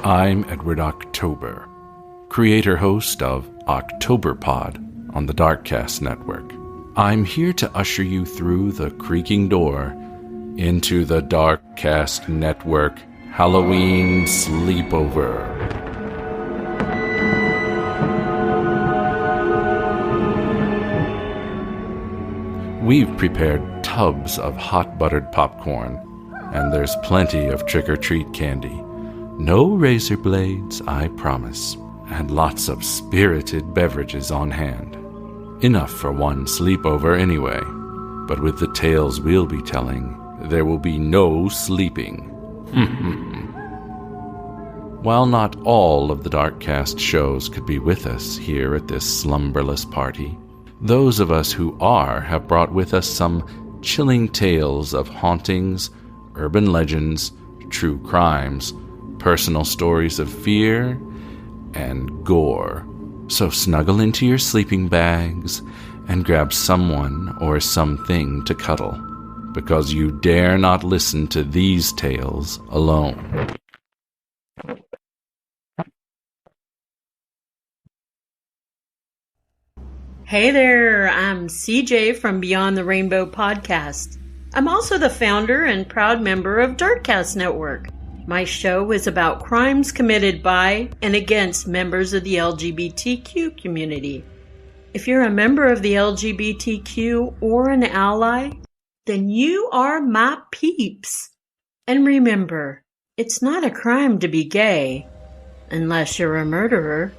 I'm Edward October, creator-host of OctoberPod on the Darkcast Network. I'm here to usher you through the creaking door into the Darkcast Network Halloween Sleepover. We've prepared tubs of hot buttered popcorn, and there's plenty of trick-or-treat candy. No razor blades, I promise, and lots of spirited beverages on hand. Enough for one sleepover anyway, but with the tales we'll be telling, there will be no sleeping. While not all of the Darkcast shows could be with us here at this slumberless party, those of us who are have brought with us some chilling tales of hauntings, urban legends, true crimes, personal stories of fear, and gore. So snuggle into your sleeping bags and grab someone or something to cuddle, because you dare not listen to these tales alone. Hey there, I'm CJ from Beyond the Rainbow podcast. I'm also the founder and proud member of Darkcast Network. My show is about crimes committed by and against members of the LGBTQ community. If you're a member of the LGBTQ or an ally, then you are my peeps. And remember, it's not a crime to be gay, unless you're a murderer.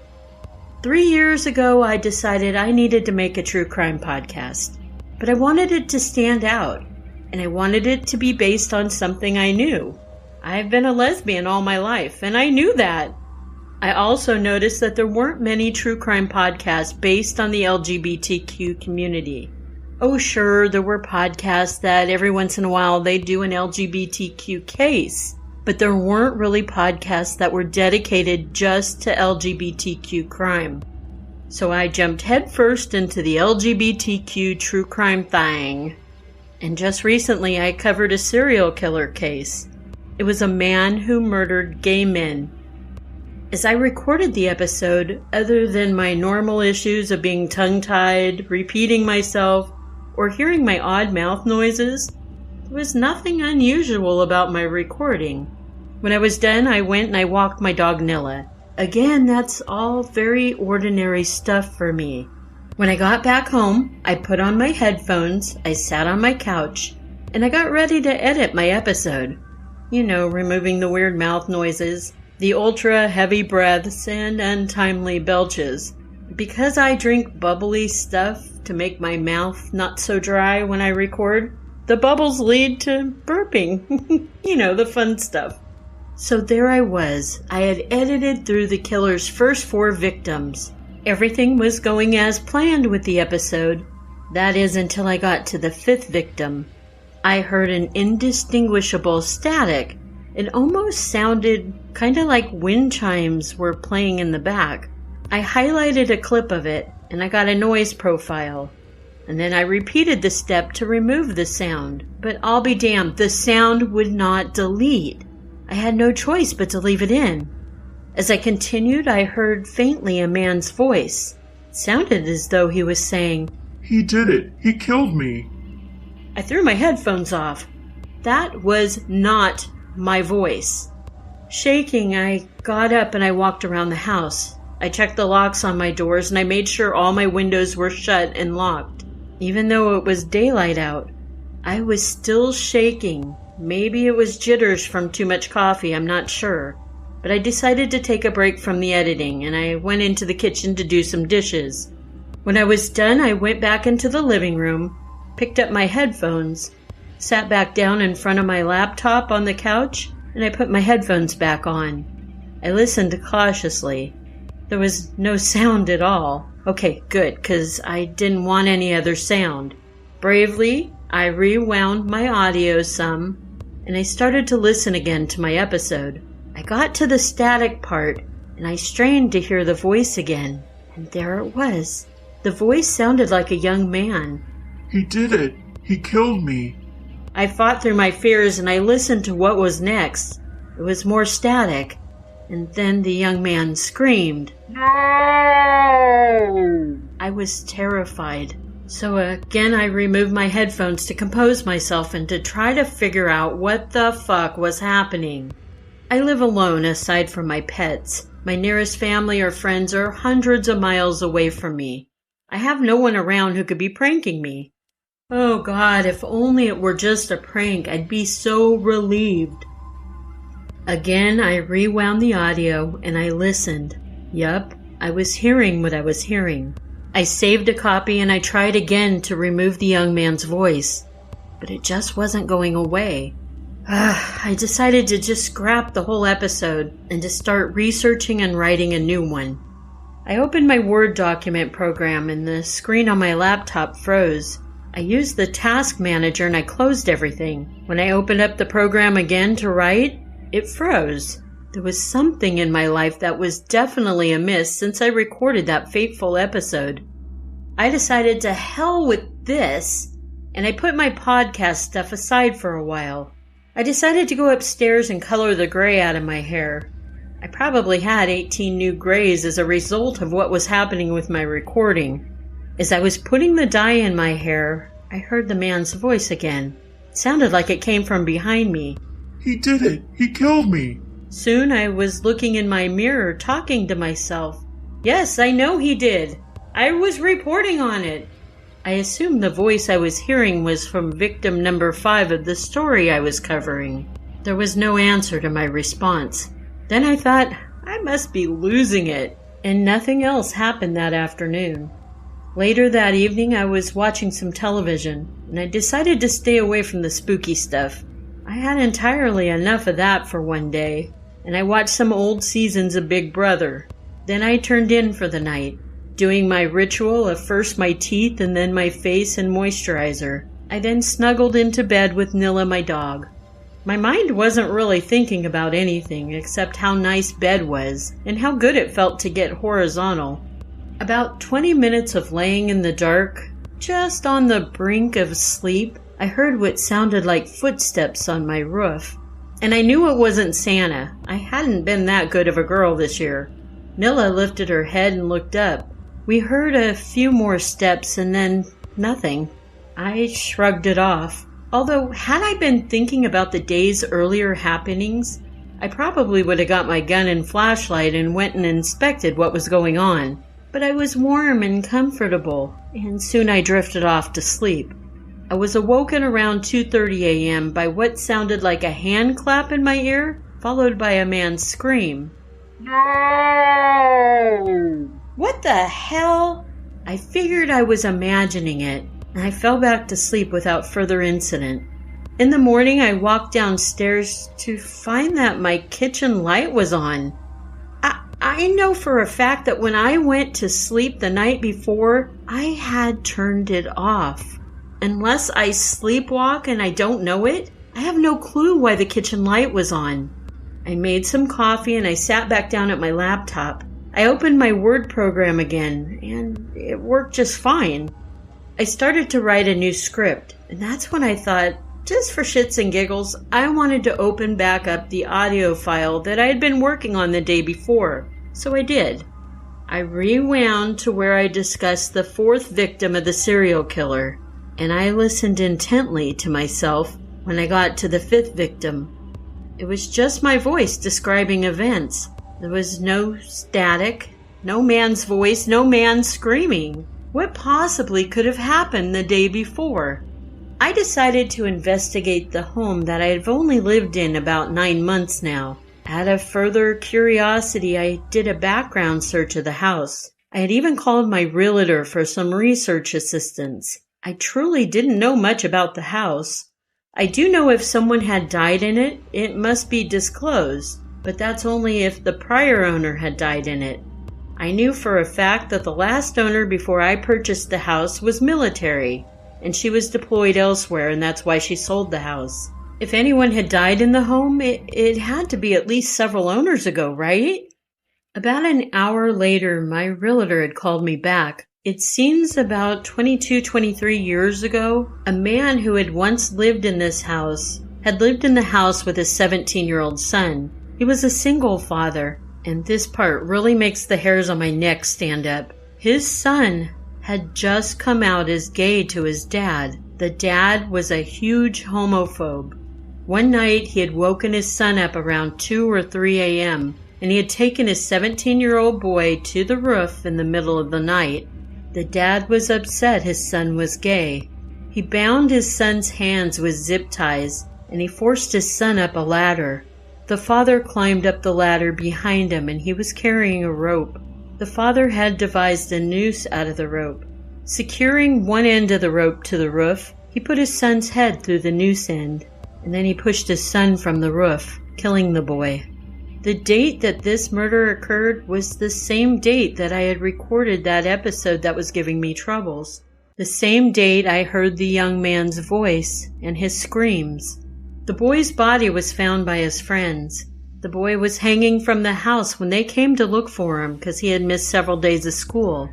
3 years ago, I decided I needed to make a true crime podcast, but I wanted it to stand out, and I wanted it to be based on something I knew. I've been a lesbian all my life, and I knew that. I also noticed that there weren't many true crime podcasts based on the LGBTQ community. Oh, sure, there were podcasts that every once in a while they'd do an LGBTQ case, but there weren't really podcasts that were dedicated just to LGBTQ crime. So I jumped headfirst into the LGBTQ true crime thing. And just recently I covered a serial killer case. It was a man who murdered gay men. As I recorded the episode, other than my normal issues of being tongue-tied, repeating myself, or hearing my odd mouth noises, there was nothing unusual about my recording. When I was done, I went and I walked my dog Nilla. Again, that's all very ordinary stuff for me. When I got back home, I put on my headphones, I sat on my couch, and I got ready to edit my episode. You know, removing the weird mouth noises, the ultra-heavy breaths, and untimely belches. Because I drink bubbly stuff to make my mouth not so dry when I record, the bubbles lead to burping. You know, the fun stuff. So there I was. I had edited through the killer's first 4 victims. Everything was going as planned with the episode. That is until I got to the 5th victim. I heard an indistinguishable static. It almost sounded kind of like wind chimes were playing in the back. I highlighted a clip of it, and I got a noise profile. And then I repeated the step to remove the sound. But I'll be damned, the sound would not delete. I had no choice but to leave it in. As I continued, I heard faintly a man's voice. It sounded as though he was saying, "He did it. He killed me." I threw my headphones off. That was not my voice. Shaking, I got up and I walked around the house. I checked the locks on my doors and I made sure all my windows were shut and locked. Even though it was daylight out, I was still shaking. Maybe it was jitters from too much coffee, I'm not sure. But I decided to take a break from the editing and I went into the kitchen to do some dishes. When I was done, I went back into the living room, picked up my headphones, sat back down in front of my laptop on the couch, and I put my headphones back on. I listened cautiously. There was no sound at all. Okay, good, because I didn't want any other sound. Bravely, I rewound my audio some, and I started to listen again to my episode. I got to the static part, and I strained to hear the voice again, and there it was. The voice sounded like a young man. "He did it. He killed me." I fought through my fears and I listened to what was next. It was more static. and then the young man screamed. No! I was terrified. So again, I removed my headphones to compose myself and to try to figure out what the fuck was happening. I live alone aside from my pets. My nearest family or friends are hundreds of miles away from me. I have no one around who could be pranking me. Oh God, if only it were just a prank, I'd be so relieved. Again, I rewound the audio and I listened. Yup, I was hearing what I was hearing. I saved a copy and I tried again to remove the young man's voice, but it just wasn't going away. I decided to just scrap the whole episode and to start researching and writing a new one. I opened my Word document program and the screen on my laptop froze. I used the task manager and I closed everything. When I opened up the program again to write, it froze. There was something in my life that was definitely amiss since I recorded that fateful episode. I decided to hell with this, and I put my podcast stuff aside for a while. I decided to go upstairs and color the gray out of my hair. I probably had 18 new grays as a result of what was happening with my recording. As I was putting the dye in my hair, I heard the man's voice again. It sounded like it came from behind me. He did it! He killed me! Soon I was looking in my mirror, talking to myself. Yes, I know he did. I was reporting on it. I assumed the voice I was hearing was from victim number 5 of the story I was covering. There was no answer to my response. Then I thought, I must be losing it, and nothing else happened that afternoon. Later that evening, I was watching some television, and I decided to stay away from the spooky stuff. I had entirely enough of that for one day, and I watched some old seasons of Big Brother. Then I turned in for the night, doing my ritual of first my teeth and then my face and moisturizer. I then snuggled into bed with Nilla, my dog. My mind wasn't really thinking about anything except how nice bed was and how good it felt to get horizontal. About 20 minutes of laying in the dark, just on the brink of sleep, I heard what sounded like footsteps on my roof. And I knew it wasn't Santa. I hadn't been that good of a girl this year. Nilla lifted her head and looked up. We heard a few more steps and then nothing. I shrugged it off. Although, had I been thinking about the day's earlier happenings, I probably would have got my gun and flashlight and went and inspected what was going on. But I was warm and comfortable, and soon I drifted off to sleep. I was awoken around 2:30 a.m. by what sounded like a hand clap in my ear, followed by a man's scream. No! What the hell? I figured I was imagining it, and I fell back to sleep without further incident. In the morning, I walked downstairs to find that my kitchen light was on. I know for a fact that when I went to sleep the night before, I had turned it off. Unless I sleepwalk and I don't know it, I have no clue why the kitchen light was on. I made some coffee and I sat back down at my laptop. I opened my Word program again, and it worked just fine. I started to write a new script, and that's when I thought, just for shits and giggles, I wanted to open back up the audio file that I had been working on the day before. So I did. I rewound to where I discussed the 4th victim of the serial killer, and I listened intently to myself when I got to the 5th victim. It was just my voice describing events. There was no static, no man's voice, no man screaming. What possibly could have happened the day before? I decided to investigate the home that I have only lived in about 9 months now. Out of further curiosity, I did a background search of the house. I had even called my realtor for some research assistance. I truly didn't know much about the house. I do know if someone had died in it, it must be disclosed, but that's only if the prior owner had died in it. I knew for a fact that the last owner before I purchased the house was military, and she was deployed elsewhere, and that's why she sold the house. If anyone had died in the home, it had to be at least several owners ago, right? About an hour later, my realtor had called me back. It seems about 23 years ago, a man who had once lived in this house had lived in the house with his 17-year-old son. He was a single father, and this part really makes the hairs on my neck stand up. His son had just come out as gay to his dad. The dad was a huge homophobe. One night he had woken his son up around 2 or 3 a.m., and he had taken his 17-year-old boy to the roof in the middle of the night. The dad was upset his son was gay. He bound his son's hands with zip ties, and he forced his son up a ladder. The father climbed up the ladder behind him, and he was carrying a rope. The father had devised a noose out of the rope. Securing one end of the rope to the roof, he put his son's head through the noose end, and then he pushed his son from the roof, killing the boy. The date that this murder occurred was the same date that I had recorded that episode that was giving me troubles. The same date I heard the young man's voice and his screams. The boy's body was found by his friends. The boy was hanging from the house when they came to look for him because he had missed several days of school.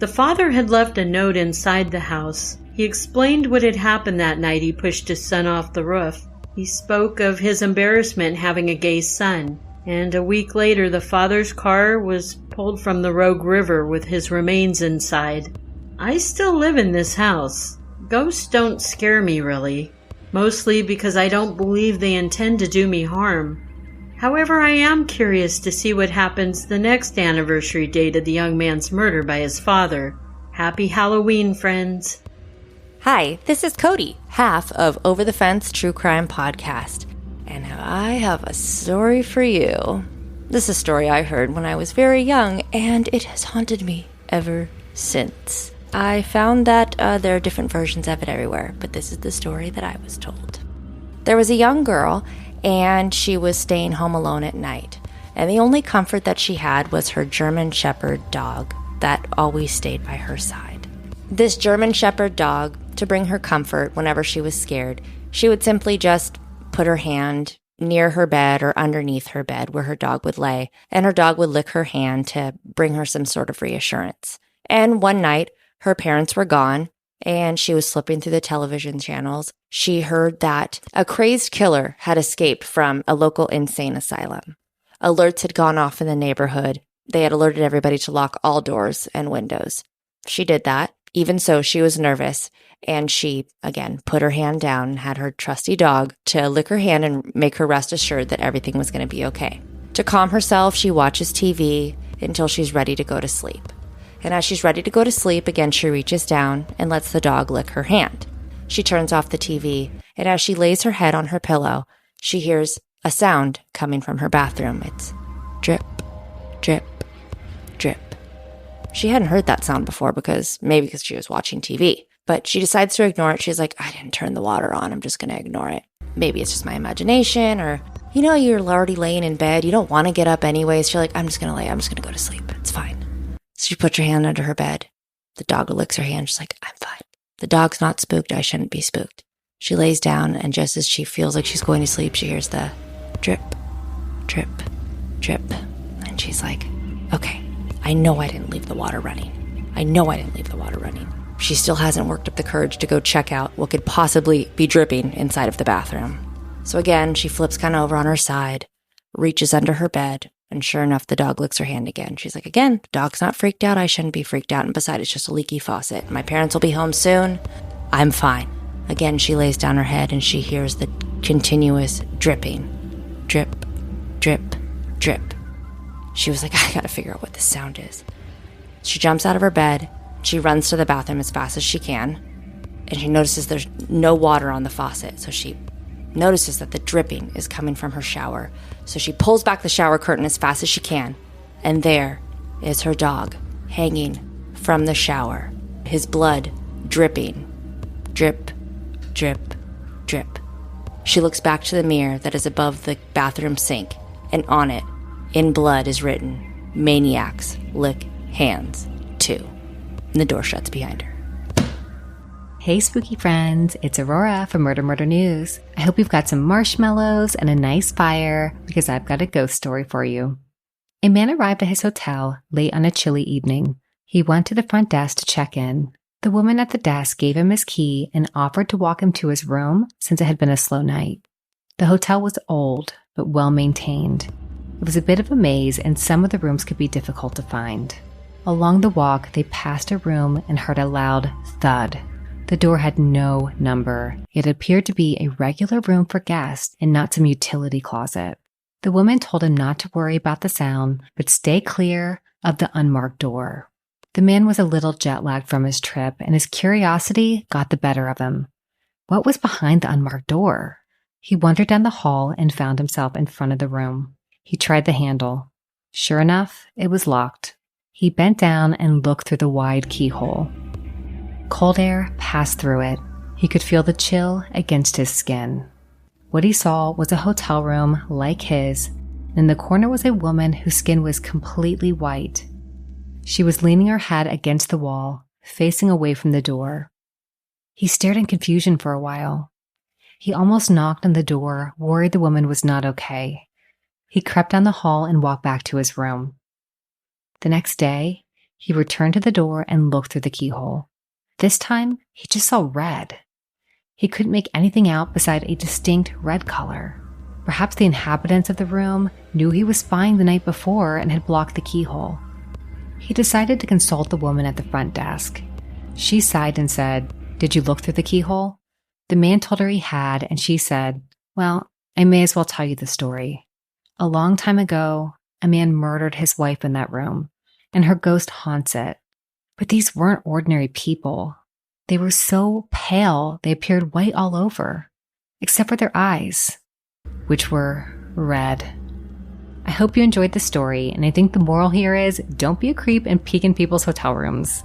The father had left a note inside the house. He explained what had happened that night he pushed his son off the roof. He spoke of his embarrassment having a gay son. And a week later, the father's car was pulled from the Rogue River with his remains inside. I still live in this house. Ghosts don't scare me, really. Mostly because I don't believe they intend to do me harm. However, I am curious to see what happens the next anniversary date of the young man's murder by his father. Happy Halloween, friends. Hi, this is Cody, half of Over the Fence True Crime Podcast. And I have a story for you. This is a story I heard when I was very young, and it has haunted me ever since. I found that there are different versions of it everywhere, but this is the story that I was told. There was a young girl, and she was staying home alone at night. And the only comfort that she had was her German Shepherd dog that always stayed by her side. This German Shepherd dog, to bring her comfort whenever she was scared, she would simply just put her hand near her bed or underneath her bed where her dog would lay, and her dog would lick her hand to bring her some sort of reassurance. And one night, her parents were gone, and she was flipping through the television channels. She heard that a crazed killer had escaped from a local insane asylum. Alerts had gone off in the neighborhood. They had alerted everybody to lock all doors and windows. She did that. Even so, she was nervous, and she, again, put her hand down and had her trusty dog to lick her hand and make her rest assured that everything was going to be okay. To calm herself, she watches TV until she's ready to go to sleep. And as she's ready to go to sleep, again, she reaches down and lets the dog lick her hand. She turns off the TV, and as she lays her head on her pillow, she hears a sound coming from her bathroom. It's drip, drip, drip. She hadn't heard that sound before because she was watching TV. But she decides to ignore it. She's like, I didn't turn the water on. I'm just going to ignore it. Maybe it's just my imagination, or, you're already laying in bed. You don't want to get up anyways. You're like, I'm just going to go to sleep. It's fine. So she puts her hand under her bed. The dog licks her hand. She's like, I'm fine. The dog's not spooked. I shouldn't be spooked. She lays down, and just as she feels like she's going to sleep, she hears the drip, drip, drip. And she's like, okay, I know I didn't leave the water running. She still hasn't worked up the courage to go check out what could possibly be dripping inside of the bathroom. So again, she flips kind of over on her side, reaches under her bed, and sure enough, the dog licks her hand again. She's like, again, the dog's not freaked out. I shouldn't be freaked out. And besides, it's just a leaky faucet. My parents will be home soon. I'm fine. Again, she lays down her head and she hears the continuous dripping. Drip, drip, drip. She was like, I gotta figure out what this sound is. She jumps out of her bed. She runs to the bathroom as fast as she can, and she notices there's no water on the faucet, so she notices that the dripping is coming from her shower. So she pulls back the shower curtain as fast as she can, and there is her dog hanging from the shower, his blood dripping. Drip, drip, drip. She looks back to the mirror that is above the bathroom sink, and on it, in blood, is written, Maniacs lick hands, too. And the door shuts behind her. Hey, spooky friends, it's Aurora from Murder Murder News. I hope you've got some marshmallows and a nice fire because I've got a ghost story for you. A man arrived at his hotel late on a chilly evening. He went to the front desk to check in. The woman at the desk gave him his key and offered to walk him to his room since it had been a slow night. The hotel was old, but well maintained. It was a bit of a maze, and some of the rooms could be difficult to find. Along the walk, they passed a room and heard a loud thud. The door had no number. It appeared to be a regular room for guests and not some utility closet. The woman told him not to worry about the sound, but stay clear of the unmarked door. The man was a little jet-lagged from his trip, and his curiosity got the better of him. What was behind the unmarked door? He wandered down the hall and found himself in front of the room. He tried the handle. Sure enough, it was locked. He bent down and looked through the wide keyhole. Cold air passed through it. He could feel the chill against his skin. What he saw was a hotel room like his. In the corner was a woman whose skin was completely white. She was leaning her head against the wall, facing away from the door. He stared in confusion for a while. He almost knocked on the door, worried the woman was not okay. He crept down the hall and walked back to his room. The next day, he returned to the door and looked through the keyhole. This time, he just saw red. He couldn't make anything out beside a distinct red color. Perhaps the inhabitants of the room knew he was spying the night before and had blocked the keyhole. He decided to consult the woman at the front desk. She sighed and said, "Did you look through the keyhole?" The man told her he had, and she said, "Well, I may as well tell you the story. A long time ago, a man murdered his wife in that room, and her ghost haunts it. But these weren't ordinary people. They were so pale they appeared white all over, except for their eyes, which were red." I hope you enjoyed the story, and I think the moral here is don't be a creep and peek in people's hotel rooms.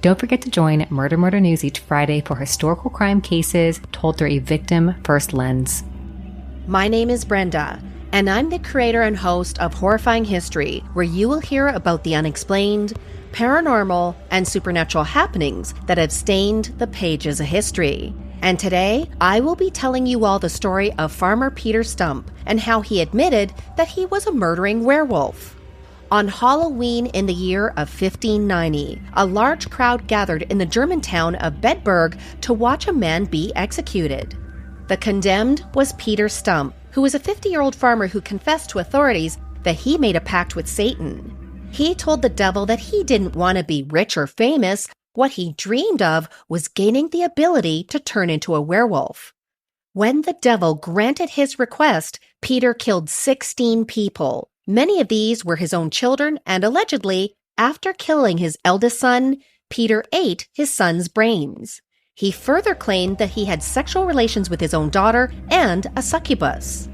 Don't forget to join Murder Murder News each Friday for historical crime cases told through a victim-first lens. My name is Brenda, and I'm the creator and host of Horrifying History, where you will hear about the unexplained, paranormal, and supernatural happenings that have stained the pages of history. And today, I will be telling you all the story of Farmer Peter Stump and how he admitted that he was a murdering werewolf. On Halloween in the year of 1590, a large crowd gathered in the German town of Bedburg to watch a man be executed. The condemned was Peter Stump, who was a 50-year-old farmer who confessed to authorities that he made a pact with Satan. He told the devil that he didn't want to be rich or famous. What he dreamed of was gaining the ability to turn into a werewolf. When the devil granted his request, Peter killed 16 people. Many of these were his own children, and allegedly, after killing his eldest son, Peter ate his son's brains. He further claimed that he had sexual relations with his own daughter and a succubus.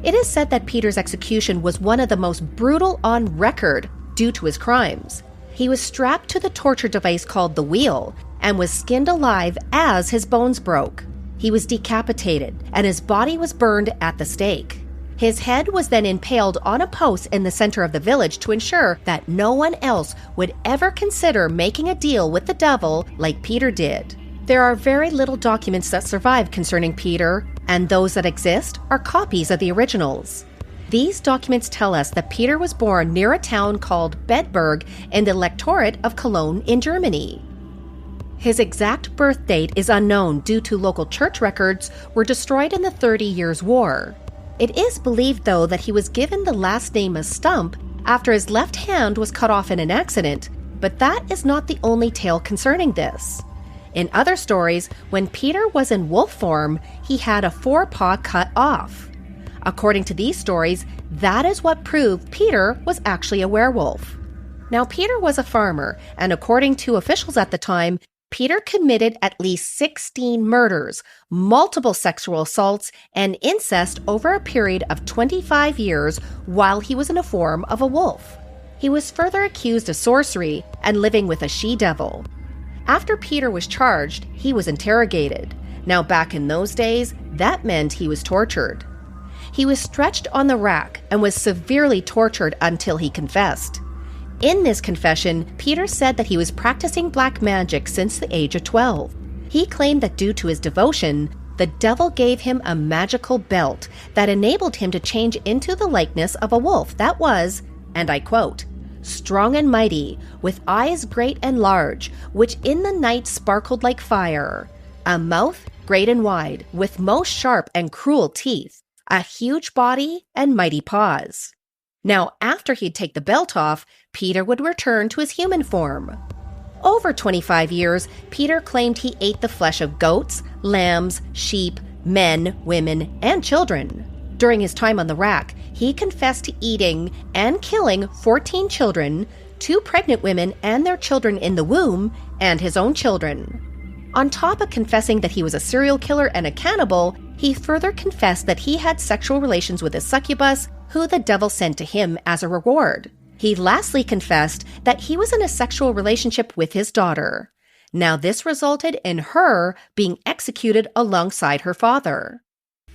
It is said that Peter's execution was one of the most brutal on record due to his crimes. He was strapped to the torture device called the wheel and was skinned alive as his bones broke. He was decapitated, and his body was burned at the stake. His head was then impaled on a post in the center of the village to ensure that no one else would ever consider making a deal with the devil like Peter did. There are very little documents that survive concerning Peter, and those that exist are copies of the originals. These documents tell us that Peter was born near a town called Bedburg in the electorate of Cologne in Germany. His exact birth date is unknown due to local church records were destroyed in the 30 Years' War. It is believed, though, that he was given the last name of Stump after his left hand was cut off in an accident, but that is not the only tale concerning this. In other stories, when Peter was in wolf form, he had a forepaw cut off. According to these stories, that is what proved Peter was actually a werewolf. Now, Peter was a farmer, and according to officials at the time, Peter committed at least 16 murders, multiple sexual assaults, and incest over a period of 25 years while he was in the form of a wolf. He was further accused of sorcery and living with a she-devil. After Peter was charged, he was interrogated. Now, back in those days, that meant he was tortured. He was stretched on the rack and was severely tortured until he confessed. In this confession, Peter said that he was practicing black magic since the age of 12. He claimed that due to his devotion, the devil gave him a magical belt that enabled him to change into the likeness of a wolf that was, and I quote, "strong and mighty, with eyes great and large, which in the night sparkled like fire, a mouth great and wide, with most sharp and cruel teeth, a huge body, and mighty paws. Now, after he'd take the belt off, Peter would return to his human form. Over 25 years, Peter claimed he ate the flesh of goats, lambs, sheep, men, women, and children. During his time on the rack, he confessed to eating and killing 14 children, 2 pregnant women and their children in the womb, and his own children. On top of confessing that he was a serial killer and a cannibal, he further confessed that he had sexual relations with a succubus who the devil sent to him as a reward. He lastly confessed that he was in a sexual relationship with his daughter. Now this resulted in her being executed alongside her father.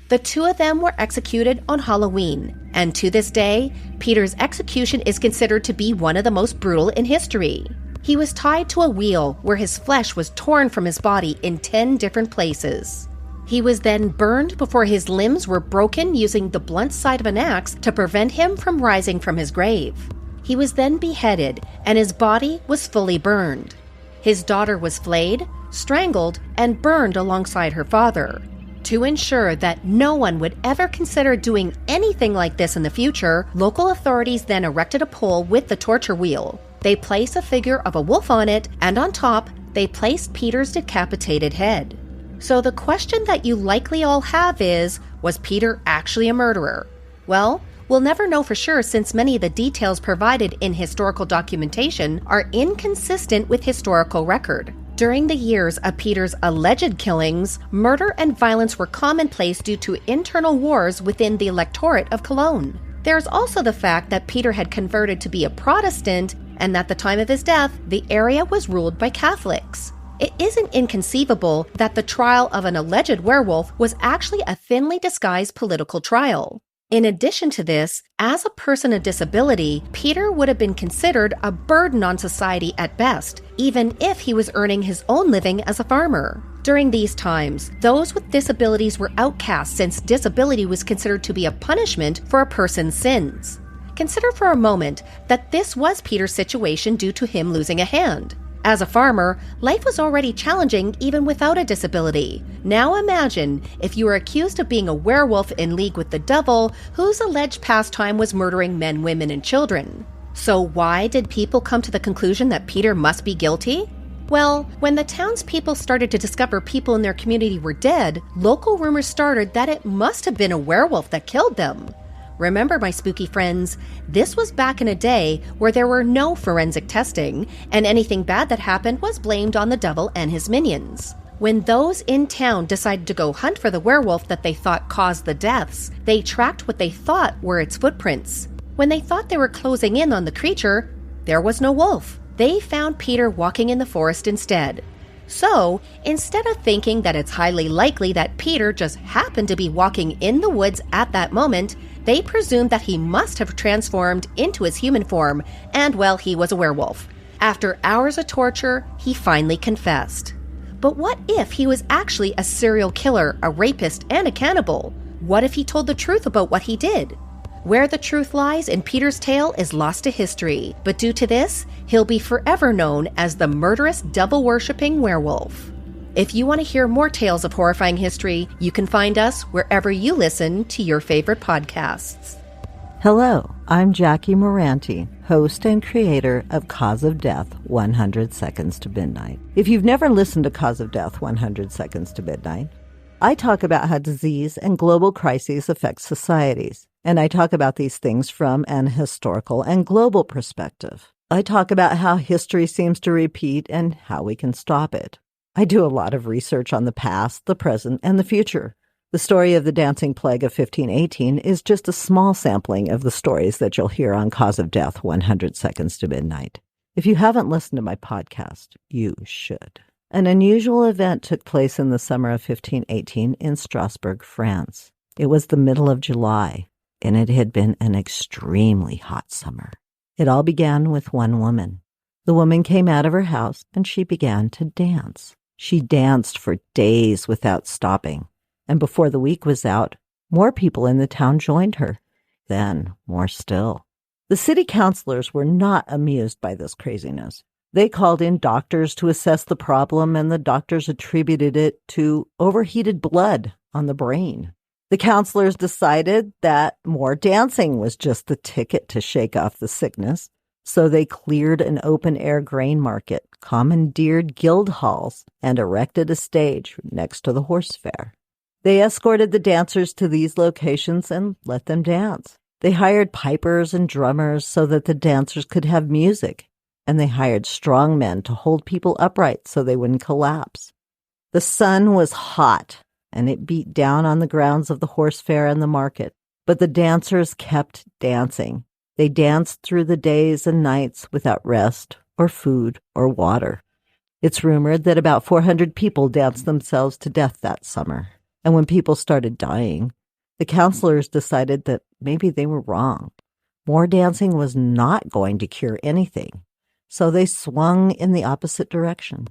The 2 of them were executed on Halloween, and to this day, Peter's execution is considered to be one of the most brutal in history. He was tied to a wheel where his flesh was torn from his body in 10 different places. He was then burned before his limbs were broken using the blunt side of an axe to prevent him from rising from his grave. He was then beheaded, and his body was fully burned. His daughter was flayed, strangled, and burned alongside her father. To ensure that no one would ever consider doing anything like this in the future, local authorities then erected a pole with the torture wheel. They placed a figure of a wolf on it, and on top, they placed Peter's decapitated head. So the question that you likely all have is, was Peter actually a murderer? Well, we'll never know for sure since many of the details provided in historical documentation are inconsistent with historical record. During the years of Peter's alleged killings, murder and violence were commonplace due to internal wars within the electorate of Cologne. There's also the fact that Peter had converted to be a Protestant and at the time of his death, the area was ruled by Catholics. It isn't inconceivable that the trial of an alleged werewolf was actually a thinly disguised political trial. In addition to this, as a person of disability, Peter would have been considered a burden on society at best, even if he was earning his own living as a farmer. During these times, those with disabilities were outcast since disability was considered to be a punishment for a person's sins. Consider for a moment that this was Peter's situation due to him losing a hand. As a farmer, life was already challenging even without a disability. Now imagine if you were accused of being a werewolf in league with the devil, whose alleged pastime was murdering men, women, and children. So why did people come to the conclusion that Peter must be guilty? Well, when the townspeople started to discover people in their community were dead, local rumors started that it must have been a werewolf that killed them. Remember, my spooky friends, this was back in a day where there were no forensic testing, and anything bad that happened was blamed on the devil and his minions. When those in town decided to go hunt for the werewolf that they thought caused the deaths, they tracked what they thought were its footprints. When they thought they were closing in on the creature, there was no wolf. They found Peter walking in the forest instead. So, instead of thinking that it's highly likely that Peter just happened to be walking in the woods at that moment, they presumed that he must have transformed into his human form, and well, he was a werewolf. After hours of torture, he finally confessed. But what if he was actually a serial killer, a rapist, and a cannibal? What if he told the truth about what he did? Where the truth lies in Peter's tale is lost to history, but due to this, he'll be forever known as the murderous, devil-worshipping werewolf. If you want to hear more tales of horrifying history, you can find us wherever you listen to your favorite podcasts. Hello, I'm Jackie Moranti, host and creator of Cause of Death 100 Seconds to Midnight. If you've never listened to Cause of Death 100 Seconds to Midnight, I talk about how disease and global crises affect societies, and I talk about these things from an historical and global perspective. I talk about how history seems to repeat and how we can stop it. I do a lot of research on the past, the present, and the future. The story of the dancing plague of 1518 is just a small sampling of the stories that you'll hear on Cause of Death 100 Seconds to Midnight. If you haven't listened to my podcast, you should. An unusual event took place in the summer of 1518 in Strasbourg, France. It was the middle of July, and it had been an extremely hot summer. It all began with one woman. The woman came out of her house, and she began to dance. She danced for days without stopping, and before the week was out, more people in the town joined her. Then, more still. The city councilors were not amused by this craziness. They called in doctors to assess the problem, and the doctors attributed it to overheated blood on the brain. The counselors decided that more dancing was just the ticket to shake off the sickness, so they cleared an open-air grain market, commandeered guild halls, and erected a stage next to the horse fair. They escorted the dancers to these locations and let them dance. They hired pipers and drummers so that the dancers could have music, and they hired strong men to hold people upright so they wouldn't collapse. The sun was hot, and it beat down on the grounds of the horse fair and the market, but the dancers kept dancing. They danced through the days and nights without rest or food or water. It's rumored that about 400 people danced themselves to death that summer. And when people started dying, the counselors decided that maybe they were wrong. More dancing was not going to cure anything. So they swung in the opposite direction.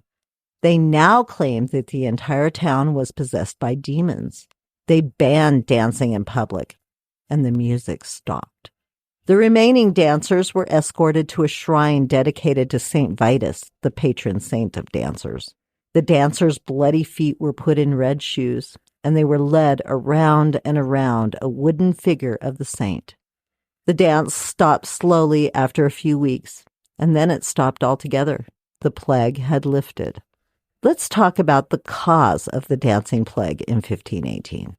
They now claimed that the entire town was possessed by demons. They banned dancing in public, and the music stopped. The remaining dancers were escorted to a shrine dedicated to Saint Vitus, the patron saint of dancers. The dancers' bloody feet were put in red shoes, and they were led around and around a wooden figure of the saint. The dance stopped slowly after a few weeks, and then it stopped altogether. The plague had lifted. Let's talk about the cause of the dancing plague in 1518.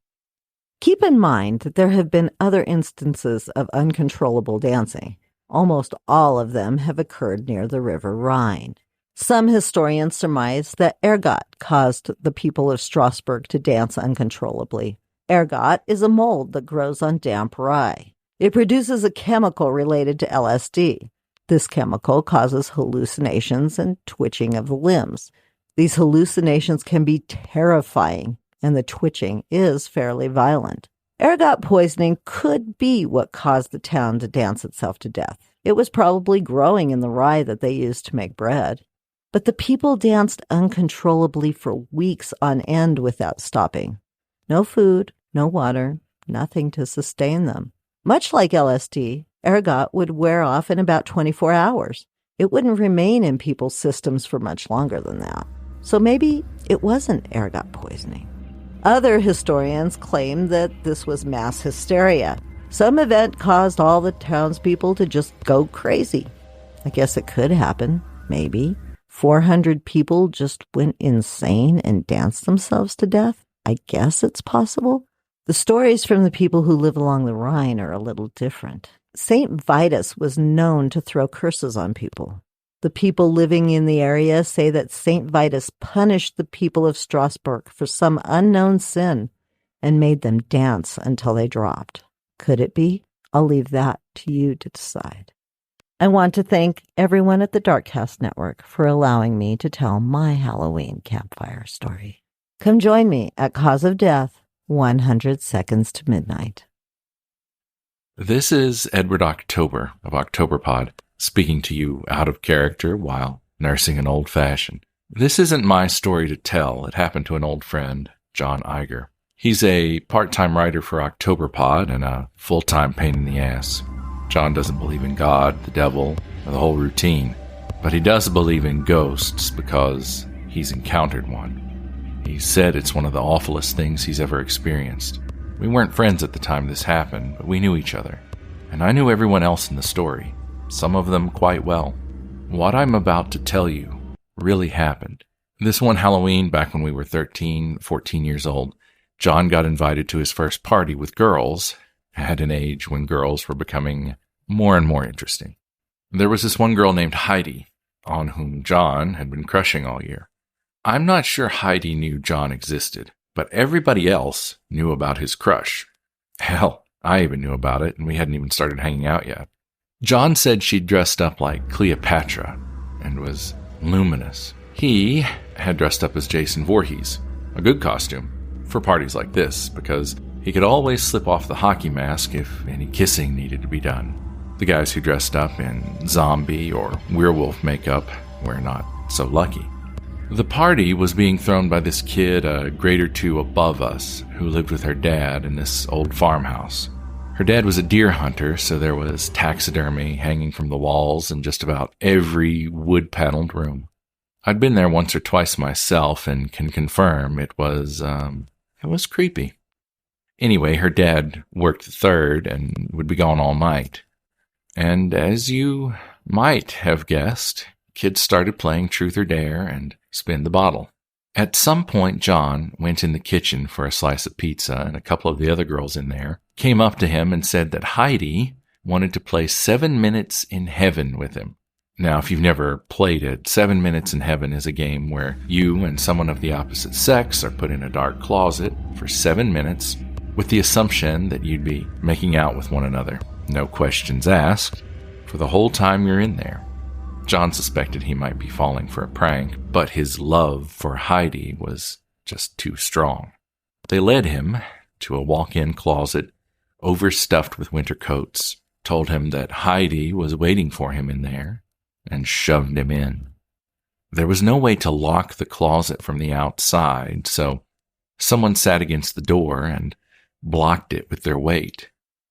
Keep in mind that there have been other instances of uncontrollable dancing. Almost all of them have occurred near the River Rhine. Some historians surmise that ergot caused the people of Strasbourg to dance uncontrollably. Ergot is a mold that grows on damp rye. It produces a chemical related to LSD. This chemical causes hallucinations and twitching of the limbs. These hallucinations can be terrifying, and the twitching is fairly violent. Ergot poisoning could be what caused the town to dance itself to death. It was probably growing in the rye that they used to make bread. But the people danced uncontrollably for weeks on end without stopping. No food, no water, nothing to sustain them. Much like LSD, ergot would wear off in about 24 hours. It wouldn't remain in people's systems for much longer than that. So maybe it wasn't ergot poisoning. Other historians claim that this was mass hysteria. Some event caused all the townspeople to just go crazy. I guess it could happen, maybe. 400 people just went insane and danced themselves to death? I guess it's possible. The stories from the people who live along the Rhine are a little different. Saint Vitus was known to throw curses on people. The people living in the area say that Saint Vitus punished the people of Strasbourg for some unknown sin and made them dance until they dropped. Could it be? I'll leave that to you to decide. I want to thank everyone at the Darkcast Network for allowing me to tell my Halloween campfire story. Come join me at Cause of Death, 100 Seconds to Midnight. This is Edward October of OctoberPod, speaking to you out of character while nursing an old-fashioned. This isn't my story to tell. It happened to an old friend, John Iger. He's a part-time writer for OctoberPod and a full-time pain in the ass. John doesn't believe in God, the devil, or the whole routine, but he does believe in ghosts because he's encountered one. He said it's one of the awfulest things he's ever experienced. We weren't friends at the time this happened, but we knew each other, and I knew everyone else in the story, some of them quite well. What I'm about to tell you really happened. This one Halloween, back when we were 13, 14 years old, John got invited to his first party with girls, at an age when girls were becoming more and more interesting. There was this one girl named Heidi, on whom John had been crushing all year. I'm not sure Heidi knew John existed, but everybody else knew about his crush. Hell, I even knew about it, and we hadn't even started hanging out yet. John said she'd dressed up like Cleopatra and was luminous. He had dressed up as Jason Voorhees, a good costume, for parties like this, because he could always slip off the hockey mask if any kissing needed to be done. The guys who dressed up in zombie or werewolf makeup were not so lucky. The party was being thrown by this kid a grade or two above us who lived with her dad in this old farmhouse. Her dad was a deer hunter, so there was taxidermy hanging from the walls in just about every wood-paneled room. I'd been there once or twice myself and can confirm it was creepy. Anyway, her dad worked the third and would be gone all night. And as you might have guessed, kids started playing Truth or Dare and Spin the Bottle. At some point, John went in the kitchen for a slice of pizza, and a couple of the other girls in there came up to him and said that Heidi wanted to play 7 Minutes in Heaven with him. Now, if you've never played it, 7 Minutes in Heaven is a game where you and someone of the opposite sex are put in a dark closet for 7 minutes with the assumption that you'd be making out with one another. No questions asked for the whole time you're in there. John suspected he might be falling for a prank, but his love for Heidi was just too strong. They led him to a walk-in closet overstuffed with winter coats, told him that Heidi was waiting for him in there, and shoved him in. There was no way to lock the closet from the outside, so someone sat against the door and blocked it with their weight.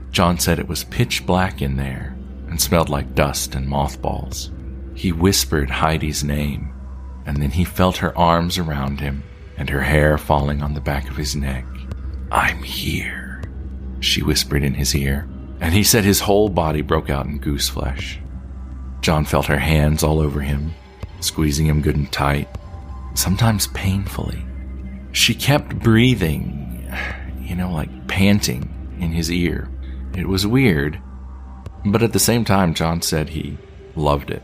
John said it was pitch black in there and smelled like dust and mothballs. He whispered Heidi's name, and then he felt her arms around him and her hair falling on the back of his neck. "I'm here," she whispered in his ear, and he said his whole body broke out in goose flesh. John felt her hands all over him, squeezing him good and tight, sometimes painfully. She kept breathing, like panting in his ear. It was weird, but at the same time, John said he loved it.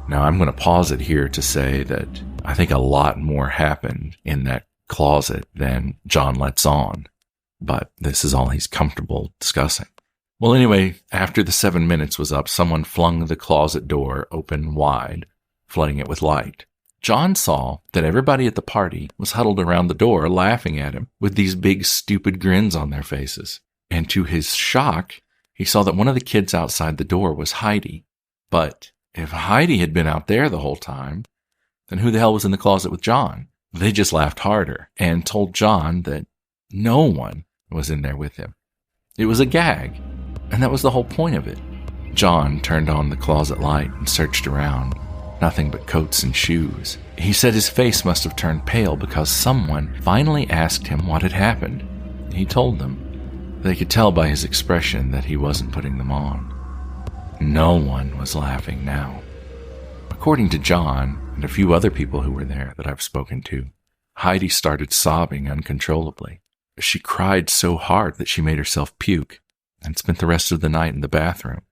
Now, I'm going to pause it here to say that I think a lot more happened in that closet than John lets on, but this is all he's comfortable discussing. Well, anyway, after the 7 minutes was up, someone flung the closet door open wide, flooding it with light. John saw that everybody at the party was huddled around the door laughing at him with these big stupid grins on their faces. And to his shock, he saw that one of the kids outside the door was Heidi. But if Heidi had been out there the whole time, then who the hell was in the closet with John? They just laughed harder and told John that no one was in there with him. It was a gag, and that was the whole point of it. John turned on the closet light and searched around. Nothing but coats and shoes. He said his face must have turned pale because someone finally asked him what had happened. He told them. They could tell by his expression that he wasn't putting them on. No one was laughing now. According to John and a few other people who were there that I've spoken to, Heidi started sobbing uncontrollably. She cried so hard that she made herself puke and spent the rest of the night in the bathroom.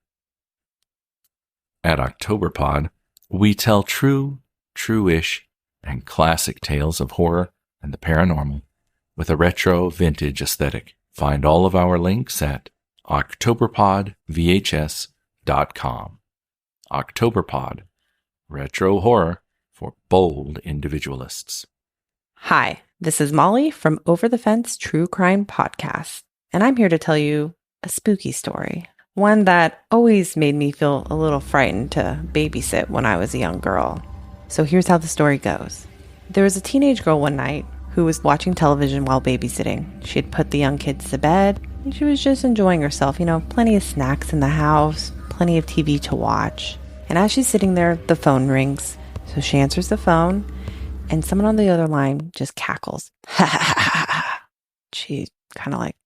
At OctoberPod, we tell true, true-ish, and classic tales of horror and the paranormal with a retro vintage aesthetic. Find all of our links at octoberpodvhs.com. OctoberPod, retro horror for bold individualists. Hi, this is Molly from Over the Fence True Crime Podcast, and I'm here to tell you a spooky story. One that always made me feel a little frightened to babysit when I was a young girl. So here's how the story goes. There was a teenage girl one night who was watching television while babysitting. She had put the young kids to bed, and she was just enjoying herself. Plenty of snacks in the house, plenty of TV to watch. And as she's sitting there, the phone rings. So she answers the phone, and someone on the other line just cackles. Ha ha ha ha ha. She's kind of like,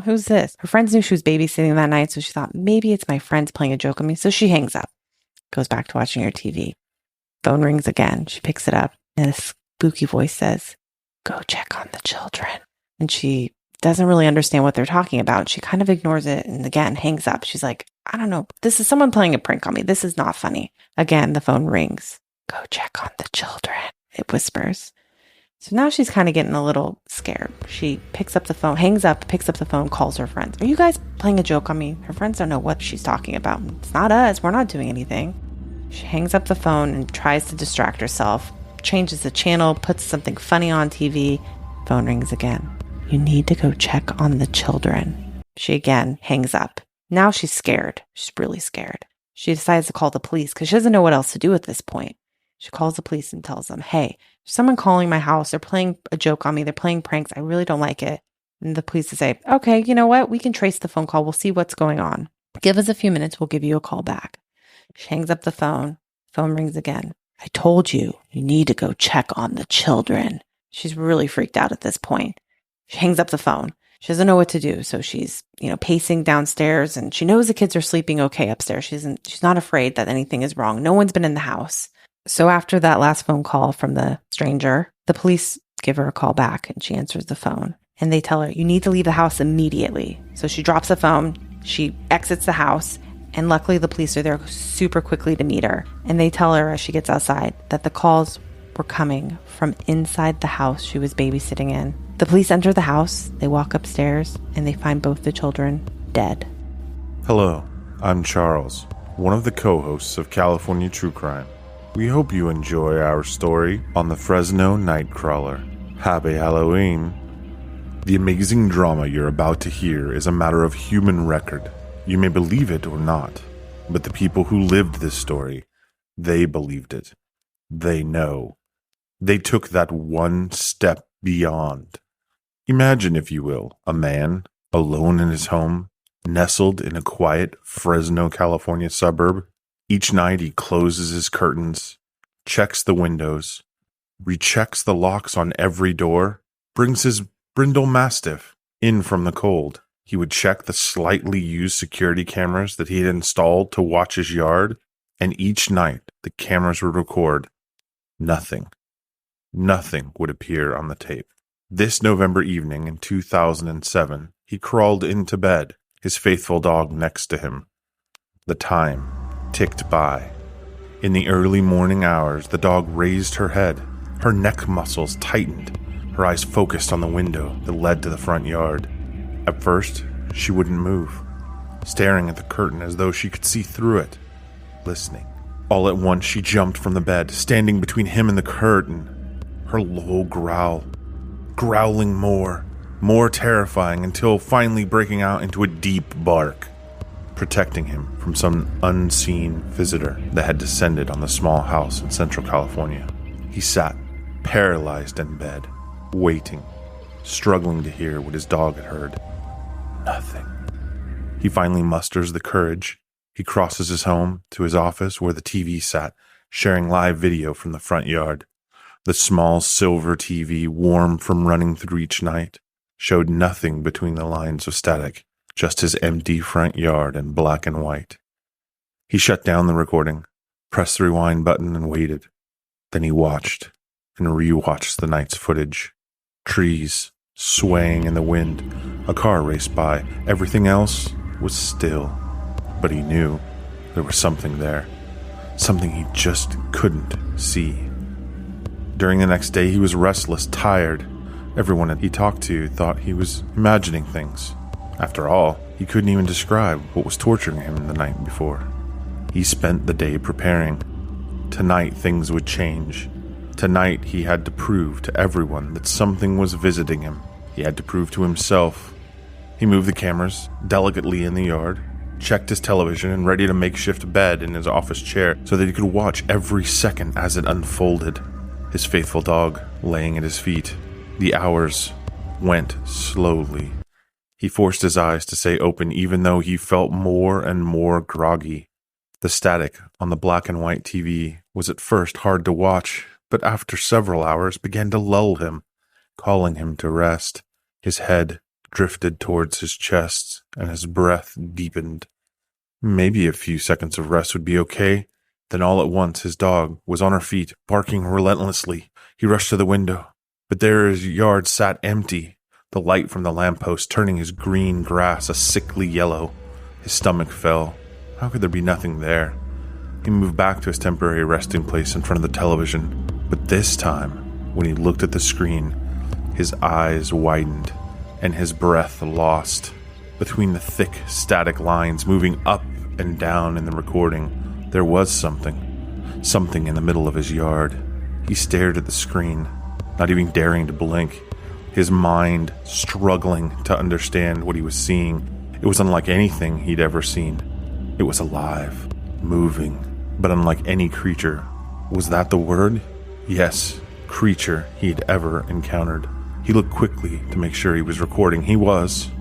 who's this? Her friends knew she was babysitting that night, so she thought, maybe it's my friends playing a joke on me. So she hangs up, goes back to watching her TV. Phone rings again. She picks it up, and a spooky voice says, "Go check on the children." And she doesn't really understand what they're talking about. She kind of ignores it and again hangs up. She's like, I don't know. This is someone playing a prank on me. This is not funny. Again, the phone rings. "Go check on the children," it whispers. So now she's kind of getting a little scared. She picks up the phone, hangs up, picks up the phone, calls her friends. "Are you guys playing a joke on me?" Her friends don't know what she's talking about. "It's not us. We're not doing anything." She hangs up the phone and tries to distract herself, changes the channel, puts something funny on TV. Phone rings again. "You need to go check on the children." She again hangs up. Now she's scared. She's really scared. She decides to call the police because she doesn't know what else to do at this point. She calls the police and tells them, "Hey, there's someone calling my house. They're playing a joke on me. They're playing pranks. I really don't like it." And the police will say, "Okay, you know what? We can trace the phone call. We'll see what's going on. Give us a few minutes. We'll give you a call back." She hangs up the phone. Phone rings again. "I told you, you need to go check on the children." She's really freaked out at this point. She hangs up the phone. She doesn't know what to do. So she's, pacing downstairs, and she knows the kids are sleeping okay upstairs. She's not afraid that anything is wrong. No one's been in the house. So after that last phone call from the stranger, the police give her a call back, and she answers the phone. And they tell her, you need to leave the house immediately. So she drops the phone. She exits the house. And luckily, the police are there super quickly to meet her. And they tell her as she gets outside that the calls were coming from inside the house she was babysitting in. The police enter the house. They walk upstairs, and they find both the children dead. Hello, I'm Charles, one of the co-hosts of California True Crime. We hope you enjoy our story on the Fresno Nightcrawler. Happy Halloween! The amazing drama you're about to hear is a matter of human record. You may believe it or not, but the people who lived this story, they believed it. They know. They took that one step beyond. Imagine, if you will, a man alone in his home, nestled in a quiet Fresno, California suburb. Each night he closes his curtains, checks the windows, rechecks the locks on every door, brings his brindle mastiff in from the cold. He would check the slightly used security cameras that he had installed to watch his yard, and each night the cameras would record nothing. Nothing would appear on the tape. This November evening in 2007, he crawled into bed, his faithful dog next to him. The time ticked by. In the early morning hours, the dog raised her head. Her neck muscles tightened. Her eyes focused on the window that led to the front yard. At first, she wouldn't move, staring at the curtain as though she could see through it, listening. All at once, she jumped from the bed, standing between him and the curtain. Her low growl, growling more terrifying, until finally breaking out into a deep bark, protecting him from some unseen visitor that had descended on the small house in Central California. He sat, paralyzed in bed, waiting, struggling to hear what his dog had heard. Nothing. He finally musters the courage. He crosses his home to his office where the TV sat, sharing live video from the front yard. The small silver TV, warm from running through each night, showed nothing between the lines of static, just his empty front yard in black and white. He shut down the recording, pressed the rewind button, and waited. Then he watched and re-watched the night's footage. Trees swaying in the wind. A car raced by. Everything else was still. But he knew there was something there. Something he just couldn't see. During the next day, he was restless, tired. Everyone he talked to thought he was imagining things. After all, he couldn't even describe what was torturing him the night before. He spent the day preparing. Tonight, things would change. Tonight, he had to prove to everyone that something was visiting him. He had to prove to himself. He moved the cameras delicately in the yard, checked his television, and readied a makeshift bed in his office chair so that he could watch every second as it unfolded. His faithful dog laying at his feet. The hours went slowly. He forced his eyes to stay open even though he felt more and more groggy. The static on the black and white TV was at first hard to watch, but after several hours began to lull him, calling him to rest. His head drifted towards his chest, and his breath deepened. Maybe a few seconds of rest would be okay. Then all at once his dog was on her feet, barking relentlessly. He rushed to the window, but there his yard sat empty, the light from the lamppost turning his green grass a sickly yellow. His stomach fell. How could there be nothing there? He moved back to his temporary resting place in front of the television. But this time, when he looked at the screen, his eyes widened and his breath lost. Between the thick, static lines moving up and down in the recording, there was something in the middle of his yard. He stared at the screen, not even daring to blink, his mind struggling to understand what he was seeing. It was unlike anything he'd ever seen. It was alive, moving, but unlike any creature. Was that the word? Yes, creature he'd ever encountered. He looked quickly to make sure he was recording. He was.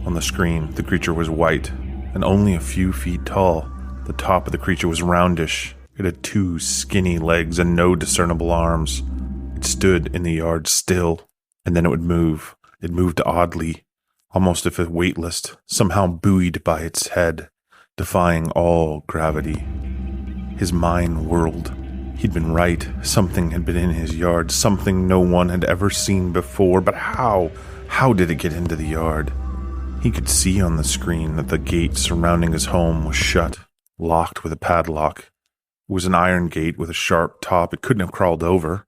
On the screen, the creature was white and only a few feet tall. The top of the creature was roundish. It had 2 skinny legs and no discernible arms. It stood in the yard still, and then it would move. It moved oddly, almost if weightless, somehow buoyed by its head, defying all gravity. His mind whirled. He'd been right. Something had been in his yard, something no one had ever seen before, but how? How did it get into the yard? He could see on the screen that the gate surrounding his home was shut, locked with a padlock. It was an iron gate with a sharp top. It couldn't have crawled over.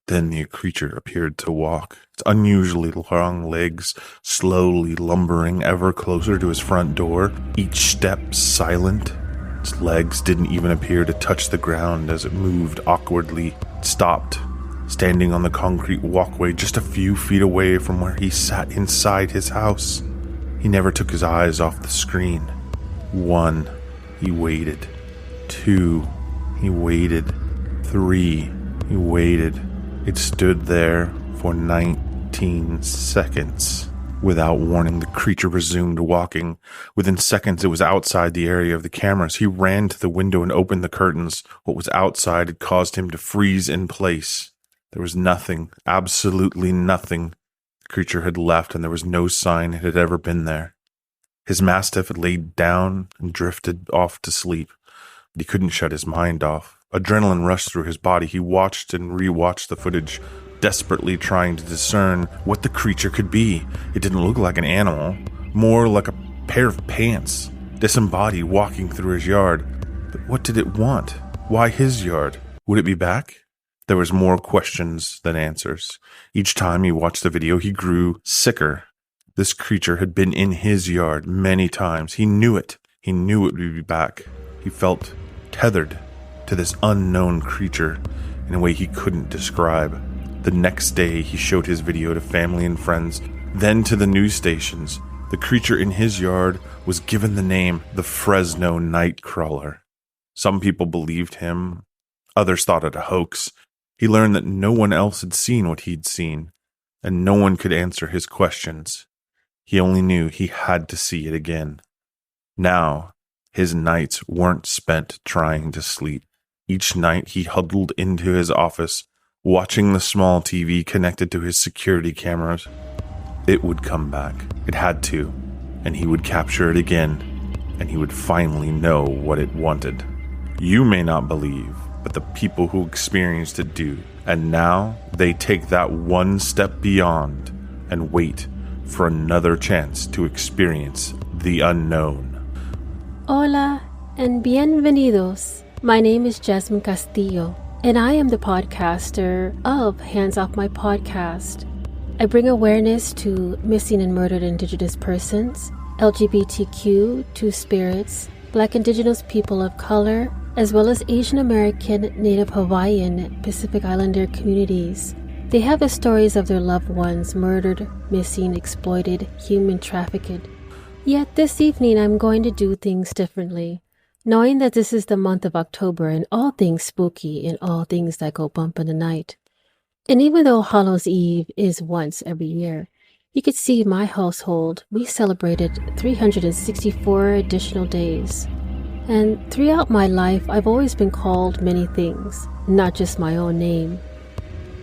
Then the creature appeared to walk, its unusually long legs slowly lumbering ever closer to his front door, each step silent. Its legs didn't even appear to touch the ground as it moved awkwardly. It stopped, standing on the concrete walkway just a few feet away from where he sat inside his house. He never took his eyes off the screen. 1, he waited. 2, he waited. 3, he waited. It stood there for 19 seconds. Without warning, the creature resumed walking. Within seconds, it was outside the area of the cameras. He ran to the window and opened the curtains. What was outside had caused him to freeze in place. There was nothing, absolutely nothing. The creature had left, and there was no sign it had ever been there. His mastiff had laid down and drifted off to sleep, but he couldn't shut his mind off. Adrenaline rushed through his body. He watched and rewatched the footage, desperately trying to discern what the creature could be. It didn't look like an animal, more like a pair of pants, disembodied, walking through his yard. But what did it want? Why his yard? Would it be back? There was more questions than answers. Each time he watched the video, he grew sicker. This creature had been in his yard many times. He knew it. He knew it would be back. He felt tethered to this unknown creature in a way he couldn't describe. The next day, he showed his video to family and friends, then to the news stations. The creature in his yard was given the name the Fresno Nightcrawler. Some people believed him. Others thought it a hoax. He learned that no one else had seen what he'd seen, and no one could answer his questions. He only knew he had to see it again. Now, his nights weren't spent trying to sleep. Each night he huddled into his office, watching the small TV connected to his security cameras. It would come back. It had to. And he would capture it again. And he would finally know what it wanted. You may not believe, but the people who experienced it do. And now they take that one step beyond and wait for another chance to experience the unknown. Hola and bienvenidos. My name is Jasmine Castillo, and I am the podcaster of Hands Off My Podcast. I bring awareness to missing and murdered Indigenous persons, LGBTQ, Two-Spirits, Black Indigenous people of color, as well as Asian American, Native Hawaiian, Pacific Islander communities. They have the stories of their loved ones murdered, missing, exploited, human trafficked. Yet this evening I'm going to do things differently. Knowing that this is the month of October and all things spooky and all things that go bump in the night. And even though Hallows Eve is once every year, you could see my household, we celebrated 364 additional days. And throughout my life, I've always been called many things, not just my own name.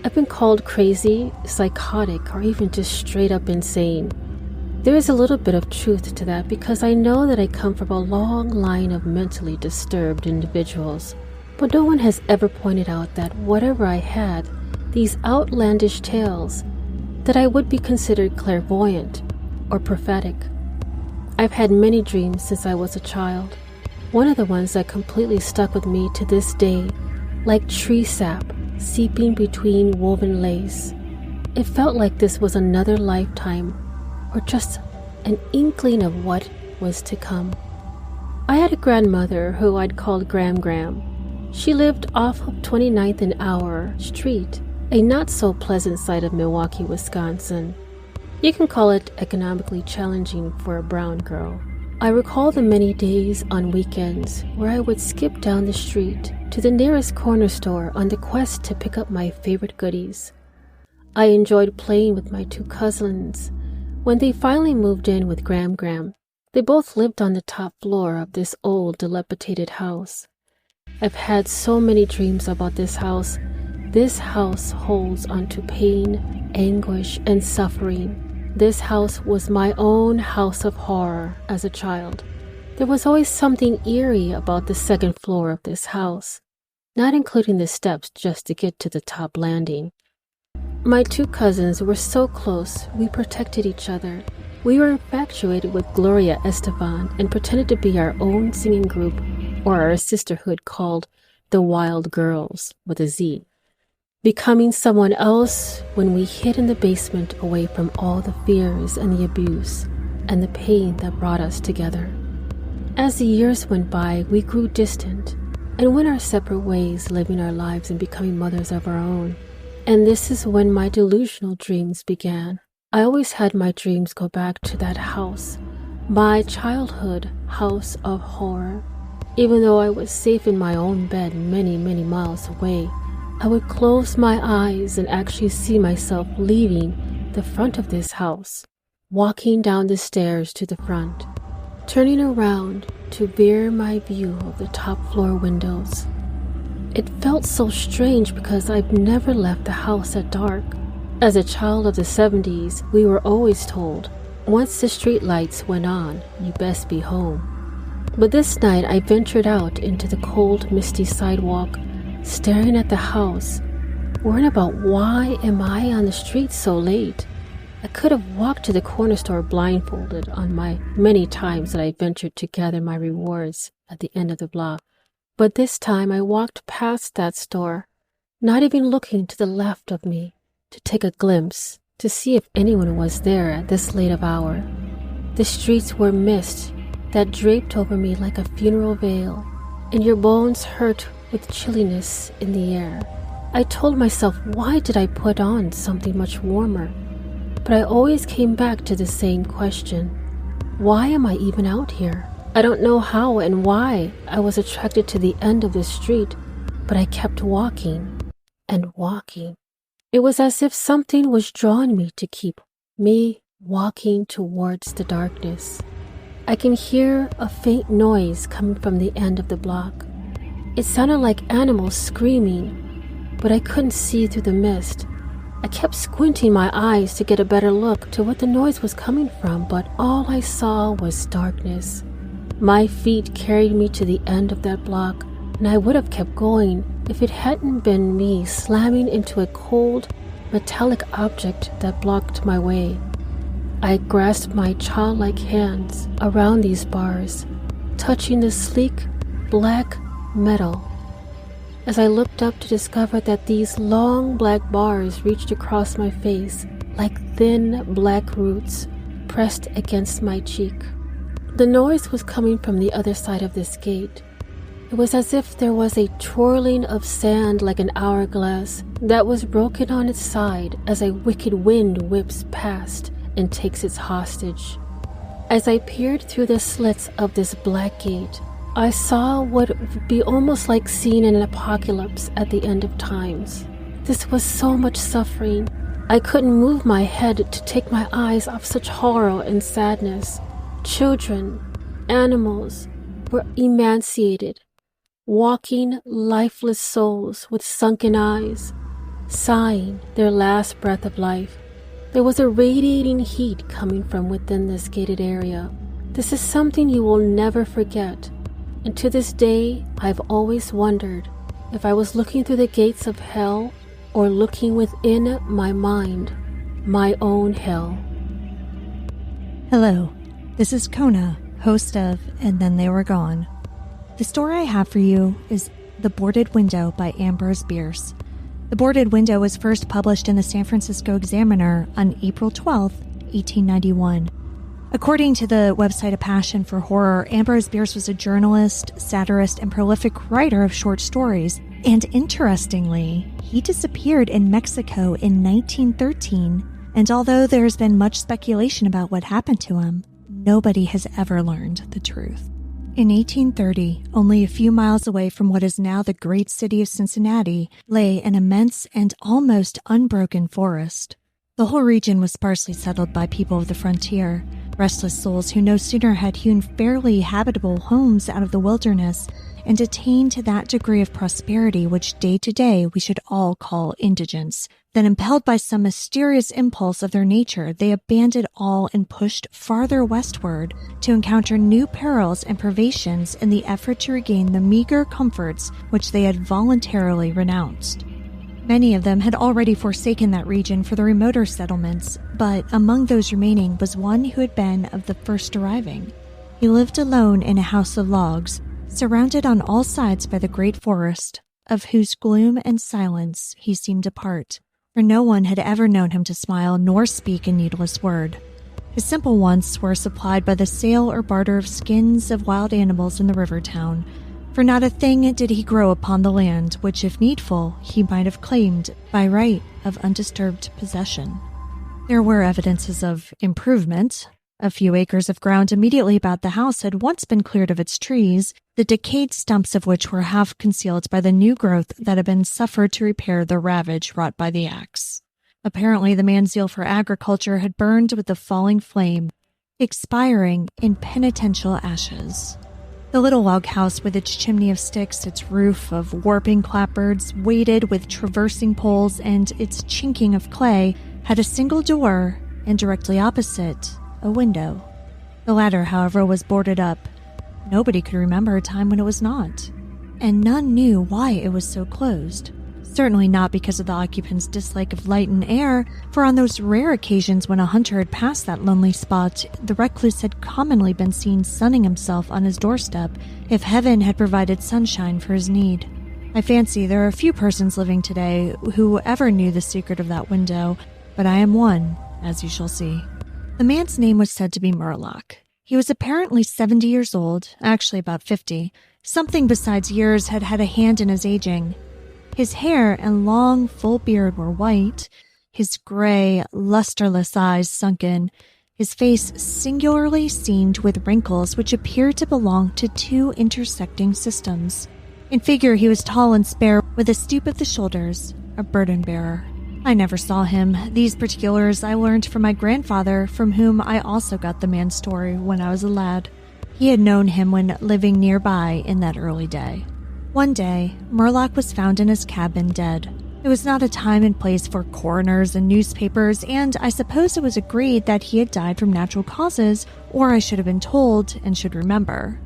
I've been called crazy, psychotic, or even just straight up insane. There is a little bit of truth to that because I know that I come from a long line of mentally disturbed individuals. But no one has ever pointed out that whatever I had, these outlandish tales, that I would be considered clairvoyant or prophetic. I've had many dreams since I was a child. One of the ones that completely stuck with me to this day, like tree sap seeping between woven lace. It felt like this was another lifetime, or just an inkling of what was to come. I had a grandmother who I'd called Gram. She lived off of 29th and Hour Street, a not-so-pleasant side of Milwaukee, Wisconsin. You can call it economically challenging for a brown girl. I recall the many days on weekends where I would skip down the street to the nearest corner store on the quest to pick up my favorite goodies. I enjoyed playing with my two cousins. When they finally moved in with Gram, they both lived on the top floor of this old, dilapidated house. I've had so many dreams about this house. This house holds onto pain, anguish, and suffering This house was my own house of horror as a child. There was always something eerie about the second floor of this house, not including the steps just to get to the top landing. My two cousins were so close, we protected each other. We were infatuated with Gloria Estefan and pretended to be our own singing group or our sisterhood called the Wild Girls with a Z. Becoming someone else when we hid in the basement away from all the fears and the abuse and the pain that brought us together. As the years went by, we grew distant and went our separate ways, living our lives and becoming mothers of our own. And this is when my delusional dreams began. I always had my dreams go back to that house, my childhood house of horror. Even though I was safe in my own bed many, many miles away, I would close my eyes and actually see myself leaving the front of this house, walking down the stairs to the front, turning around to veer my view of the top floor windows. It felt so strange because I've never left the house at dark. As a child of the 70s, we were always told, once the street lights went on, you best be home. But this night I ventured out into the cold, misty sidewalk, staring at the house, worrying about why am I on the street so late. I could have walked to the corner store blindfolded on my many times that I ventured to gather my rewards at the end of the block. But this time I walked past that store, not even looking to the left of me to take a glimpse to see if anyone was there at this late of hour. The streets were mist that draped over me like a funeral veil, and your bones hurt with chilliness in the air. I told myself, why did I put on something much warmer? But I always came back to the same question. Why am I even out here? I don't know how and why I was attracted to the end of the street, but I kept walking and walking. It was as if something was drawing me to keep me walking towards the darkness. I can hear a faint noise coming from the end of the block. It sounded like animals screaming, but I couldn't see through the mist. I kept squinting my eyes to get a better look to what the noise was coming from, but all I saw was darkness. My feet carried me to the end of that block, and I would have kept going if it hadn't been me slamming into a cold, metallic object that blocked my way. I grasped my childlike hands around these bars, touching the sleek, black metal. As I looked up to discover that these long black bars reached across my face like thin black roots pressed against my cheek. The noise was coming from the other side of this gate. It was as if there was a twirling of sand like an hourglass that was broken on its side as a wicked wind whips past and takes its hostage. As I peered through the slits of this black gate, I saw what would be almost like seeing an apocalypse at the end of times. This was so much suffering. I couldn't move my head to take my eyes off such horror and sadness. Children, animals were emaciated, walking lifeless souls with sunken eyes, sighing their last breath of life. There was a radiating heat coming from within this gated area. This is something you will never forget. And to this day, I've always wondered if I was looking through the gates of hell or looking within my mind, my own hell. Hello, this is Kona, host of And Then They Were Gone. The story I have for you is The Boarded Window by Ambrose Bierce. The Boarded Window was first published in the San Francisco Examiner on April 12, 1891. According to the website A Passion for Horror, Ambrose Bierce was a journalist, satirist, and prolific writer of short stories. And interestingly, he disappeared in Mexico in 1913, and although there's been much speculation about what happened to him, nobody has ever learned the truth. In 1830, only a few miles away from what is now the great city of Cincinnati, lay an immense and almost unbroken forest. The whole region was sparsely settled by people of the frontier, restless souls who no sooner had hewn fairly habitable homes out of the wilderness and attain to that degree of prosperity which day to day we should all call indigence. Then, impelled by some mysterious impulse of their nature, they abandoned all and pushed farther westward to encounter new perils and privations in the effort to regain the meager comforts which they had voluntarily renounced. Many of them had already forsaken that region for the remoter settlements, but among those remaining was one who had been of the first arriving. He lived alone in a house of logs, surrounded on all sides by the great forest, of whose gloom and silence he seemed a part, for no one had ever known him to smile nor speak a needless word. His simple wants were supplied by the sale or barter of skins of wild animals in the river town, for not a thing did he grow upon the land which, if needful, he might have claimed by right of undisturbed possession. There were evidences of improvement. A few acres of ground immediately about the house had once been cleared of its trees, the decayed stumps of which were half concealed by the new growth that had been suffered to repair the ravage wrought by the axe. Apparently, the man's zeal for agriculture had burned with the falling flame, expiring in penitential ashes. The little log house with its chimney of sticks, its roof of warping clapboards, weighted with traversing poles, and its chinking of clay, had a single door, and directly opposite, a window. The latter, however, was boarded up. Nobody could remember a time when it was not, and none knew why it was so closed. Certainly not because of the occupant's dislike of light and air, for on those rare occasions when a hunter had passed that lonely spot, the recluse had commonly been seen sunning himself on his doorstep if heaven had provided sunshine for his need. I fancy there are few persons living today who ever knew the secret of that window, but I am one, as you shall see. The man's name was said to be Murlock. He was apparently 70 years old, actually about 50. Something besides years had had a hand in his aging. His hair and long, full beard were white, his gray, lusterless eyes sunken, his face singularly seamed with wrinkles which appeared to belong to two intersecting systems. In figure he was tall and spare, with a stoop of the shoulders, a burden-bearer. I never saw him. These particulars I learned from my grandfather, from whom I also got the man's story when I was a lad. He had known him when living nearby in that early day. One day, Murlock was found in his cabin dead. It was not a time and place for coroners and newspapers, and I suppose it was agreed that he had died from natural causes, or I should have been told and should remember.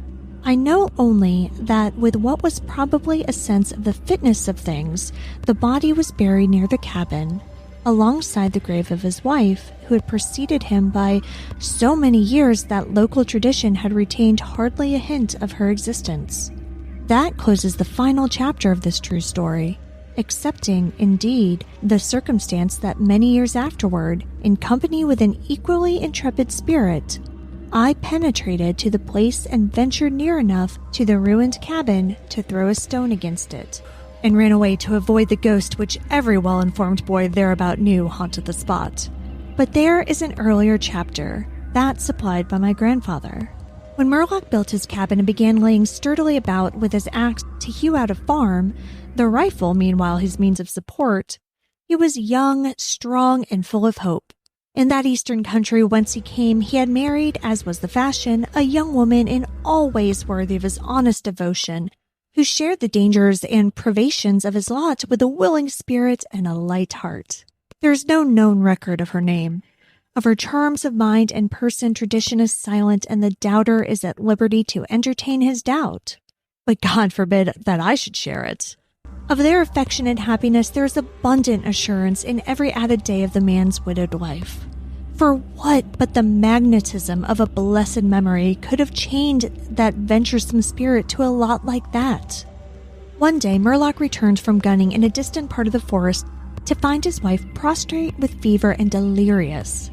I know only that with what was probably a sense of the fitness of things, the body was buried near the cabin, alongside the grave of his wife, who had preceded him by so many years that local tradition had retained hardly a hint of her existence. That closes the final chapter of this true story, excepting, indeed, the circumstance that many years afterward, in company with an equally intrepid spirit, I penetrated to the place and ventured near enough to the ruined cabin to throw a stone against it, and ran away to avoid the ghost which every well-informed boy thereabout knew haunted the spot. But there is an earlier chapter, that supplied by my grandfather. When Murlock built his cabin and began laying sturdily about with his axe to hew out a farm, the rifle meanwhile his means of support, he was young, strong, and full of hope. In that eastern country whence he came, he had married, as was the fashion, a young woman in all ways worthy of his honest devotion, who shared the dangers and privations of his lot with a willing spirit and a light heart. There is no known record of her name. Of her charms of mind and person, tradition is silent, and the doubter is at liberty to entertain his doubt. But God forbid that I should share it. Of their affection and happiness there is abundant assurance in every added day of the man's widowed life. For what but the magnetism of a blessed memory could have chained that venturesome spirit to a lot like that? One day Murlock returned from gunning in a distant part of the forest to find his wife prostrate with fever and delirious.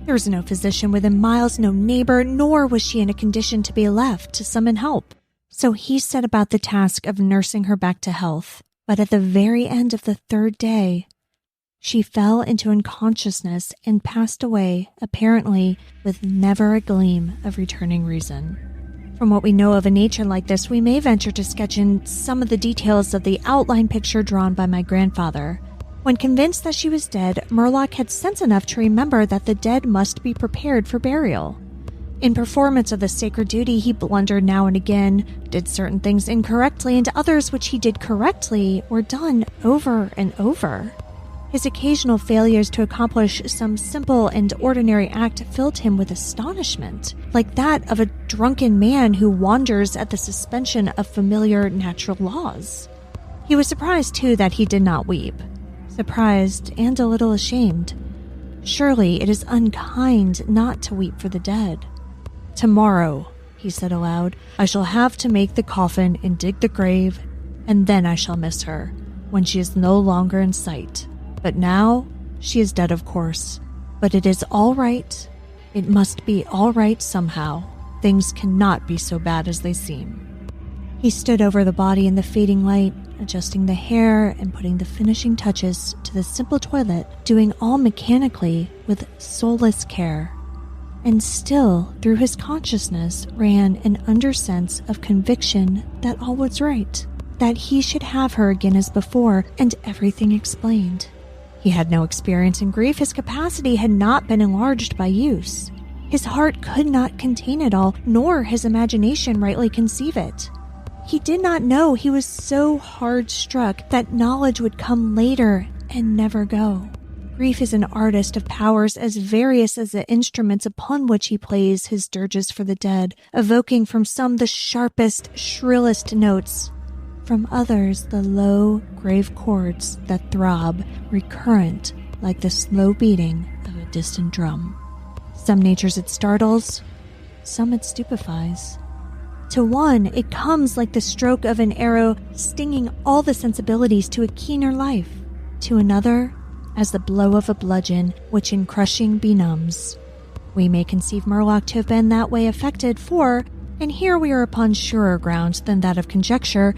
There was no physician within miles, no neighbor, nor was she in a condition to be left to summon help. So he set about the task of nursing her back to health. But at the very end of the third day, she fell into unconsciousness and passed away, apparently with never a gleam of returning reason. From what we know of a nature like this, we may venture to sketch in some of the details of the outline picture drawn by my grandfather. When convinced that she was dead, Murlock had sense enough to remember that the dead must be prepared for burial. In performance of the sacred duty, he blundered now and again, did certain things incorrectly, and others which he did correctly were done over and over. His occasional failures to accomplish some simple and ordinary act filled him with astonishment, like that of a drunken man who wonders at the suspension of familiar natural laws. He was surprised, too, that he did not weep. Surprised and a little ashamed. Surely it is unkind not to weep for the dead. "Tomorrow," he said aloud, "I shall have to make the coffin and dig the grave, and then I shall miss her, when she is no longer in sight. But now, she is dead, of course. But it is all right. It must be all right somehow. Things cannot be so bad as they seem." He stood over the body in the fading light, adjusting the hair and putting the finishing touches to the simple toilet, doing all mechanically with soulless care. And still, through his consciousness ran an undersense of conviction that all was right, that he should have her again as before, and everything explained. He had no experience in grief. His capacity had not been enlarged by use. His heart could not contain it all, nor his imagination rightly conceive it. He did not know he was so hard struck that knowledge would come later and never go. Grief is an artist of powers as various as the instruments upon which he plays his dirges for the dead, evoking from some the sharpest, shrillest notes, from others the low, grave chords that throb, recurrent like the slow beating of a distant drum. Some natures it startles, some it stupefies. To one, it comes like the stroke of an arrow, stinging all the sensibilities to a keener life. To another, as the blow of a bludgeon, which in crushing benumbs. We may conceive Murlock to have been that way affected, for, and here we are upon surer ground than that of conjecture,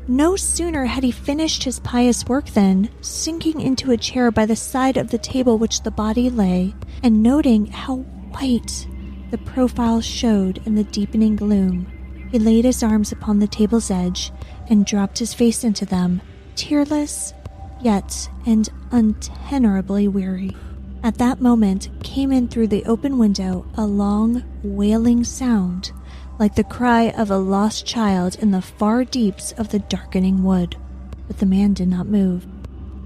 no sooner had he finished his pious work than, sinking into a chair by the side of the table which the body lay, and noting how white the profile showed in the deepening gloom, he laid his arms upon the table's edge and dropped his face into them, tearless, yet and untenarably weary. At that moment came in through the open window a long, wailing sound, like the cry of a lost child in the far deeps of the darkening wood. But the man did not move.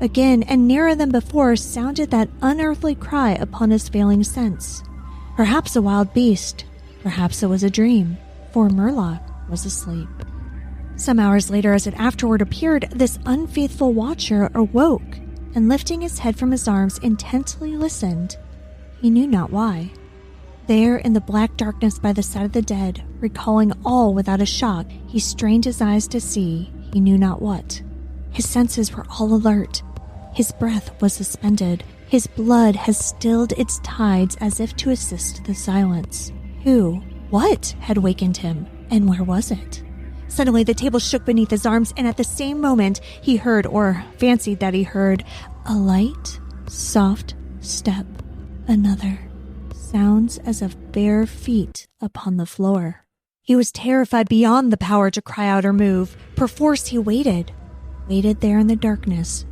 Again, and nearer than before, sounded that unearthly cry upon his failing sense. Perhaps a wild beast, perhaps it was a dream, for Murlock was asleep. Some hours later, as it afterward appeared, this unfaithful watcher awoke, and lifting his head from his arms, intently listened. He knew not why. There, in the black darkness by the side of the dead, recalling all without a shock, he strained his eyes to see he knew not what. His senses were all alert. His breath was suspended. His blood has stilled its tides as if to assist the silence. What had wakened him, and where was it? Suddenly the table shook beneath his arms, and at the same moment he heard, or fancied that he heard, a light, soft step. Another. Sounds as of bare feet upon the floor. He was terrified beyond the power to cry out or move. Perforce he waited there in the darkness,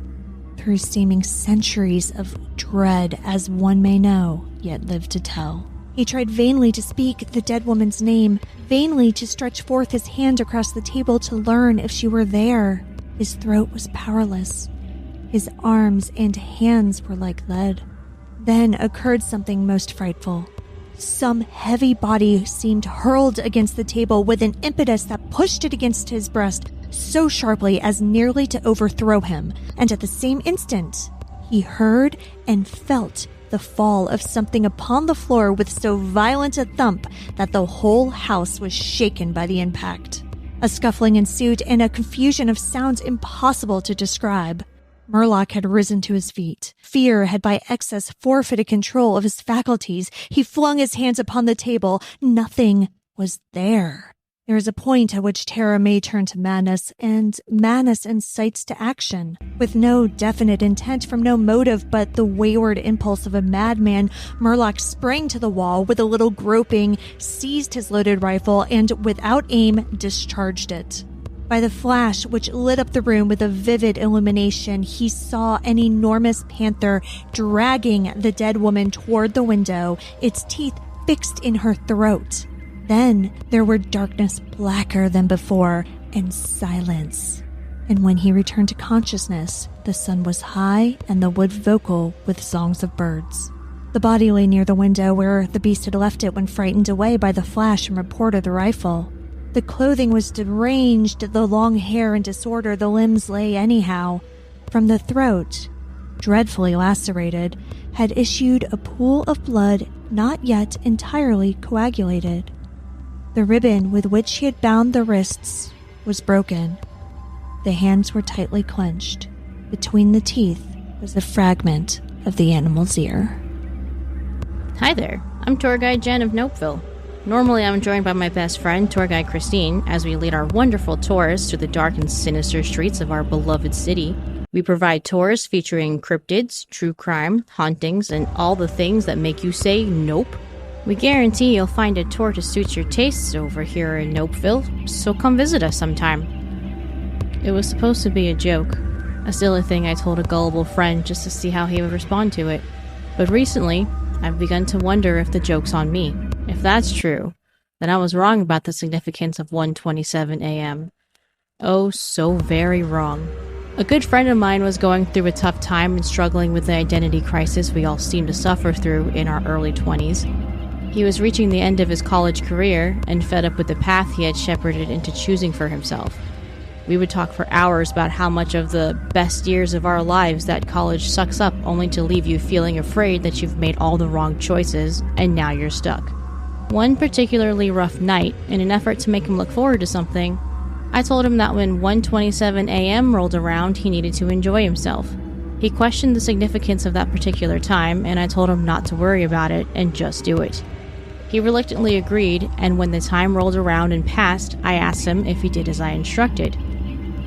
through seeming centuries of dread, as one may know, yet live to tell. He tried vainly to speak the dead woman's name, vainly to stretch forth his hand across the table to learn if she were there. His throat was powerless. His arms and hands were like lead. Then occurred something most frightful. Some heavy body seemed hurled against the table with an impetus that pushed it against his breast so sharply as nearly to overthrow him, and at the same instant he heard and felt the fall of something upon the floor with so violent a thump that the whole house was shaken by the impact. A scuffling ensued and a confusion of sounds impossible to describe. Murlock had risen to his feet. Fear had by excess forfeited control of his faculties. He flung his hands upon the table. Nothing was there. There is a point at which terror may turn to madness, and madness incites to action. With no definite intent from no motive but the wayward impulse of a madman, Murlock sprang to the wall with a little groping, seized his loaded rifle, and without aim discharged it. By the flash which lit up the room with a vivid illumination, he saw an enormous panther dragging the dead woman toward the window, its teeth fixed in her throat. Then there were darkness blacker than before and silence. And when he returned to consciousness, the sun was high and the wood vocal with songs of birds. The body lay near the window where the beast had left it when frightened away by the flash and report of the rifle. The clothing was deranged, the long hair in disorder, the limbs lay anyhow. From the throat, dreadfully lacerated, had issued a pool of blood not yet entirely coagulated. The ribbon with which he had bound the wrists was broken. The hands were tightly clenched. Between the teeth was a fragment of the animal's ear. Hi there, I'm Tour Guide Jen of Nopeville. Normally I'm joined by my best friend, Tour Guide Christine, as we lead our wonderful tours through the dark and sinister streets of our beloved city. We provide tours featuring cryptids, true crime, hauntings, and all the things that make you say nope. We guarantee you'll find a tour to suit your tastes over here in Nopeville, so come visit us sometime. It was supposed to be a joke, a silly thing I told a gullible friend just to see how he would respond to it. But recently, I've begun to wonder if the joke's on me. If that's true, then I was wrong about the significance of 1:27 a.m. Oh, so very wrong. A good friend of mine was going through a tough time and struggling with the identity crisis we all seem to suffer through in our early 20s. He was reaching the end of his college career and fed up with the path he had shepherded into choosing for himself. We would talk for hours about how much of the best years of our lives that college sucks up, only to leave you feeling afraid that you've made all the wrong choices and now you're stuck. One particularly rough night, in an effort to make him look forward to something, I told him that when 1:27 a.m. rolled around, he needed to enjoy himself. He questioned the significance of that particular time, and I told him not to worry about it and just do it. He reluctantly agreed, and when the time rolled around and passed, I asked him if he did as I instructed.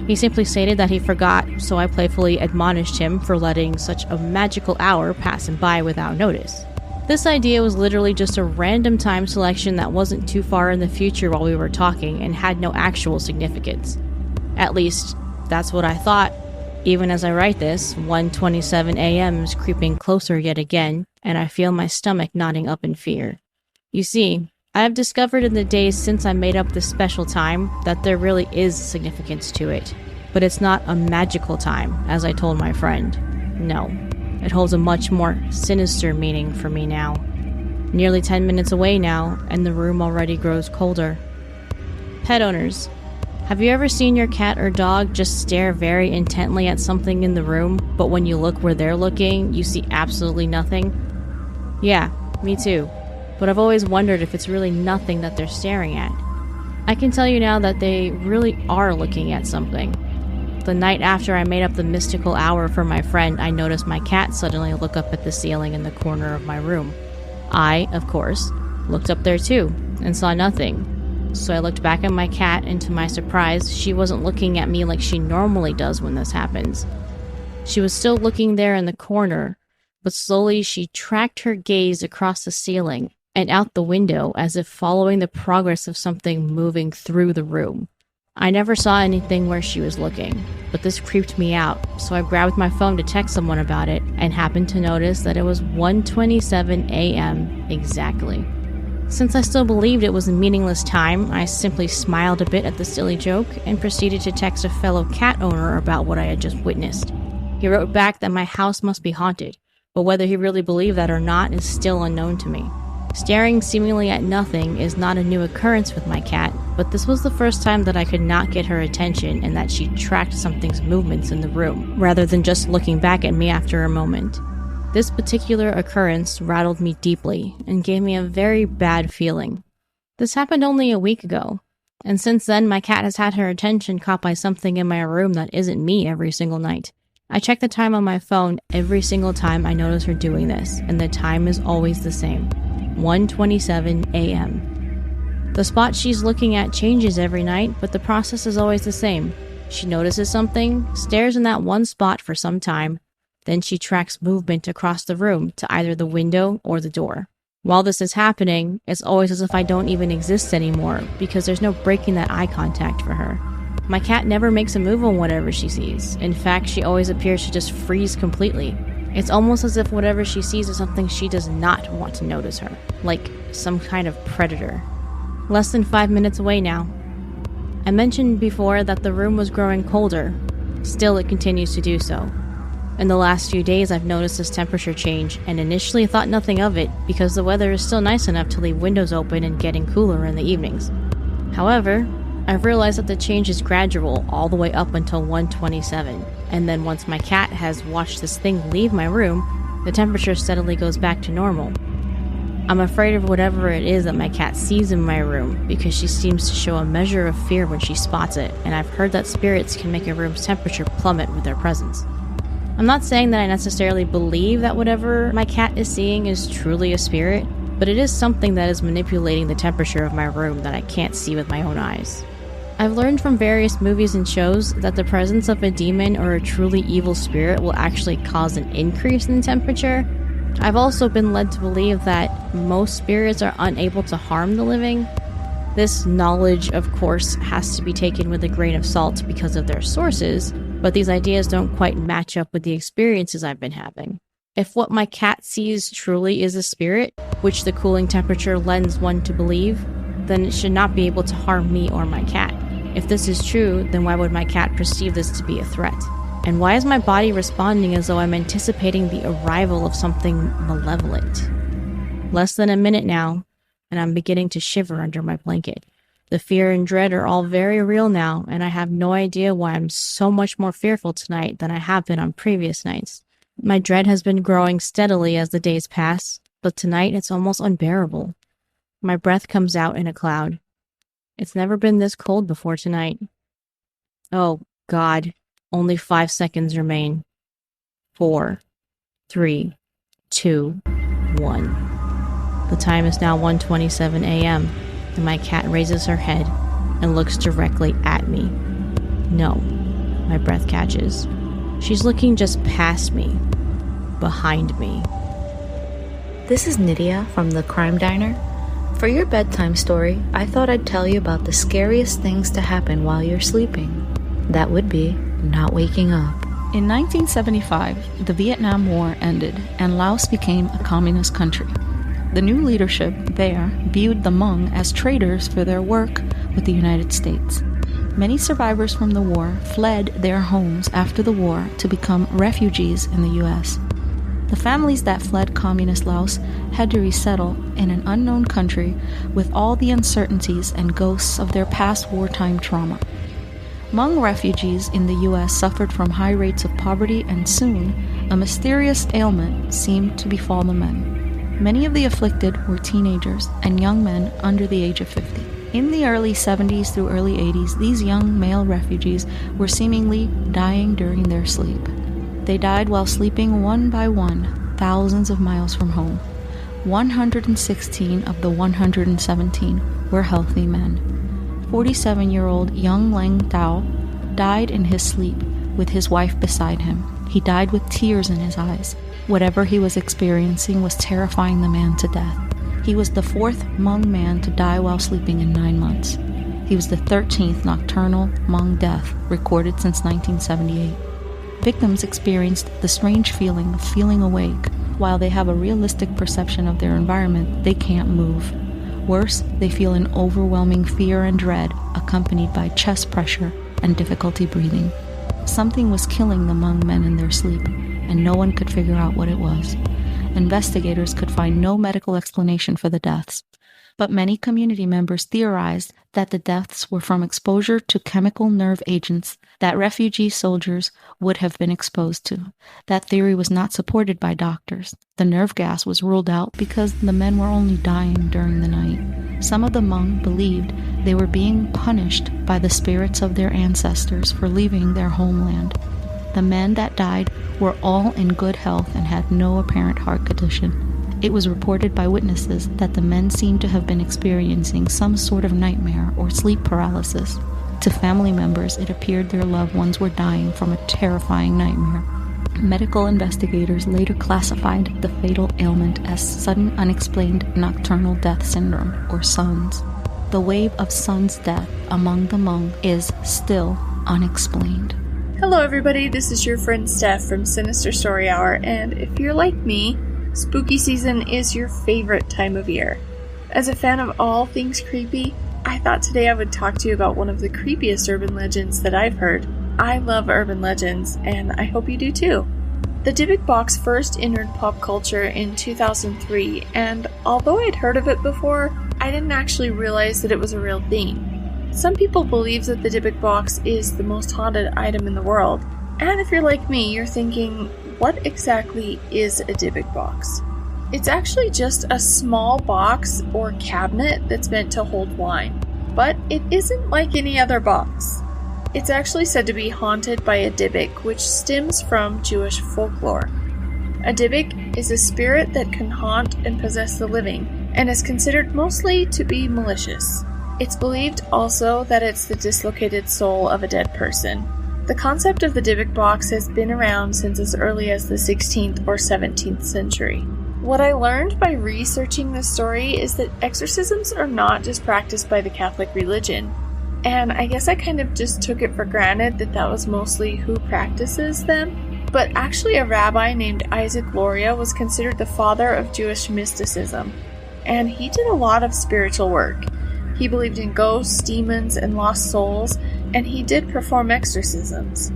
He simply stated that he forgot, so I playfully admonished him for letting such a magical hour pass him by without notice. This idea was literally just a random time selection that wasn't too far in the future while we were talking and had no actual significance. At least, that's what I thought. Even as I write this, 1:27 a.m. is creeping closer yet again, and I feel my stomach knotting up in fear. You see, I have discovered in the days since I made up this special time that there really is significance to it. But it's not a magical time, as I told my friend. No. It holds a much more sinister meaning for me now. Nearly 10 minutes away now, and the room already grows colder. Pet owners, have you ever seen your cat or dog just stare very intently at something in the room, but when you look where they're looking, you see absolutely nothing? Yeah, me too. But I've always wondered if it's really nothing that they're staring at. I can tell you now that they really are looking at something. The night after I made up the mystical hour for my friend, I noticed my cat suddenly look up at the ceiling in the corner of my room. I, of course, looked up there too, and saw nothing. So I looked back at my cat, and to my surprise, she wasn't looking at me like she normally does when this happens. She was still looking there in the corner, but slowly she tracked her gaze across the ceiling and out the window as if following the progress of something moving through the room. I never saw anything where she was looking, but this creeped me out, so I grabbed my phone to text someone about it and happened to notice that it was 1:27 a.m. exactly. Since I still believed it was a meaningless time, I simply smiled a bit at the silly joke and proceeded to text a fellow cat owner about what I had just witnessed. He wrote back that my house must be haunted, but whether he really believed that or not is still unknown to me. Staring seemingly at nothing is not a new occurrence with my cat, but this was the first time that I could not get her attention and that she tracked something's movements in the room, rather than just looking back at me after a moment. This particular occurrence rattled me deeply and gave me a very bad feeling. This happened only a week ago, and since then my cat has had her attention caught by something in my room that isn't me every single night. I check the time on my phone every single time I notice her doing this, and the time is always the same. 1:27 a.m. The spot she's looking at changes every night, but the process is always the same. She notices something, stares in that one spot for some time, then she tracks movement across the room to either the window or the door. While this is happening, it's always as if I don't even exist anymore, because there's no breaking that eye contact for her. My cat never makes a move on whatever she sees. In fact, she always appears to just freeze completely. It's almost as if whatever she sees is something she does not want to notice her. Like, some kind of predator. Less than 5 minutes away now. I mentioned before that the room was growing colder. Still, it continues to do so. In the last few days, I've noticed this temperature change, and initially thought nothing of it because the weather is still nice enough to leave windows open and getting cooler in the evenings. However, I've realized that the change is gradual all the way up until 127, and then once my cat has watched this thing leave my room, the temperature steadily goes back to normal. I'm afraid of whatever it is that my cat sees in my room because she seems to show a measure of fear when she spots it, and I've heard that spirits can make a room's temperature plummet with their presence. I'm not saying that I necessarily believe that whatever my cat is seeing is truly a spirit, but it is something that is manipulating the temperature of my room that I can't see with my own eyes. I've learned from various movies and shows that the presence of a demon or a truly evil spirit will actually cause an increase in temperature. I've also been led to believe that most spirits are unable to harm the living. This knowledge, of course, has to be taken with a grain of salt because of their sources, but these ideas don't quite match up with the experiences I've been having. If what my cat sees truly is a spirit, which the cooling temperature lends one to believe, then it should not be able to harm me or my cat. If this is true, then why would my cat perceive this to be a threat? And why is my body responding as though I'm anticipating the arrival of something malevolent? Less than a minute now, and I'm beginning to shiver under my blanket. The fear and dread are all very real now, and I have no idea why I'm so much more fearful tonight than I have been on previous nights. My dread has been growing steadily as the days pass, but tonight it's almost unbearable. My breath comes out in a cloud. It's never been this cold before tonight. Oh, God. Only 5 seconds remain. 4, 3, 2, 1. The time is now 1:27 a.m., and my cat raises her head and looks directly at me. No, my breath catches. She's looking just past me, behind me. This is Nydia from the Crime Diner. For your bedtime story, I thought I'd tell you about the scariest things to happen while you're sleeping. That would be not waking up. In 1975, the Vietnam War ended and Laos became a communist country. The new leadership there viewed the Hmong as traitors for their work with the United States. Many survivors from the war fled their homes after the war to become refugees in the U.S. The families that fled communist Laos had to resettle in an unknown country with all the uncertainties and ghosts of their past wartime trauma. Hmong refugees in the U.S. suffered from high rates of poverty, and soon a mysterious ailment seemed to befall the men. Many of the afflicted were teenagers and young men under the age of 50. In the early 70s through early 80s, these young male refugees were seemingly dying during their sleep. They died while sleeping one by one, thousands of miles from home. 116 of the 117 were healthy men. 47-year-old Young Lang Tao died in his sleep with his wife beside him. He died with tears in his eyes. Whatever he was experiencing was terrifying the man to death. He was the 4th Hmong man to die while sleeping in 9 months. He was the 13th nocturnal Hmong death recorded since 1978. Victims experienced the strange feeling of feeling awake. While they have a realistic perception of their environment, they can't move. Worse, they feel an overwhelming fear and dread accompanied by chest pressure and difficulty breathing. Something was killing the Hmong men in their sleep, and no one could figure out what it was. Investigators could find no medical explanation for the deaths, but many community members theorized that the deaths were from exposure to chemical nerve agents that refugee soldiers would have been exposed to. That theory was not supported by doctors. The nerve gas was ruled out because the men were only dying during the night. Some of the Hmong believed they were being punished by the spirits of their ancestors for leaving their homeland. The men that died were all in good health and had no apparent heart condition. It was reported by witnesses that the men seemed to have been experiencing some sort of nightmare or sleep paralysis. To family members, it appeared their loved ones were dying from a terrifying nightmare. Medical investigators later classified the fatal ailment as sudden unexplained nocturnal death syndrome, or SUNS. The wave of SUNS death among the Hmong is still unexplained. Hello everybody, this is your friend Steph from Sinister Story Hour, and if you're like me, spooky season is your favorite time of year. As a fan of all things creepy, I thought today I would talk to you about one of the creepiest urban legends that I've heard. I love urban legends, and I hope you do too. The Dybbuk box first entered pop culture in 2003, and although I'd heard of it before, I didn't actually realize that it was a real thing. Some people believe that the Dybbuk box is the most haunted item in the world, and if you're like me, you're thinking, what exactly is a Dybbuk box? It's actually just a small box or cabinet that's meant to hold wine, but it isn't like any other box. It's actually said to be haunted by a Dybbuk, which stems from Jewish folklore. A Dybbuk is a spirit that can haunt and possess the living, and is considered mostly to be malicious. It's believed also that it's the dislocated soul of a dead person. The concept of the Dybbuk box has been around since as early as the 16th or 17th century. What I learned by researching this story is that exorcisms are not just practiced by the Catholic religion. And I guess I kind of just took it for granted that that was mostly who practices them. But actually a rabbi named Isaac Luria was considered the father of Jewish mysticism. And he did a lot of spiritual work. He believed in ghosts, demons, and lost souls, and he did perform exorcisms.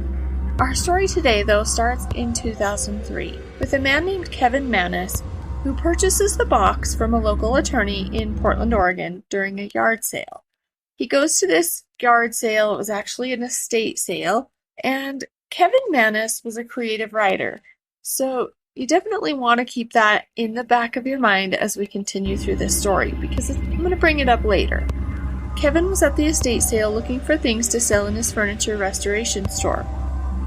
Our story today, though, starts in 2003 with a man named Kevin Mannis who purchases the box from a local attorney in Portland, Oregon during a yard sale. He goes to this yard sale. It was actually an estate sale, and Kevin Mannis was a creative writer, so you definitely want to keep that in the back of your mind as we continue through this story, because I'm going to bring it up later. Kevin was at the estate sale looking for things to sell in his furniture restoration store.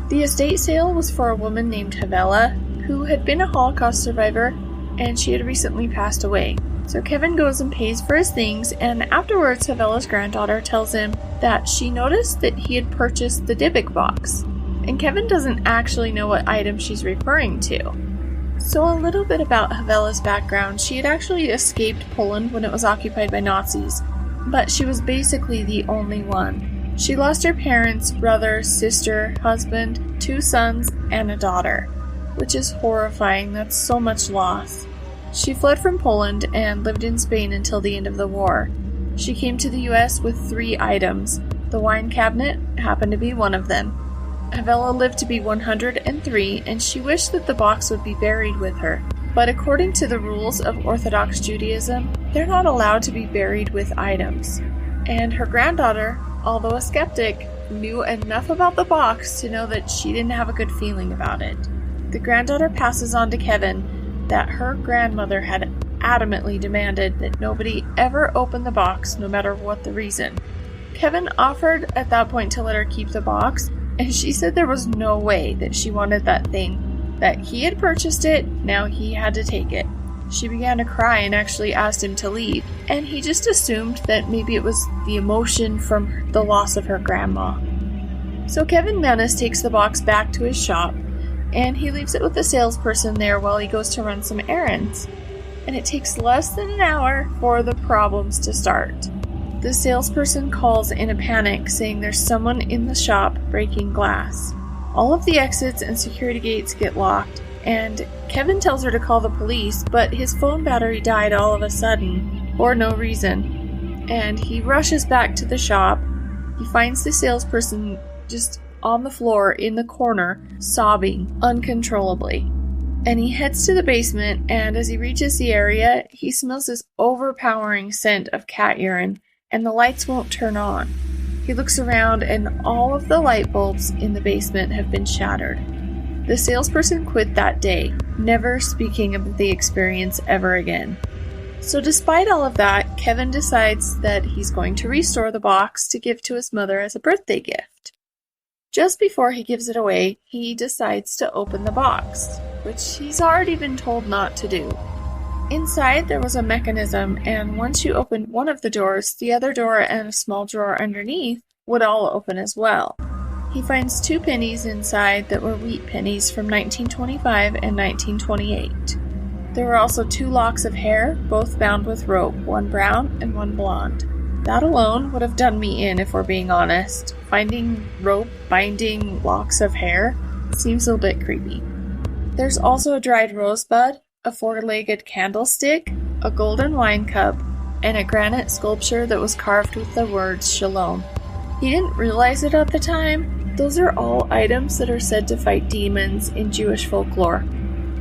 The estate sale was for a woman named Havela, who had been a Holocaust survivor, and she had recently passed away. So Kevin goes and pays for his things, and afterwards Havela's granddaughter tells him that she noticed that he had purchased the Dybbuk box, and Kevin doesn't actually know what item she's referring to. So a little bit about Havela's background. She had actually escaped Poland when it was occupied by Nazis, but she was basically the only one. She lost her parents, brother, sister, husband, 2 sons, and a daughter, which is horrifying. That's so much loss. She fled from Poland and lived in Spain until the end of the war. She came to the US with 3 items. The wine cabinet happened to be one of them. Havela lived to be 103, and she wished that the box would be buried with her. But according to the rules of Orthodox Judaism, they're not allowed to be buried with items. And her granddaughter, although a skeptic, knew enough about the box to know that she didn't have a good feeling about it. The granddaughter passes on to Kevin that her grandmother had adamantly demanded that nobody ever open the box, no matter what the reason. Kevin offered at that point to let her keep the box, and she said there was no way that she wanted that thing, that he had purchased it, now he had to take it. She began to cry and actually asked him to leave, and he just assumed that maybe it was the emotion from the loss of her grandma. So Kevin Mannis takes the box back to his shop, and he leaves it with the salesperson there while he goes to run some errands. And it takes less than an hour for the problems to start. The salesperson calls in a panic, saying there's someone in the shop breaking glass. All of the exits and security gates get locked, and Kevin tells her to call the police, but his phone battery died all of a sudden, for no reason. And he rushes back to the shop. He finds the salesperson just on the floor in the corner, sobbing uncontrollably. And he heads to the basement, and as he reaches the area, he smells this overpowering scent of cat urine, and the lights won't turn on. He looks around, and all of the light bulbs in the basement have been shattered. The salesperson quit that day, never speaking of the experience ever again. So despite all of that, Kevin decides that he's going to restore the box to give to his mother as a birthday gift. Just before he gives it away, he decides to open the box, which he's already been told not to do. Inside there was a mechanism, and once you opened one of the doors, the other door and a small drawer underneath would all open as well. He finds 2 pennies inside that were wheat pennies from 1925 and 1928. There were also 2 locks of hair, both bound with rope, one brown and one blonde. That alone would have done me in, if we're being honest. Finding rope binding locks of hair seems a bit creepy. There's also a dried rosebud, a 4-legged candlestick, a golden wine cup, and a granite sculpture that was carved with the words Shalom. He didn't realize it at the time. Those are all items that are said to fight demons in Jewish folklore.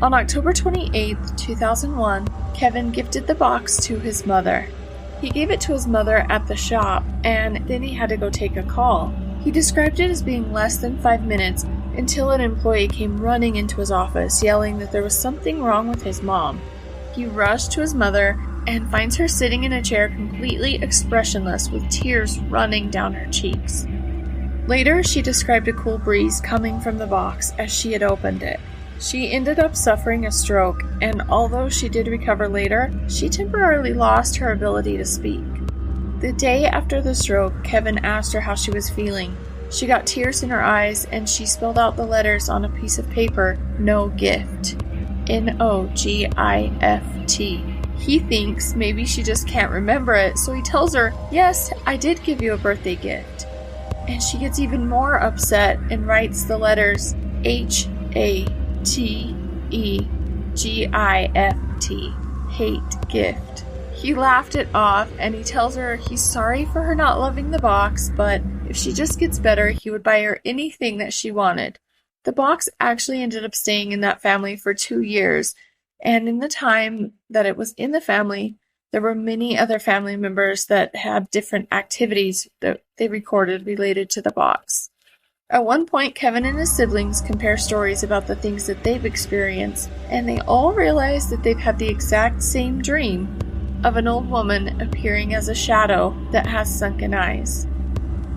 On October 28, 2001, Kevin gifted the box to his mother. He gave it to his mother at the shop, and then he had to go take a call. He described it as being less than 5 minutes until an employee came running into his office, yelling that there was something wrong with his mom. He rushed to his mother and finds her sitting in a chair completely expressionless with tears running down her cheeks. Later, she described a cool breeze coming from the box as she had opened it. She ended up suffering a stroke, and although she did recover later, she temporarily lost her ability to speak. The day after the stroke, Kevin asked her how she was feeling. She got tears in her eyes, and she spelled out the letters on a piece of paper, "No gift." N-O-G-I-F-T. He thinks maybe she just can't remember it, so he tells her, "Yes, I did give you a birthday gift." And she gets even more upset and writes the letters H-A-T-E-G-I-F-T. Hate gift. He laughed it off, and he tells her he's sorry for her not loving the box, but if she just gets better, he would buy her anything that she wanted. The box actually ended up staying in that family for 2 years, and in the time that it was in the family, there were many other family members that had different activities that they recorded related to the box. At one point, Kevin and his siblings compare stories about the things that they've experienced, and they all realize that they've had the exact same dream of an old woman appearing as a shadow that has sunken eyes.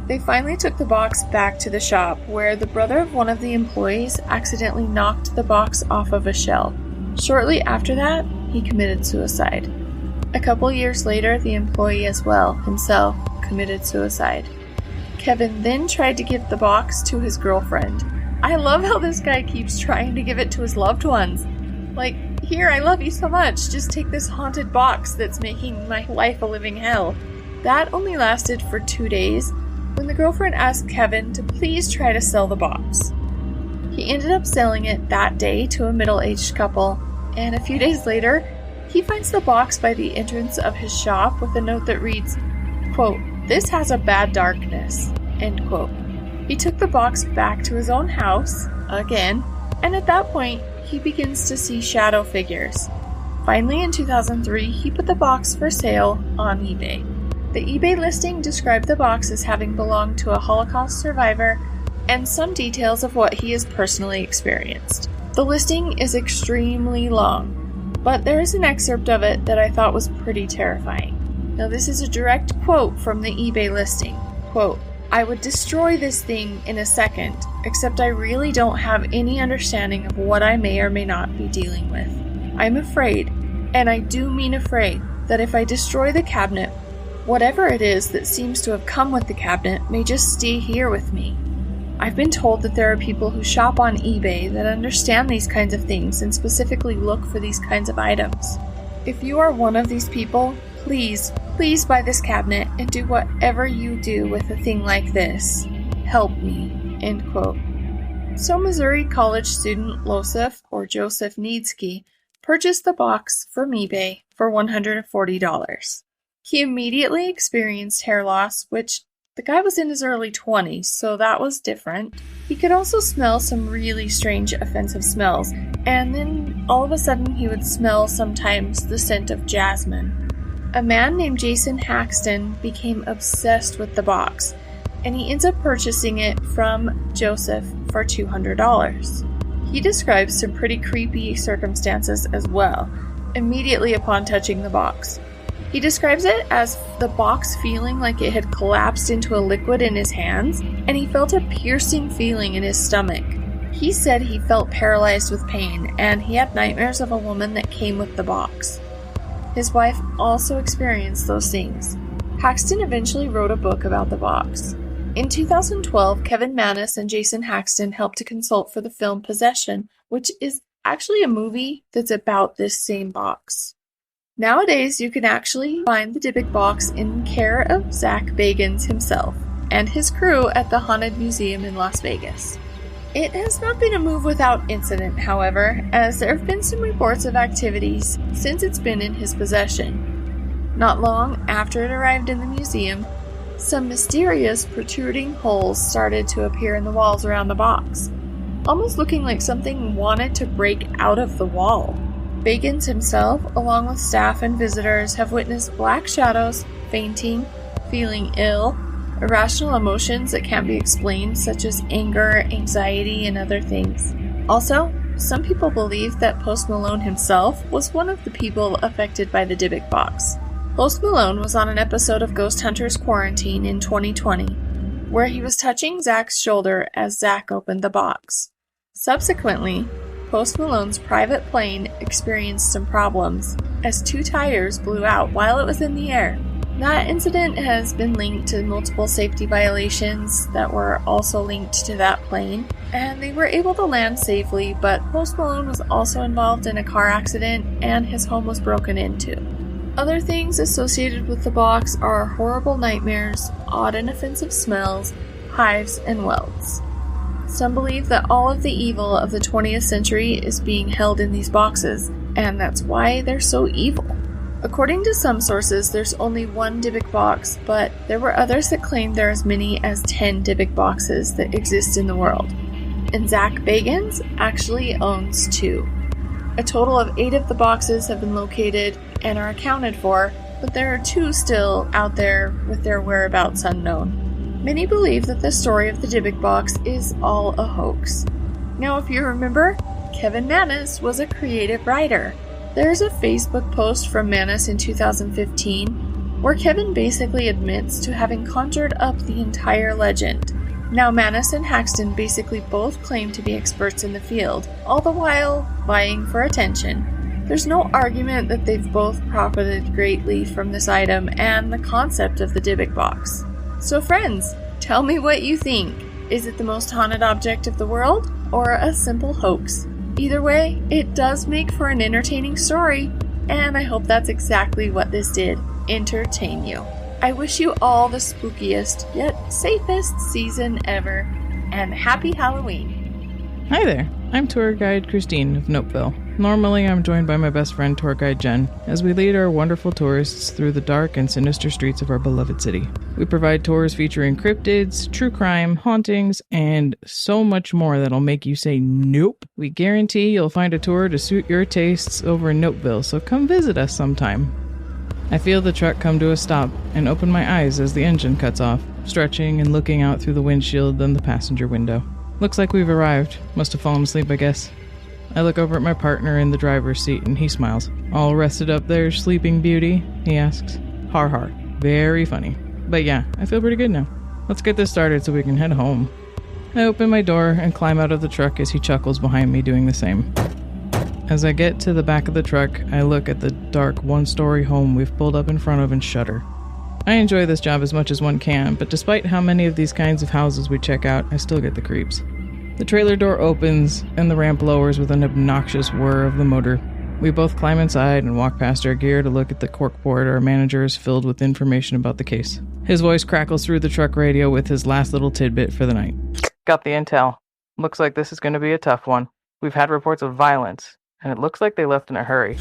They finally took the box back to the shop, where the brother of one of the employees accidentally knocked the box off of a shelf. Shortly after that, he committed suicide. A couple years later, the employee as well, himself, committed suicide. Kevin then tried to give the box to his girlfriend. I love how this guy keeps trying to give it to his loved ones. Like, here, I love you so much, just take this haunted box that's making my life a living hell. That only lasted for 2 days, when the girlfriend asked Kevin to please try to sell the box. He ended up selling it that day to a middle-aged couple, and a few days later, he finds the box by the entrance of his shop with a note that reads, quote, "This has a bad darkness," end quote. He took the box back to his own house, again, and at that point, he begins to see shadow figures. Finally, in 2003, he put the box for sale on eBay. The eBay listing described the box as having belonged to a Holocaust survivor and some details of what he has personally experienced. The listing is extremely long, but there is an excerpt of it that I thought was pretty terrifying. Now, this is a direct quote from the eBay listing. Quote, "I would destroy this thing in a second, except I really don't have any understanding of what I may or may not be dealing with. I'm afraid, and I do mean afraid, that if I destroy the cabinet, whatever it is that seems to have come with the cabinet may just stay here with me. I've been told that there are people who shop on eBay that understand these kinds of things and specifically look for these kinds of items. If you are one of these people, please buy this cabinet and do whatever you do with a thing like this. Help me," end quote. So Missouri college student Joseph Nietzsche purchased the box from eBay for $140. He immediately experienced hair loss, which the guy was in his early 20s, so that was different. He could also smell some really strange, offensive smells, and then all of a sudden he would smell sometimes the scent of jasmine. A man named Jason Haxton became obsessed with the box, and he ends up purchasing it from Joseph for $200. He describes some pretty creepy circumstances as well, immediately upon touching the box. He describes it as the box feeling like it had collapsed into a liquid in his hands, and he felt a piercing feeling in his stomach. He said he felt paralyzed with pain, and he had nightmares of a woman that came with the box. His wife also experienced those things. Haxton eventually wrote a book about the box. In 2012, Kevin Mannis and Jason Haxton helped to consult for the film Possession, which is actually a movie that's about this same box. Nowadays, you can actually find the Dybbuk box in care of Zach Bagans himself and his crew at the Haunted Museum in Las Vegas. It has not been a move without incident, however, as there have been some reports of activities since it's been in his possession. Not long after it arrived in the museum, some mysterious protruding holes started to appear in the walls around the box, almost looking like something wanted to break out of the wall. Bagans himself, along with staff and visitors, have witnessed black shadows, fainting, feeling ill, irrational emotions that can't be explained, such as anger, anxiety, and other things. Also, some people believe that Post Malone himself was one of the people affected by the Dybbuk box. Post Malone was on an episode of Ghost Hunters Quarantine in 2020, where he was touching Zach's shoulder as Zach opened the box. Subsequently, Post Malone's private plane experienced some problems, as 2 tires blew out while it was in the air. That incident has been linked to multiple safety violations that were also linked to that plane, and they were able to land safely, but Post Malone was also involved in a car accident and his home was broken into. Other things associated with the box are horrible nightmares, odd and offensive smells, hives, and welts. Some believe that all of the evil of the 20th century is being held in these boxes, and that's why they're so evil. According to some sources, there's only 1 Dybbuk box, but there were others that claimed there are as many as 10 Dybbuk boxes that exist in the world. And Zach Bagans actually owns 2. A total of 8 of the boxes have been located and are accounted for, but there are 2 still out there with their whereabouts unknown. Many believe that the story of the Dybbuk box is all a hoax. Now, if you remember, Kevin Mannis was a creative writer. There's a Facebook post from Mannis in 2015 where Kevin basically admits to having conjured up the entire legend. Now, Mannis and Haxton basically both claim to be experts in the field, all the while vying for attention. There's no argument that they've both profited greatly from this item and the concept of the Dybbuk box. So friends, tell me what you think. Is it the most haunted object of the world, or a simple hoax? Either way, it does make for an entertaining story, and I hope that's exactly what this did, entertain you. I wish you all the spookiest, yet safest season ever, and happy Halloween! Hi there, I'm tour guide Christine of Nopeville. Normally, I'm joined by my best friend, tour guide Jen, as we lead our wonderful tourists through the dark and sinister streets of our beloved city. We provide tours featuring cryptids, true crime, hauntings, and so much more that'll make you say nope. We guarantee you'll find a tour to suit your tastes over in Nopeville, so come visit us sometime. I feel the truck come to a stop and open my eyes as the engine cuts off, stretching and looking out through the windshield and the passenger window. Looks like we've arrived. Must have fallen asleep, I guess. I look over at my partner in the driver's seat and he smiles. All rested up there, sleeping beauty? He asks. Har har. Very funny. But yeah, I feel pretty good now. Let's get this started so we can head home. I open my door and climb out of the truck as he chuckles behind me doing the same. As I get to the back of the truck, I look at the dark one-story home we've pulled up in front of and shudder. I enjoy this job as much as one can, but despite how many of these kinds of houses we check out, I still get the creeps. The trailer door opens, and the ramp lowers with an obnoxious whir of the motor. We both climb inside and walk past our gear to look at the corkboard our manager is filled with information about the case. His voice crackles through the truck radio with his last little tidbit for the night. Got the intel. Looks like this is going to be a tough one. We've had reports of violence, and it looks like they left in a hurry.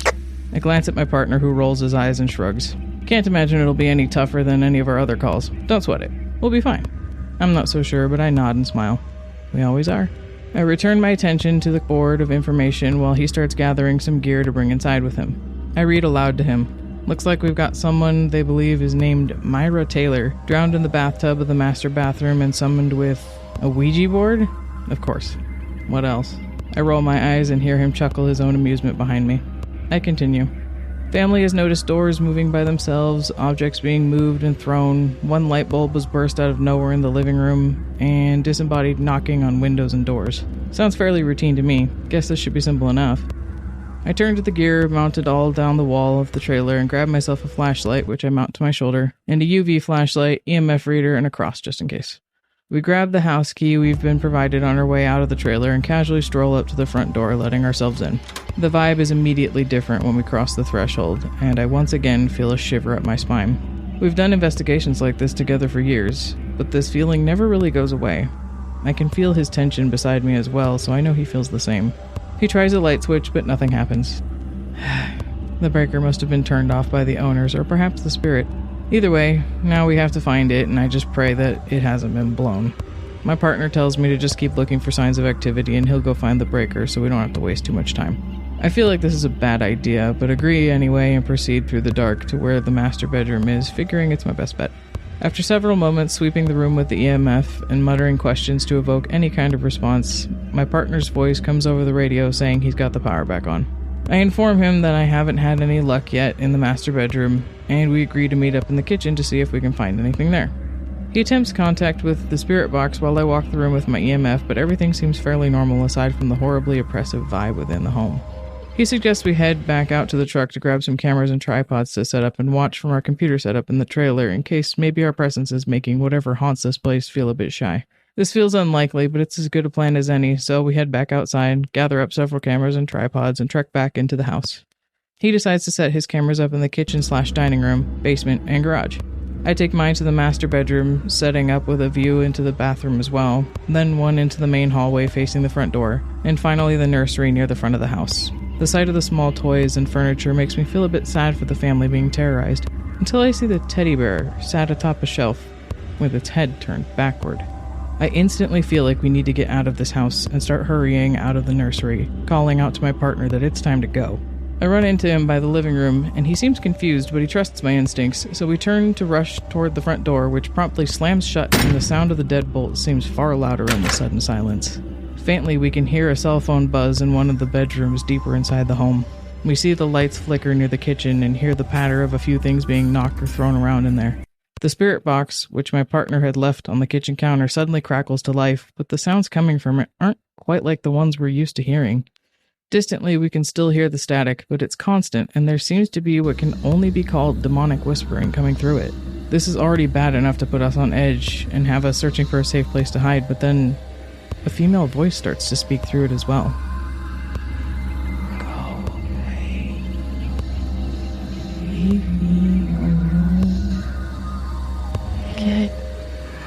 I glance at my partner who rolls his eyes and shrugs. Can't imagine it'll be any tougher than any of our other calls. Don't sweat it. We'll be fine. I'm not so sure, but I nod and smile. We always are. I return my attention to the board of information while he starts gathering some gear to bring inside with him. I read aloud to him. Looks like we've got someone they believe is named Myra Taylor, drowned in the bathtub of the master bathroom and summoned with a Ouija board? Of course. What else? I roll my eyes and hear him chuckle his own amusement behind me. I continue. Family has noticed doors moving by themselves, objects being moved and thrown, one light bulb was burst out of nowhere in the living room, and disembodied knocking on windows and doors. Sounds fairly routine to me. Guess this should be simple enough. I turn to the gear mounted all down the wall of the trailer and grab myself a flashlight, which I mount to my shoulder, and a UV flashlight, EMF reader, and a cross just in case. We grab the house key we've been provided on our way out of the trailer and casually stroll up to the front door, letting ourselves in. The vibe is immediately different when we cross the threshold, and I once again feel a shiver up my spine. We've done investigations like this together for years, but this feeling never really goes away. I can feel his tension beside me as well, so I know he feels the same. He tries a light switch, but nothing happens. The breaker must have been turned off by the owners or perhaps the spirit. Either way, now we have to find it, and I just pray that it hasn't been blown. My partner tells me to just keep looking for signs of activity and he'll go find the breaker so we don't have to waste too much time. I feel like this is a bad idea, but agree anyway and proceed through the dark to where the master bedroom is, figuring it's my best bet. After several moments sweeping the room with the EMF and muttering questions to evoke any kind of response, my partner's voice comes over the radio saying he's got the power back on. I inform him that I haven't had any luck yet in the master bedroom, and we agree to meet up in the kitchen to see if we can find anything there. He attempts contact with the spirit box while I walk the room with my EMF, but everything seems fairly normal aside from the horribly oppressive vibe within the home. He suggests we head back out to the truck to grab some cameras and tripods to set up and watch from our computer setup in the trailer in case maybe our presence is making whatever haunts this place feel a bit shy. This feels unlikely, but it's as good a plan as any, so we head back outside, gather up several cameras and tripods, and trek back into the house. He decides to set his cameras up in the kitchen/dining room, basement, and garage. I take mine to the master bedroom, setting up with a view into the bathroom as well, then one into the main hallway facing the front door, and finally the nursery near the front of the house. The sight of the small toys and furniture makes me feel a bit sad for the family being terrorized, until I see the teddy bear sat atop a shelf with its head turned backward. I instantly feel like we need to get out of this house and start hurrying out of the nursery, calling out to my partner that it's time to go. I run into him by the living room, and he seems confused, but he trusts my instincts, so we turn to rush toward the front door, which promptly slams shut, and the sound of the deadbolt seems far louder in the sudden silence. Faintly, we can hear a cell phone buzz in one of the bedrooms deeper inside the home. We see the lights flicker near the kitchen and hear the patter of a few things being knocked or thrown around in there. The spirit box, which my partner had left on the kitchen counter, suddenly crackles to life, but the sounds coming from it aren't quite like the ones we're used to hearing. Distantly, we can still hear the static, but it's constant, and there seems to be what can only be called demonic whispering coming through it. This is already bad enough to put us on edge and have us searching for a safe place to hide, but then a female voice starts to speak through it as well. Go away. Leave me alone. Get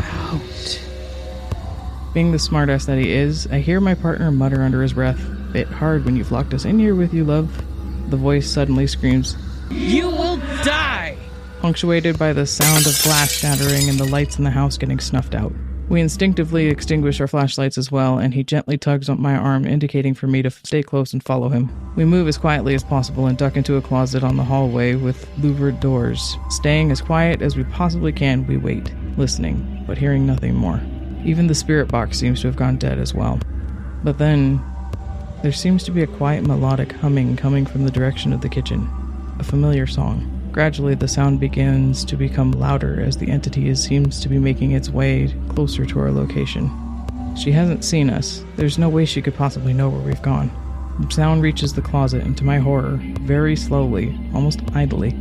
out. Being the smartass that he is, I hear my partner mutter under his breath, "Bit hard when you've locked us in here with you, love." The voice suddenly screams, "You will die!" punctuated by the sound of glass shattering and the lights in the house getting snuffed out. We instinctively extinguish our flashlights as well, and he gently tugs on my arm, indicating for me to stay close and follow him. We move as quietly as possible and duck into a closet on the hallway with louvered doors. Staying as quiet as we possibly can, we wait, listening, but hearing nothing more. Even the spirit box seems to have gone dead as well. But then there seems to be a quiet melodic humming coming from the direction of the kitchen, a familiar song. Gradually, the sound begins to become louder as the entity seems to be making its way closer to our location. She hasn't seen us. There's no way she could possibly know where we've gone. The sound reaches the closet, and to my horror, very slowly, almost idly,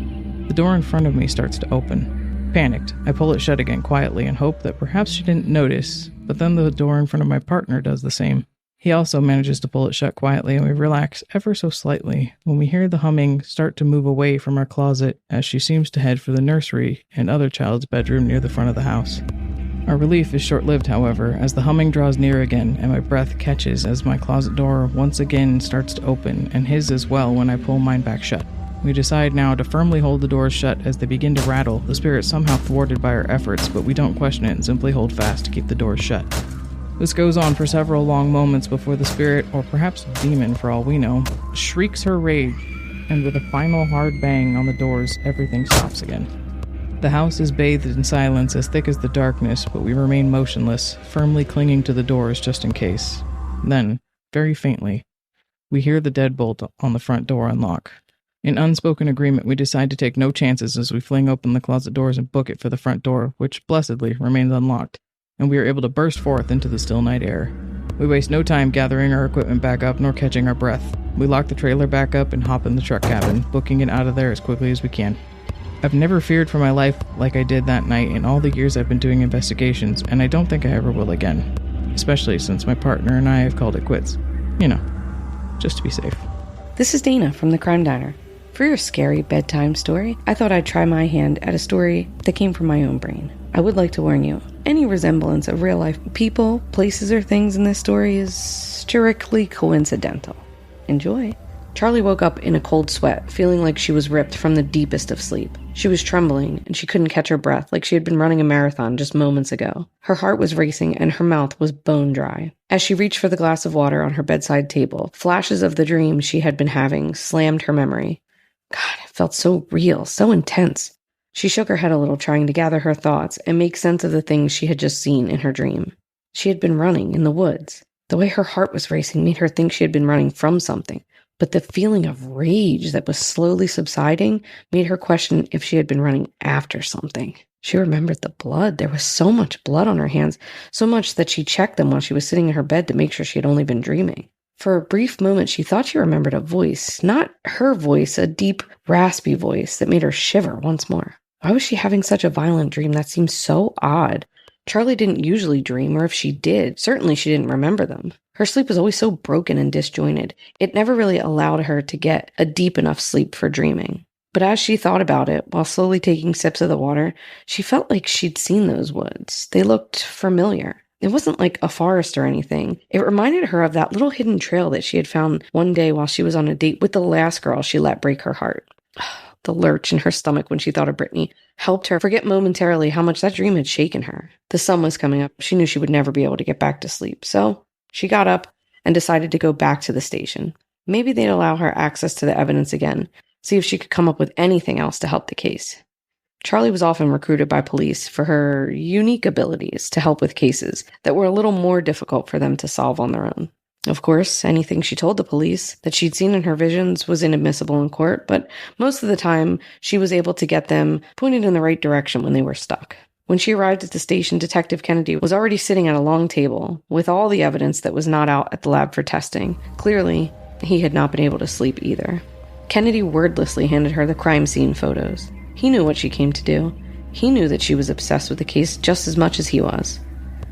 the door in front of me starts to open. Panicked, I pull it shut again quietly and hope that perhaps she didn't notice, but then the door in front of my partner does the same. He also manages to pull it shut quietly, and we relax ever so slightly when we hear the humming start to move away from our closet as she seems to head for the nursery and other child's bedroom near the front of the house. Our relief is short-lived, however, as the humming draws near again and my breath catches as my closet door once again starts to open, and his as well when I pull mine back shut. We decide now to firmly hold the doors shut as they begin to rattle, the spirit somehow thwarted by our efforts, but we don't question it and simply hold fast to keep the doors shut. This goes on for several long moments before the spirit, or perhaps demon for all we know, shrieks her rage, and with a final hard bang on the doors, everything stops again. The house is bathed in silence as thick as the darkness, but we remain motionless, firmly clinging to the doors just in case. Then, very faintly, we hear the deadbolt on the front door unlock. In unspoken agreement, we decide to take no chances as we fling open the closet doors and book it for the front door, which blessedly remains unlocked, and we are able to burst forth into the still night air. We waste no time gathering our equipment back up nor catching our breath. We lock the trailer back up and hop in the truck cabin, booking it out of there as quickly as we can. I've never feared for my life like I did that night in all the years I've been doing investigations, and I don't think I ever will again. Especially since my partner and I have called it quits. You know, just to be safe. This is Dana from the Crime Diner. For your scary bedtime story, I thought I'd try my hand at a story that came from my own brain. I would like to warn you, any resemblance of real-life people, places, or things in this story is strictly coincidental. Enjoy. Charlie woke up in a cold sweat, feeling like she was ripped from the deepest of sleep. She was trembling, and she couldn't catch her breath like she had been running a marathon just moments ago. Her heart was racing, and her mouth was bone dry. As she reached for the glass of water on her bedside table, flashes of the dream she had been having slammed her memory. God, it felt so real, so intense. She shook her head a little, trying to gather her thoughts and make sense of the things she had just seen in her dream. She had been running in the woods. The way her heart was racing made her think she had been running from something. But the feeling of rage that was slowly subsiding made her question if she had been running after something. She remembered the blood. There was so much blood on her hands, so much that she checked them while she was sitting in her bed to make sure she had only been dreaming. For a brief moment, she thought she remembered a voice, not her voice, a deep, raspy voice that made her shiver once more. Why was she having such a violent dream? That seemed so odd. Charlie didn't usually dream, or if she did, certainly she didn't remember them. Her sleep was always so broken and disjointed. It never really allowed her to get a deep enough sleep for dreaming. But as she thought about it, while slowly taking sips of the water, she felt like she'd seen those woods. They looked familiar. It wasn't like a forest or anything. It reminded her of that little hidden trail that she had found one day while she was on a date with the last girl she let break her heart. The lurch in her stomach when she thought of Brittany helped her forget momentarily how much that dream had shaken her. The sun was coming up. She knew she would never be able to get back to sleep. So she got up and decided to go back to the station. Maybe they'd allow her access to the evidence again, see if she could come up with anything else to help the case. Charlie was often recruited by police for her unique abilities to help with cases that were a little more difficult for them to solve on their own. Of course, anything she told the police that she'd seen in her visions was inadmissible in court, but most of the time, she was able to get them pointed in the right direction when they were stuck. When she arrived at the station, Detective Kennedy was already sitting at a long table with all the evidence that was not out at the lab for testing. Clearly, he had not been able to sleep either. Kennedy wordlessly handed her the crime scene photos. He knew what she came to do. He knew that she was obsessed with the case just as much as he was.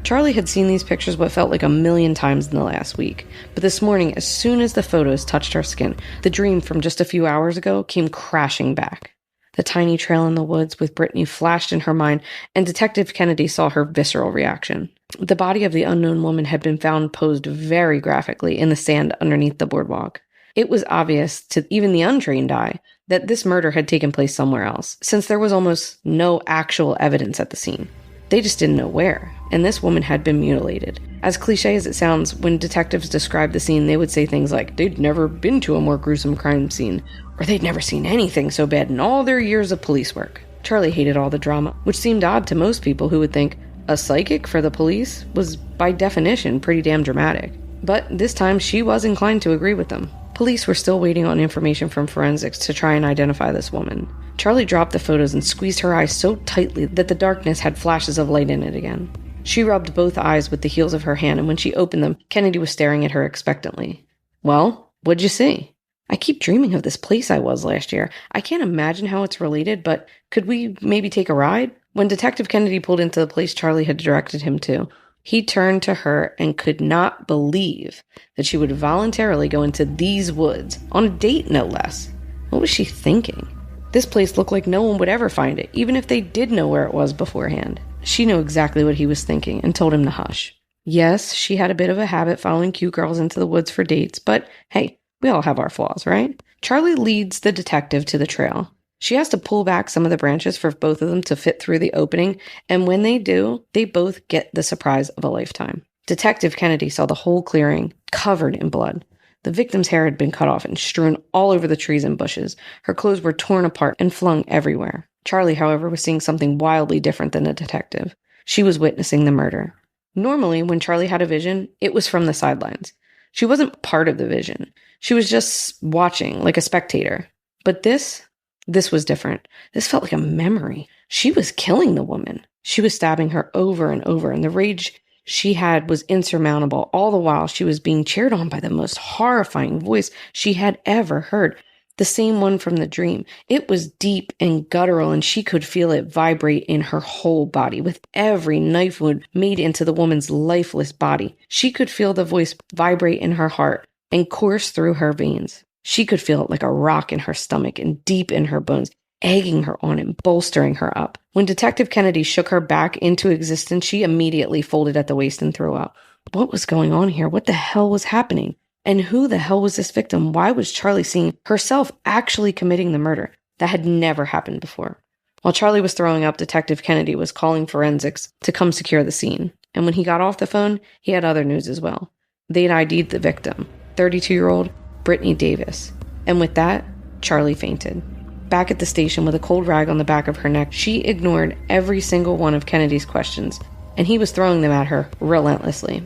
Charlie had seen these pictures what felt like 1,000,000 times in the last week, but this morning, as soon as the photos touched her skin, the dream from just a few hours ago came crashing back. The tiny trail in the woods with Brittany flashed in her mind, and Detective Kennedy saw her visceral reaction. The body of the unknown woman had been found posed very graphically in the sand underneath the boardwalk. It was obvious to even the untrained eye that this murder had taken place somewhere else, since there was almost no actual evidence at the scene. They just didn't know where, and this woman had been mutilated. As cliche as it sounds, when detectives described the scene, they would say things like they'd never been to a more gruesome crime scene, or they'd never seen anything so bad in all their years of police work. Charlie hated all the drama, which seemed odd to most people who would think a psychic for the police was, by definition, pretty damn dramatic. But this time, she was inclined to agree with them. Police were still waiting on information from forensics to try and identify this woman. Charlie dropped the photos and squeezed her eyes so tightly that the darkness had flashes of light in it again. She rubbed both eyes with the heels of her hand, and when she opened them, Kennedy was staring at her expectantly. "Well, what'd you see?" "I keep dreaming of this place I was last year. I can't imagine how it's related, but could we maybe take a ride?" When Detective Kennedy pulled into the place Charlie had directed him to, he turned to her and could not believe that she would voluntarily go into these woods, on a date no less. What was she thinking? This place looked like no one would ever find it, even if they did know where it was beforehand. She knew exactly what he was thinking and told him to hush. Yes, she had a bit of a habit following cute girls into the woods for dates, but hey, we all have our flaws, right? Charlie leads the detective to the trail. She has to pull back some of the branches for both of them to fit through the opening, and when they do, they both get the surprise of a lifetime. Detective Kennedy saw the whole clearing covered in blood. The victim's hair had been cut off and strewn all over the trees and bushes. Her clothes were torn apart and flung everywhere. Charlie, however, was seeing something wildly different than the detective. She was witnessing the murder. Normally, when Charlie had a vision, it was from the sidelines. She wasn't part of the vision. She was just watching, like a spectator. But this was different. This felt like a memory. She was killing the woman. She was stabbing her over and over, and the rage she had was insurmountable. All the while, she was being cheered on by the most horrifying voice she had ever heard. The same one from the dream. It was deep and guttural, and she could feel it vibrate in her whole body, with every knife wound made into the woman's lifeless body. She could feel the voice vibrate in her heart and course through her veins. She could feel it like a rock in her stomach and deep in her bones, egging her on and bolstering her up. When Detective Kennedy shook her back into existence, she immediately folded at the waist and threw up. What was going on here? What the hell was happening? And who the hell was this victim? Why was Charlie seeing herself actually committing the murder? That had never happened before. While Charlie was throwing up, Detective Kennedy was calling forensics to come secure the scene. And when he got off the phone, he had other news as well. They'd ID'd the victim, 32-year-old Brittany Davis. And with that, Charlie fainted. Back at the station with a cold rag on the back of her neck, she ignored every single one of Kennedy's questions, and he was throwing them at her relentlessly.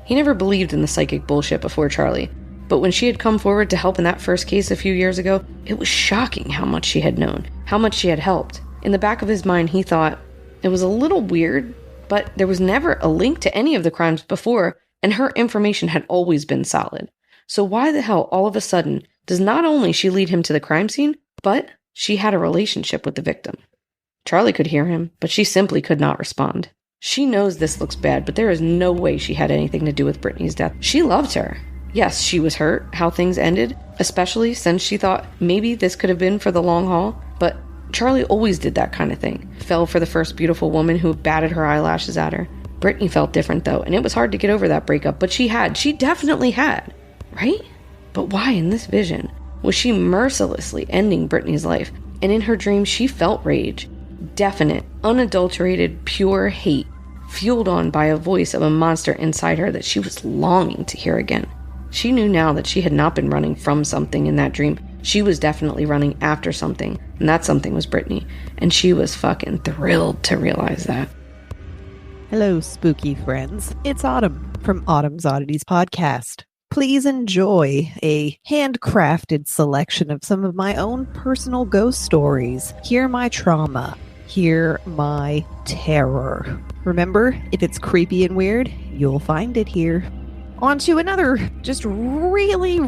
He never believed in the psychic bullshit before Charlie, but when she had come forward to help in that first case a few years ago, it was shocking how much she had known, how much she had helped. In the back of his mind, he thought it was a little weird, but there was never a link to any of the crimes before, and her information had always been solid. So why the hell, all of a sudden, does not only she lead him to the crime scene, but she had a relationship with the victim? Charlie could hear him, but she simply could not respond. She knows this looks bad, but there is no way she had anything to do with Brittany's death. She loved her. Yes, she was hurt how things ended, especially since she thought maybe this could have been for the long haul, but Charlie always did that kind of thing. Fell for the first beautiful woman who batted her eyelashes at her. Brittany felt different though, and it was hard to get over that breakup, but she definitely had, right? But why in this vision was she mercilessly ending Brittany's life? And in her dreams, she felt rage. Definite, unadulterated, pure hate, fueled on by a voice of a monster inside her that she was longing to hear again. She knew now that she had not been running from something in that dream. She was definitely running after something, and that something was Brittany, and she was fucking thrilled to realize that. Hello, spooky friends. It's Autumn from Autumn's Oddities podcast. Please enjoy a handcrafted selection of some of my own personal ghost stories. Hear my trauma. Hear my terror. Remember, if it's creepy and weird, you'll find it here. On to another just really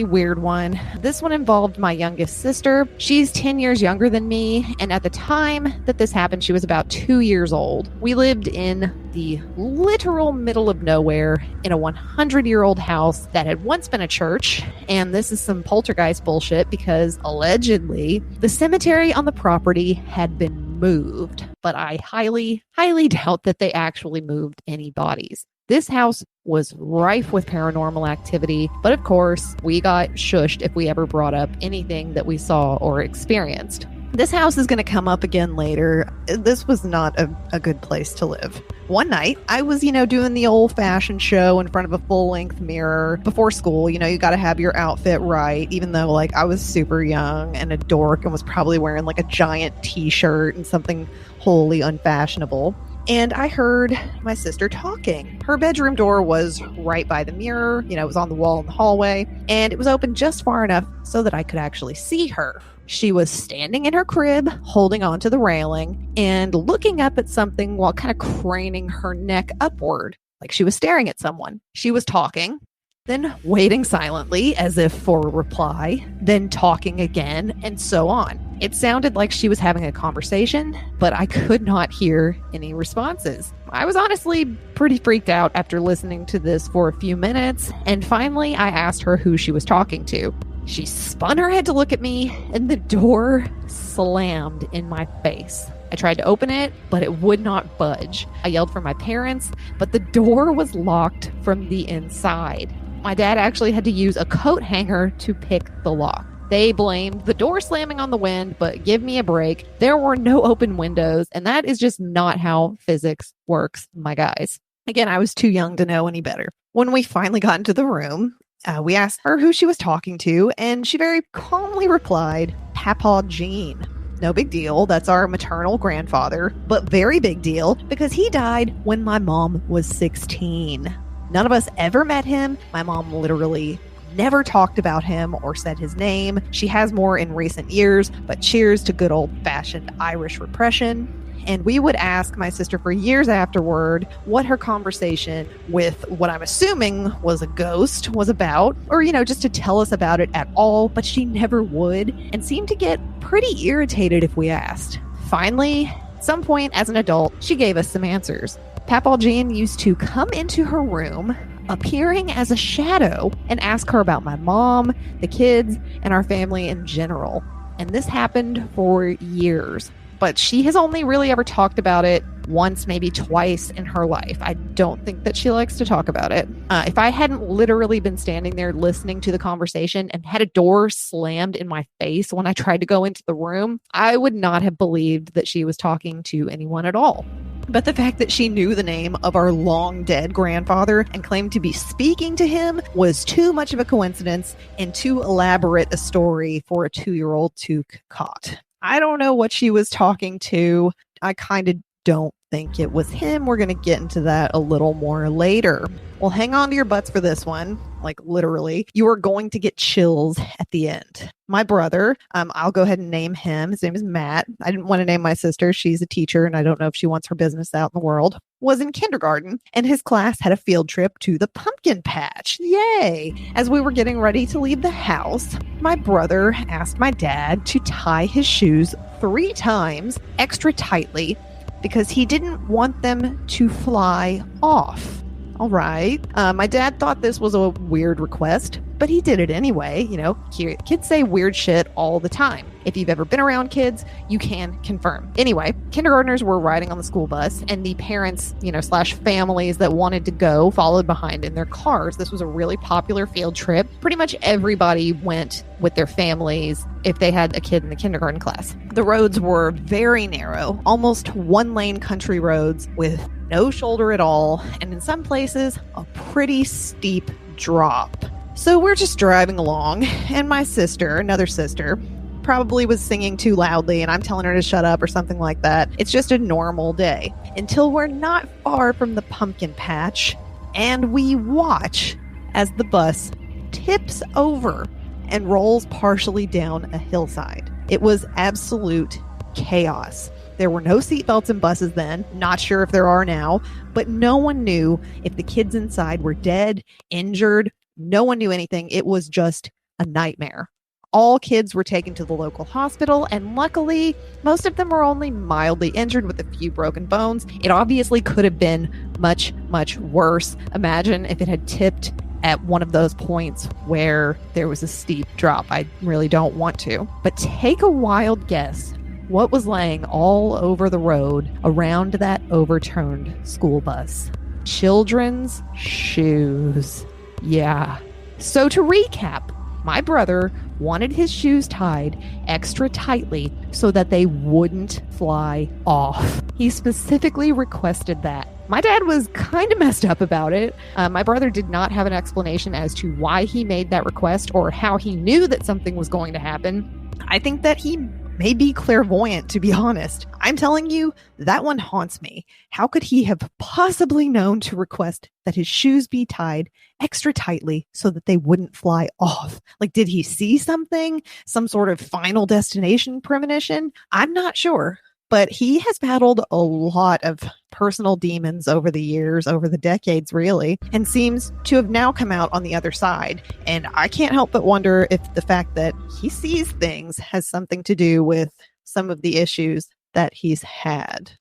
weird one. This one involved my youngest sister. She's 10 years younger than me, and at the time that this happened, she was about 2 years old. We lived in the literal middle of nowhere in a 100-year-old house that had once been a church, and this is some poltergeist bullshit because allegedly the cemetery on the property had been moved, but I highly doubt that they actually moved any bodies. This house was rife with paranormal activity, but of course, we got shushed if we ever brought up anything that we saw or experienced. This house is going to come up again later. This was not a good place to live. One night, I was, doing the old-fashioned show in front of a full-length mirror before school. You got to have your outfit right, even though, I was super young and a dork and was probably wearing, a giant t-shirt and something wholly unfashionable. And I heard my sister talking. Her bedroom door was right by the mirror. It was on the wall in the hallway. And it was open just far enough so that I could actually see her. She was standing in her crib, holding onto the railing, and looking up at something while kind of craning her neck upward, like she was staring at someone. She was talking, then waiting silently as if for a reply, then talking again, and so on. It sounded like she was having a conversation, but I could not hear any responses. I was honestly pretty freaked out after listening to this for a few minutes, and finally I asked her who she was talking to. She spun her head to look at me, and the door slammed in my face. I tried to open it, but it would not budge. I yelled for my parents, but the door was locked from the inside. My dad actually had to use a coat hanger to pick the lock. They blamed the door slamming on the wind, but give me a break. There were no open windows, and that is just not how physics works, my guys. Again, I was too young to know any better. When we finally got into the room, we asked her who she was talking to, and she very calmly replied, Papa Gene. No big deal. That's our maternal grandfather, but very big deal because he died when my mom was 16. None of us ever met him. My mom literally never talked about him or said his name. She has more in recent years, but cheers to good old-fashioned Irish repression. And we would ask my sister for years afterward what her conversation with what I'm assuming was a ghost was about, or, just to tell us about it at all, but she never would and seemed to get pretty irritated if we asked. Finally, at some point as an adult, she gave us some answers. Papa Jean used to come into her room, appearing as a shadow, and ask her about my mom, the kids, and our family in general. And this happened for years. But she has only really ever talked about it once, maybe twice in her life. I don't think that she likes to talk about it. If I hadn't literally been standing there listening to the conversation and had a door slammed in my face when I tried to go into the room, I would not have believed that she was talking to anyone at all. But the fact that she knew the name of our long dead grandfather and claimed to be speaking to him was too much of a coincidence and too elaborate a story for a 2-year-old to concoct. I don't know what she was talking to. I kind of don't think it was him. We're going to get into that a little more later. Well, hang on to your butts for this one. Like literally, you are going to get chills at the end. My brother, I'll go ahead and name him. His name is Matt. I didn't want to name my sister. She's a teacher and I don't know if she wants her business out in the world. Was in kindergarten and his class had a field trip to the pumpkin patch. Yay! As we were getting ready to leave the house, my brother asked my dad to tie his shoes 3 times extra tightly because he didn't want them to fly off. All right. My dad thought this was a weird request, but he did it anyway. You know, kids say weird shit all the time. If you've ever been around kids, you can confirm. Anyway, kindergartners were riding on the school bus and the parents, / families that wanted to go followed behind in their cars. This was a really popular field trip. Pretty much everybody went with their families if they had a kid in the kindergarten class. The roads were very narrow, almost 1-lane country roads with no shoulder at all, and in some places, a pretty steep drop. So we're just driving along, and my sister, another sister, probably was singing too loudly, and I'm telling her to shut up or something like that. It's just a normal day until we're not far from the pumpkin patch, and we watch as the bus tips over and rolls partially down a hillside. It was absolute chaos. There were no seatbelts in buses then, not sure if there are now, but no one knew if the kids inside were dead, injured. No one knew anything. It was just a nightmare. All kids were taken to the local hospital, and luckily, most of them were only mildly injured with a few broken bones. It obviously could have been much, much worse. Imagine if it had tipped at one of those points where there was a steep drop. I really don't want to. But take a wild guess. What was laying all over the road around that overturned school bus? Children's shoes. Yeah. So to recap, my brother wanted his shoes tied extra tightly so that they wouldn't fly off. He specifically requested that. My dad was kind of messed up about it. My brother did not have an explanation as to why he made that request or how he knew that something was going to happen. I think that he may be clairvoyant, to be honest. I'm telling you, that one haunts me. How could he have possibly known to request that his shoes be tied extra tightly so that they wouldn't fly off? Like, did he see something? Some sort of final destination premonition? I'm not sure. But he has battled a lot of personal demons over the years, over the decades, really, and seems to have now come out on the other side. And I can't help but wonder if the fact that he sees things has something to do with some of the issues that he's had.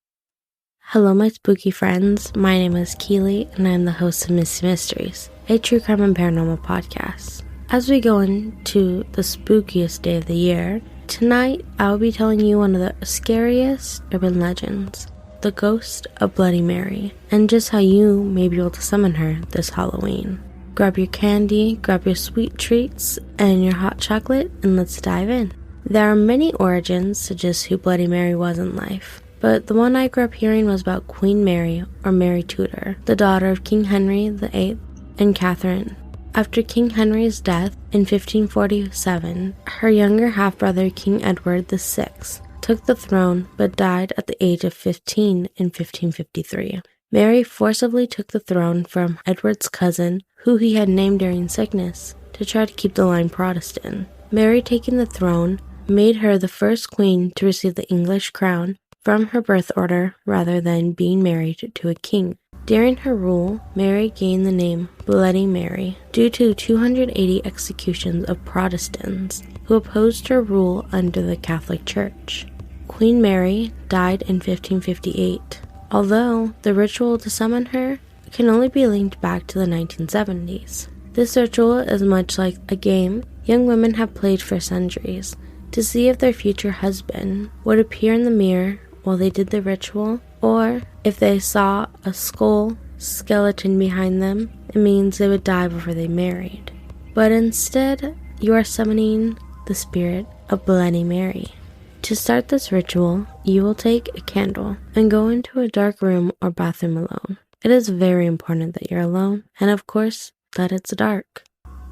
Hello, my spooky friends. My name is Keely, and I'm the host of Missy Mysteries, a true crime and paranormal podcast. As we go into the spookiest day of the year, tonight, I'll be telling you one of the scariest urban legends, the ghost of Bloody Mary, and just how you may be able to summon her this Halloween. Grab your candy, grab your sweet treats, and your hot chocolate, and let's dive in. There are many origins to just who Bloody Mary was in life, but the one I grew up hearing was about Queen Mary, or Mary Tudor, the daughter of King Henry VIII and Catherine. After King Henry's death in 1547, her younger half-brother King Edward VI took the throne but died at the age of 15 in 1553. Mary forcibly took the throne from Edward's cousin, who he had named during sickness, to try to keep the line Protestant. Mary taking the throne made her the first queen to receive the English crown from her birth order rather than being married to a king. During her rule, Mary gained the name Bloody Mary due to 280 executions of Protestants who opposed her rule under the Catholic Church. Queen Mary died in 1558, although the ritual to summon her can only be linked back to the 1970s. This ritual is much like a game young women have played for centuries to see if their future husband would appear in the mirror while they did the ritual Or if they saw a skull skeleton behind them, it means they would die before they married. But instead, you are summoning the spirit of Bloody Mary. To start this ritual, you will take a candle and go into a dark room or bathroom alone. It is very important that you're alone, and of course, that it's dark.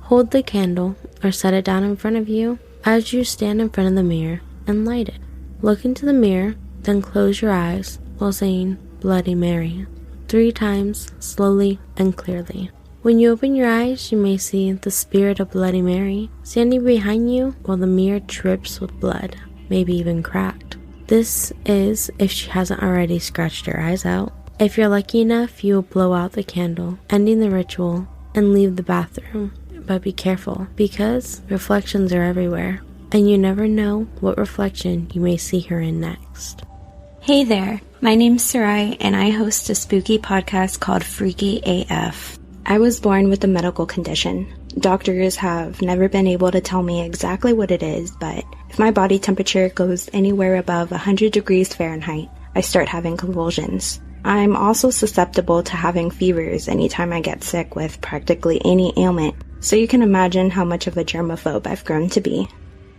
Hold the candle or set it down in front of you as you stand in front of the mirror and light it. Look into the mirror, then close your eyes while saying Bloody Mary 3 times, slowly and clearly. When you open your eyes, you may see the spirit of Bloody Mary standing behind you while the mirror drips with blood, maybe even cracked. This is if she hasn't already scratched her eyes out. If you're lucky enough, you will blow out the candle, ending the ritual, and leave the bathroom. But be careful, because reflections are everywhere, and you never know what reflection you may see her in next. Hey there, my name's Sarai, and I host a spooky podcast called Freaky AF. I was born with a medical condition. Doctors have never been able to tell me exactly what it is, but if my body temperature goes anywhere above 100 degrees Fahrenheit, I start having convulsions. I'm also susceptible to having fevers anytime I get sick with practically any ailment, so you can imagine how much of a germaphobe I've grown to be.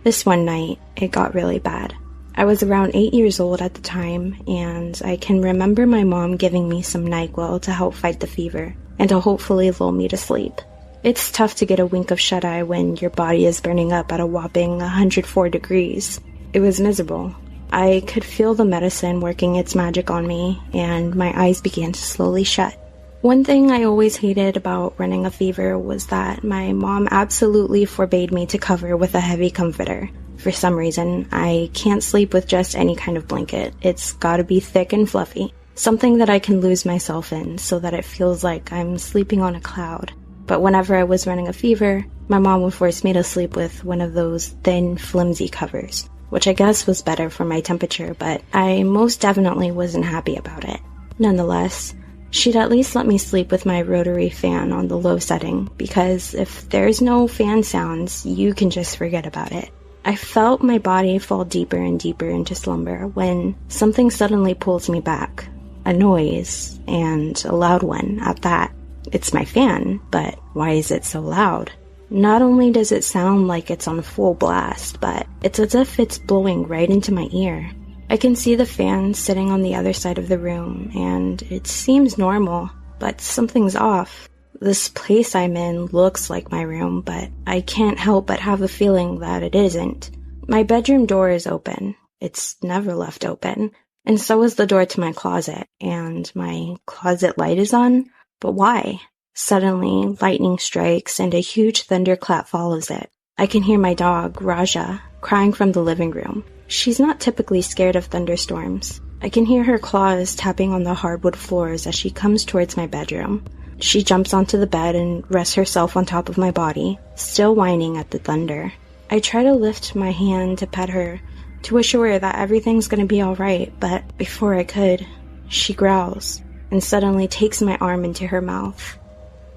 This one night, it got really bad. I was around 8 years old at the time, and I can remember my mom giving me some NyQuil to help fight the fever, and to hopefully lull me to sleep. It's tough to get a wink of shut-eye when your body is burning up at a whopping 104 degrees. It was miserable. I could feel the medicine working its magic on me, and my eyes began to slowly shut. One thing I always hated about running a fever was that my mom absolutely forbade me to cover with a heavy comforter. For some reason, I can't sleep with just any kind of blanket. It's gotta be thick and fluffy, something that I can lose myself in so that it feels like I'm sleeping on a cloud. But whenever I was running a fever, my mom would force me to sleep with one of those thin, flimsy covers, which I guess was better for my temperature, but I most definitely wasn't happy about it. Nonetheless, she'd at least let me sleep with my rotary fan on the low setting, because if there's no fan sounds, you can just forget about it. I felt my body fall deeper and deeper into slumber when something suddenly pulls me back. A noise, and a loud one at that. It's my fan, but why is it so loud? Not only does it sound like it's on full blast, but it's as if it's blowing right into my ear. I can see the fan sitting on the other side of the room, and it seems normal, but something's off. This place I'm in looks like my room, but I can't help but have a feeling that it isn't. My bedroom door is open. It's never left open. And so is the door to my closet, and my closet light is on. But why? Suddenly, lightning strikes and a huge thunderclap follows it. I can hear my dog, Raja, crying from the living room. She's not typically scared of thunderstorms. I can hear her claws tapping on the hardwood floors as she comes towards my bedroom. She jumps onto the bed and rests herself on top of my body, still whining at the thunder. I try to lift my hand to pet her, to assure her that everything's gonna be alright, but before I could, she growls and suddenly takes my arm into her mouth.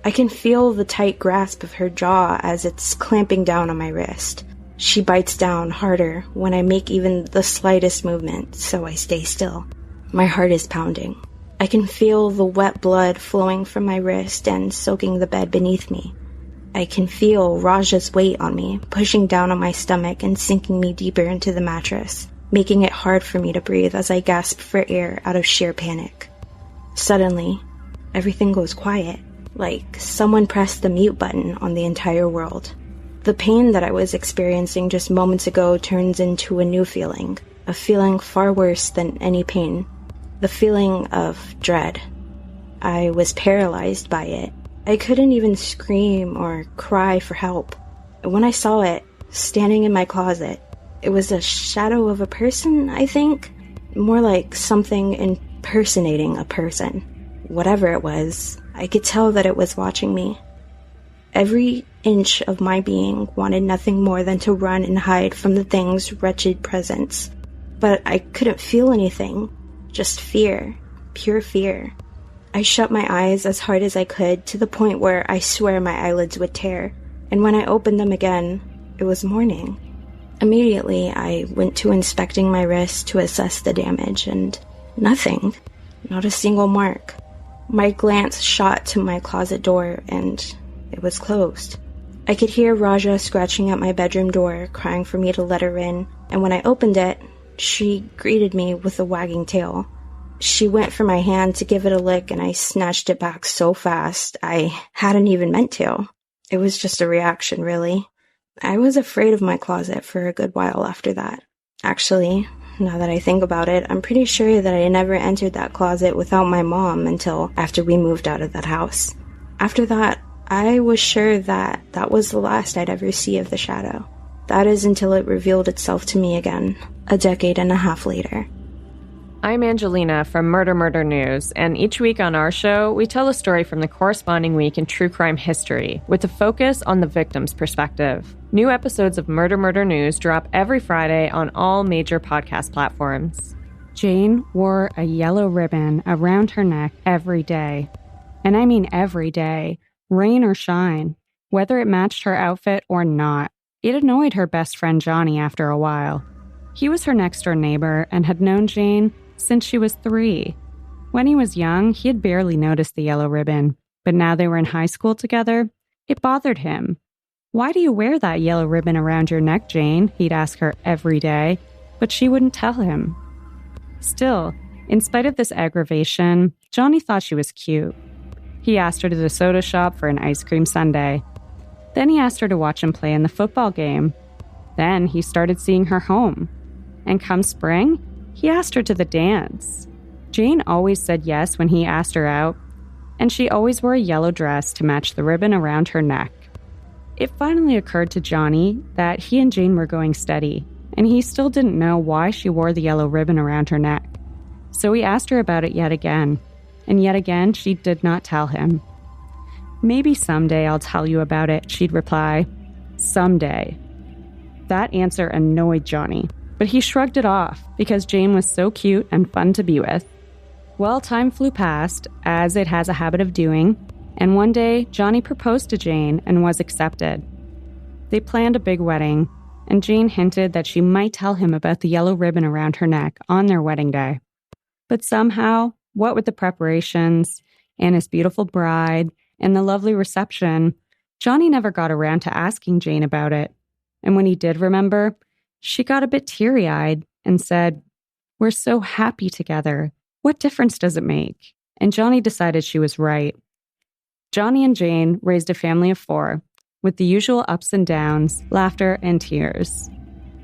I can feel the tight grasp of her jaw as it's clamping down on my wrist. She bites down harder when I make even the slightest movement, so I stay still. My heart is pounding. I can feel the wet blood flowing from my wrist and soaking the bed beneath me. I can feel Raja's weight on me, pushing down on my stomach and sinking me deeper into the mattress, making it hard for me to breathe as I gasp for air out of sheer panic. Suddenly, everything goes quiet. Like someone pressed the mute button on the entire world. The pain that I was experiencing just moments ago turns into a new feeling, a feeling far worse than any pain, the feeling of dread. I was paralyzed by it. I couldn't even scream or cry for help. When I saw it, standing in my closet, it was a shadow of a person, I think, more like something impersonating a person. Whatever it was, I could tell that it was watching me. Every inch of my being wanted nothing more than to run and hide from the thing's wretched presence. But I couldn't feel anything, just fear, pure fear. I shut my eyes as hard as I could to the point where I swear my eyelids would tear, and when I opened them again, it was morning. Immediately, I went to inspecting my wrist to assess the damage, and nothing. Not a single mark. My glance shot to my closet door, and it was closed. I could hear Raja scratching at my bedroom door, crying for me to let her in, and when I opened it, she greeted me with a wagging tail. She went for my hand to give it a lick, and I snatched it back so fast, I hadn't even meant to. It was just a reaction, really. I was afraid of my closet for a good while after that. Actually, now that I think about it, I'm pretty sure that I never entered that closet without my mom until after we moved out of that house. After that, I was sure that that was the last I'd ever see of the shadow. That is until it revealed itself to me again, a decade and a half later. I'm Angelina from Murder News, and each week on our show, we tell a story from the corresponding week in true crime history, with a focus on the victim's perspective. New episodes of Murder News drop every Friday on all major podcast platforms. Jane wore a yellow ribbon around her neck every day. And I mean every day, rain or shine, whether it matched her outfit or not. It annoyed her best friend Johnny after a while. He was her next-door neighbor and had known Jane since she was 3. When he was young, he had barely noticed the yellow ribbon, but now they were in high school together. It bothered him. "Why do you wear that yellow ribbon around your neck, Jane?" he'd ask her every day, but she wouldn't tell him. Still, in spite of this aggravation, Johnny thought she was cute. He asked her to the soda shop for an ice cream sundae. Then he asked her to watch him play in the football game. Then he started seeing her home. And come spring, he asked her to the dance. Jane always said yes when he asked her out, and she always wore a yellow dress to match the ribbon around her neck. It finally occurred to Johnny that he and Jane were going steady, and he still didn't know why she wore the yellow ribbon around her neck. So he asked her about it yet again, and yet again she did not tell him. "Maybe someday I'll tell you about it," she'd reply. Someday. That answer annoyed Johnny, but he shrugged it off because Jane was so cute and fun to be with. Well, time flew past, as it has a habit of doing, and one day Johnny proposed to Jane and was accepted. They planned a big wedding, and Jane hinted that she might tell him about the yellow ribbon around her neck on their wedding day. But somehow, what with the preparations, and his beautiful bride, and the lovely reception, Johnny never got around to asking Jane about it. And when he did remember, she got a bit teary-eyed and said, "We're so happy together. What difference does it make?" And Johnny decided she was right. Johnny and Jane raised a family of 4, with the usual ups and downs, laughter, and tears.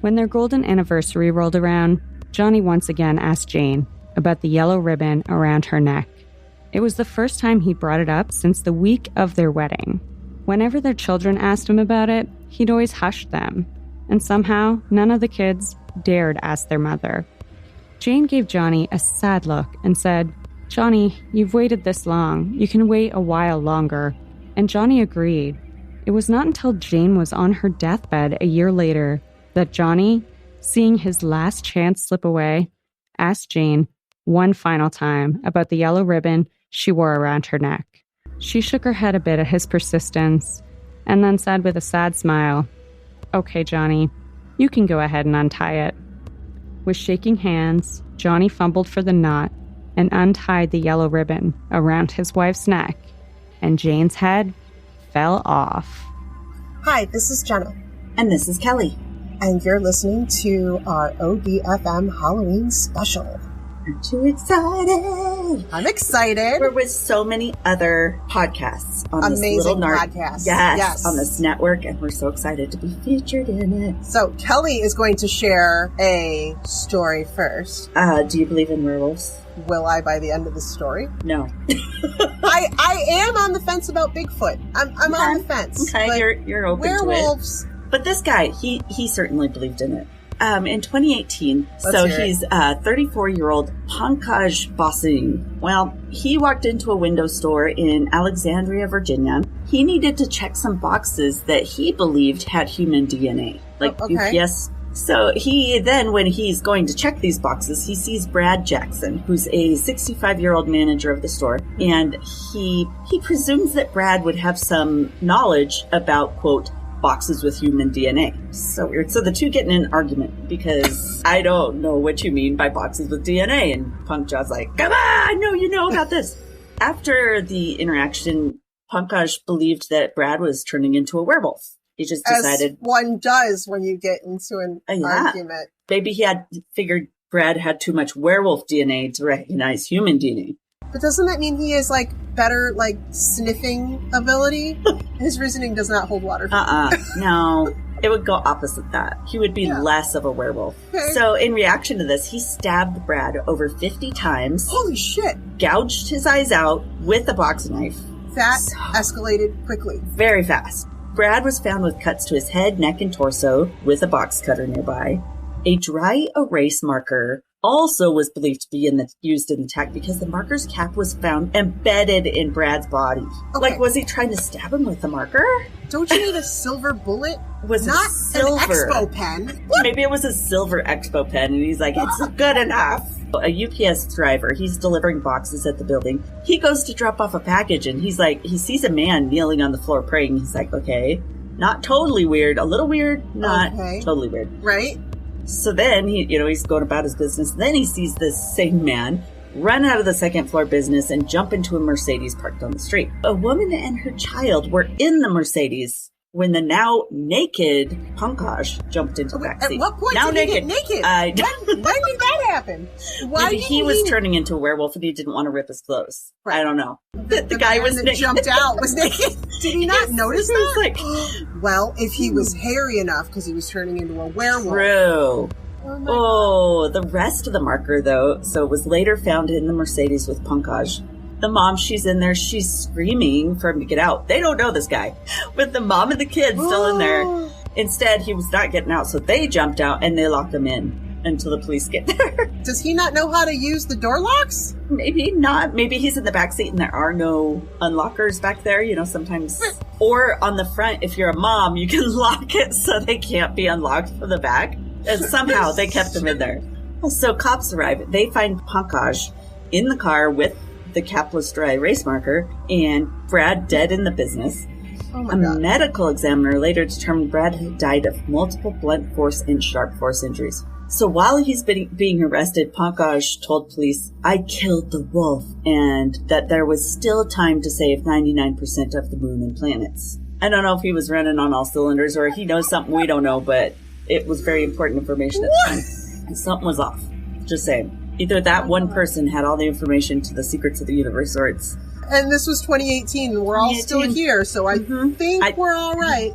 When their golden anniversary rolled around, Johnny once again asked Jane about the yellow ribbon around her neck. It was the first time he brought it up since the week of their wedding. Whenever their children asked him about it, he'd always hushed them, and somehow none of the kids dared ask their mother. Jane gave Johnny a sad look and said, "Johnny, you've waited this long. You can wait a while longer." And Johnny agreed. It was not until Jane was on her deathbed a year later that Johnny, seeing his last chance slip away, asked Jane one final time about the yellow ribbon she wore around her neck. She shook her head a bit at his persistence and then said with a sad smile, "Okay, Johnny, you can go ahead and untie it." With shaking hands, Johnny fumbled for the knot and untied the yellow ribbon around his wife's neck, and Jane's head fell off. Hi, this is Jenna. And this is Kelly. And you're listening to our ODFM Halloween special. Aren't you excited? I'm excited. We're with so many other podcasts on Amazing this little podcasts. Yes, on this network, and we're so excited to be featured in it. So Kelly is going to share a story first. Do you believe in werewolves? Will I by the end of the story? No. I am on the fence about Bigfoot. I'm on the fence. Okay, you're open werewolves. to it. But this guy, he certainly believed in it. In 2018, he's 34-year-old Pankaj Basing. Well, he walked into a window store in Alexandria, Virginia. He needed to check some boxes that he believed had human DNA, like UPS. So he then, when he's going to check these boxes, he sees Brad Jackson, who's a 65-year-old manager of the store, and he presumes that Brad would have some knowledge about, quote, boxes with human DNA. So weird. So the two get in an argument because I don't know what you mean by boxes with DNA. And Pankaj's like, come on, I know you know about this. After the interaction, Pankaj believed that Brad was turning into a werewolf. He just decided... As one does when you get into an argument. Maybe he had figured Brad had too much werewolf DNA to recognize human DNA. But doesn't that mean he has, like, better, like, sniffing ability? His reasoning does not hold water. No. It would go opposite that. He would be less of a werewolf. Okay. So in reaction to this, he stabbed Brad over 50 times. Holy shit. Gouged his eyes out with a box knife. That escalated quickly. Very fast. Brad was found with cuts to his head, neck, and torso with a box cutter nearby. A dry erase marker also was believed to be used in the attack because the marker's cap was found embedded in Brad's body. Okay. Like, was he trying to stab him with a marker? Don't you need a silver bullet? Was not silver. An Expo pen? Maybe it was a silver Expo pen, and he's like, it's good enough. A UPS driver, he's delivering boxes at the building. He goes to drop off a package, and he's like, he sees a man kneeling on the floor praying. He's like, okay, not totally weird, a little weird, not totally weird. Right. So then he's going about his business. And then he sees this same man run out of the second floor business and jump into a Mercedes parked on the street. A woman and her child were in the Mercedes when the now naked Pankaj jumped into the backseat. At what point now did he get naked? When did that happen? Maybe he was turning into a werewolf and he didn't want to rip his clothes. Right. I don't know. The guy was that naked. Jumped out was naked. Did he not notice that? Like, well, if he was hairy enough because he was turning into a werewolf. True. Oh, the rest of the marker, though, so it was later found in the Mercedes with Pankaj. The mom, she's in there, she's screaming for him to get out. They don't know this guy. With the mom and the kids still in there. Instead, he was not getting out, so they jumped out and they locked him in until the police get there. Does he not know how to use the door locks? Maybe not. Maybe he's in the back seat and there are no unlockers back there, sometimes. Or on the front, if you're a mom, you can lock it so they can't be unlocked from the back. And somehow they kept him in there. So cops arrive. They find Pankaj in the car with the capless dry erase marker and Brad dead in the business. Oh my God. God. Medical examiner later determined Brad had died of multiple blunt force and sharp force injuries. So while he's being arrested, Pankaj told police, I killed the wolf, and that there was still time to save 99% of the moon and planets. I don't know if he was running on all cylinders or he knows something we don't know, but it was very important information at the time. And something was off. Just saying. Either that one person had all the information to the secrets of the universe, or it's... And this was 2018, and we're all still here, so I think we're all right.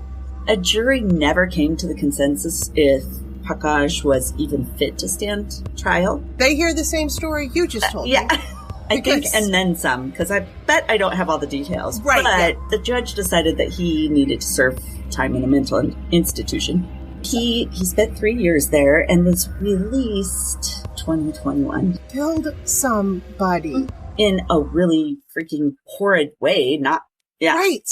A jury never came to the consensus if Pankaj was even fit to stand trial. They hear the same story you just told me. I think, and then some, because I bet I don't have all the details. Right. But the judge decided that he needed to serve time in a mental institution. He spent 3 years there and was released 2021. Killed somebody. In a really freaking horrid way, Right.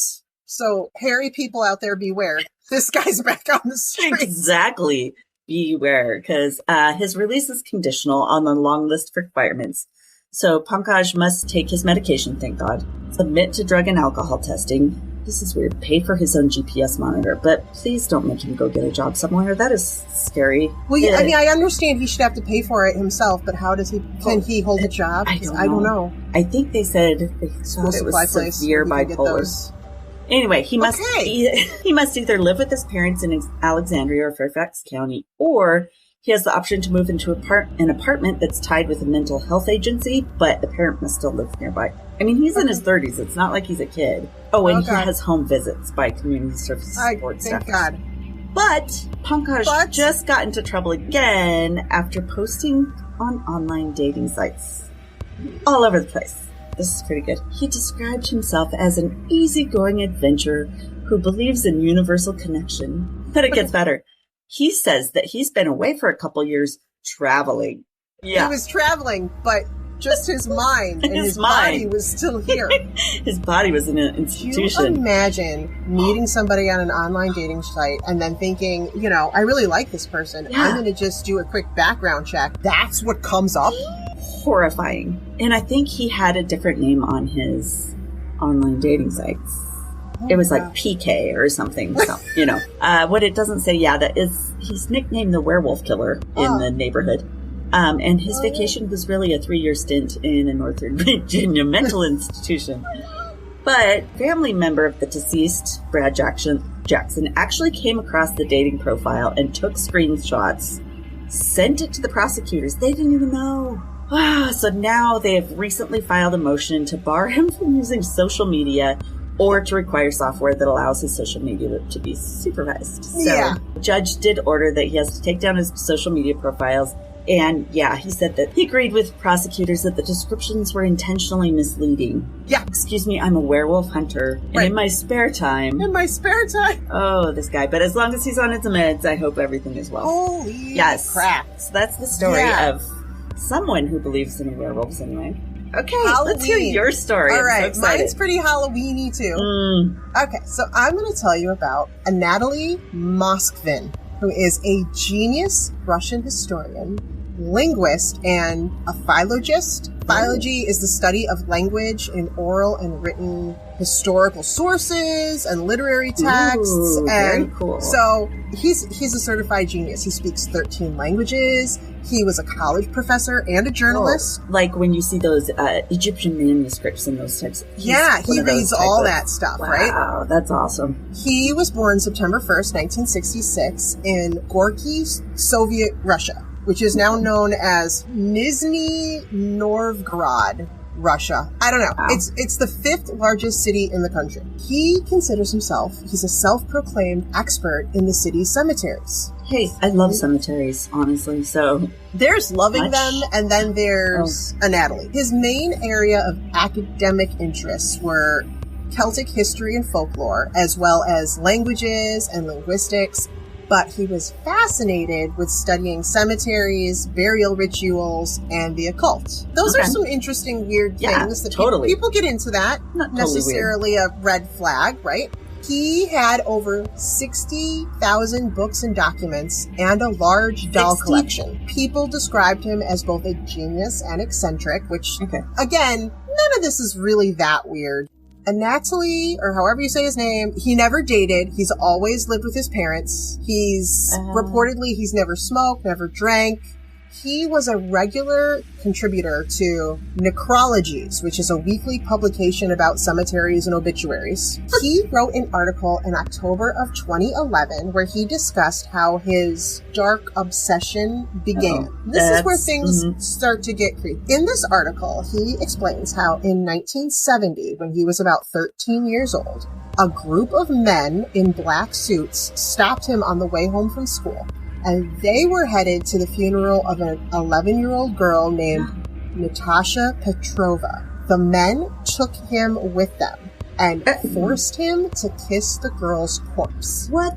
So, hairy people out there, beware. This guy's back on the street. Exactly. Beware, because his release is conditional on the long list of requirements. So Pankaj must take his medication, thank God. Submit to drug and alcohol testing. This is weird. Pay for his own GPS monitor, but please don't make him go get a job somewhere. That is scary. Well, yeah, I mean, I understand he should have to pay for it himself, but how does he? Can he hold a job? I don't know. I think they said they thought it was severe bipolar. Anyway, he must either live with his parents in Alexandria or Fairfax County, or he has the option to move into an apartment that's tied with a mental health agency, but the parent must still live nearby. I mean, he's in his 30s. It's not like he's a kid. Oh, and he has home visits by community service support staff. Thank God. But Pankaj just got into trouble again after posting on online dating sites all over the place. This is pretty good. He described himself as an easygoing adventurer who believes in universal connection. But it gets better. He says that he's been away for a couple years traveling. Yeah. He was traveling, but just his mind and his body was still here. His body was in an institution. Can you imagine meeting somebody on an online dating site and then thinking, I really like this person. Yeah. I'm going to just do a quick background check. That's what comes up? Horrifying. And I think he had a different name on his online dating sites. It was like PK or something. So, what it doesn't say, that is, he's nicknamed the werewolf killer in the neighborhood. And his vacation was really a 3-year stint in a Northern Virginia mental institution. But family member of the deceased, Brad Jackson, actually came across the dating profile and took screenshots, sent it to the prosecutors. They didn't even know. So now they have recently filed a motion to bar him from using social media or to require software that allows his social media to be supervised. So the judge did order that he has to take down his social media profiles. And he said that he agreed with prosecutors that the descriptions were intentionally misleading. Excuse me, I'm a werewolf hunter. And in my spare time. Oh, this guy. But as long as he's on his meds, I hope everything is well. Holy crap. So that's the story of someone who believes in werewolves anyway. Okay, Halloween. Let's hear your story. All I'm right, so excited. mine's pretty Halloweeny too. Okay, so I'm going to tell you about Natalie Moskvin, who is a genius Russian historian, linguist, and a philologist. Philology is the study of language in oral and written historical sources and literary texts. Very cool. So he's a certified genius. He speaks 13 languages. He was a college professor and a journalist. Like when you see those Egyptian manuscripts and those types. He reads all that stuff, right? Wow, that's awesome. He was born September 1st, 1966 in Gorky, Soviet Russia, which is now known as Nizhny Novgorod, Russia. I don't know. Wow. It's the 5th largest city in the country. He considers himself, he's a self-proclaimed expert in the city's cemeteries. Hey, I love cemeteries, honestly, so... There's loving them, and then there's Natalie. His main area of academic interests were Celtic history and folklore, as well as languages and linguistics. But he was fascinated with studying cemeteries, burial rituals, and the occult. Those are some interesting, weird things that people get into that. Not necessarily a red flag, right? He had over 60,000 books and documents and a large doll collection. People described him as both a genius and eccentric, which, again, none of this is really that weird. Anatoly, or however you say his name, he never dated. He's always lived with his parents. Reportedly, he's never smoked, never drank. He was a regular contributor to Necrologies, which is a weekly publication about cemeteries and obituaries. He wrote an article in October of 2011 where he discussed how his dark obsession began. This is where things start to get creepy. In this article, he explains how in 1970, when he was about 13 years old, a group of men in black suits stopped him on the way home from school. And they were headed to the funeral of an 11-year-old girl named Natasha Petrova. The men took him with them and forced him to kiss the girl's corpse. What?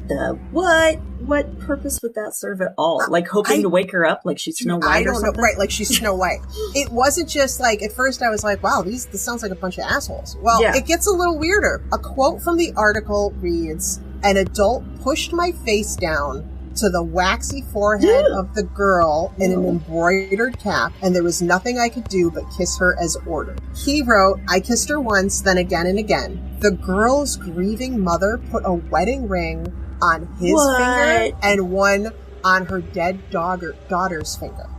What purpose would that serve at all? Like hoping to wake her up like she's Snow White or something? I don't know. Right, like she's Snow White. It wasn't just like, at first I was like, wow, this sounds like a bunch of assholes. Well, it gets a little weirder. A quote from the article reads, "An adult pushed my face down to the waxy forehead of the girl in an embroidered cap, and there was nothing I could do but kiss her as ordered." He wrote, "I kissed her once, then again and again. The girl's grieving mother put a wedding ring on his finger and one on her dead daughter's finger."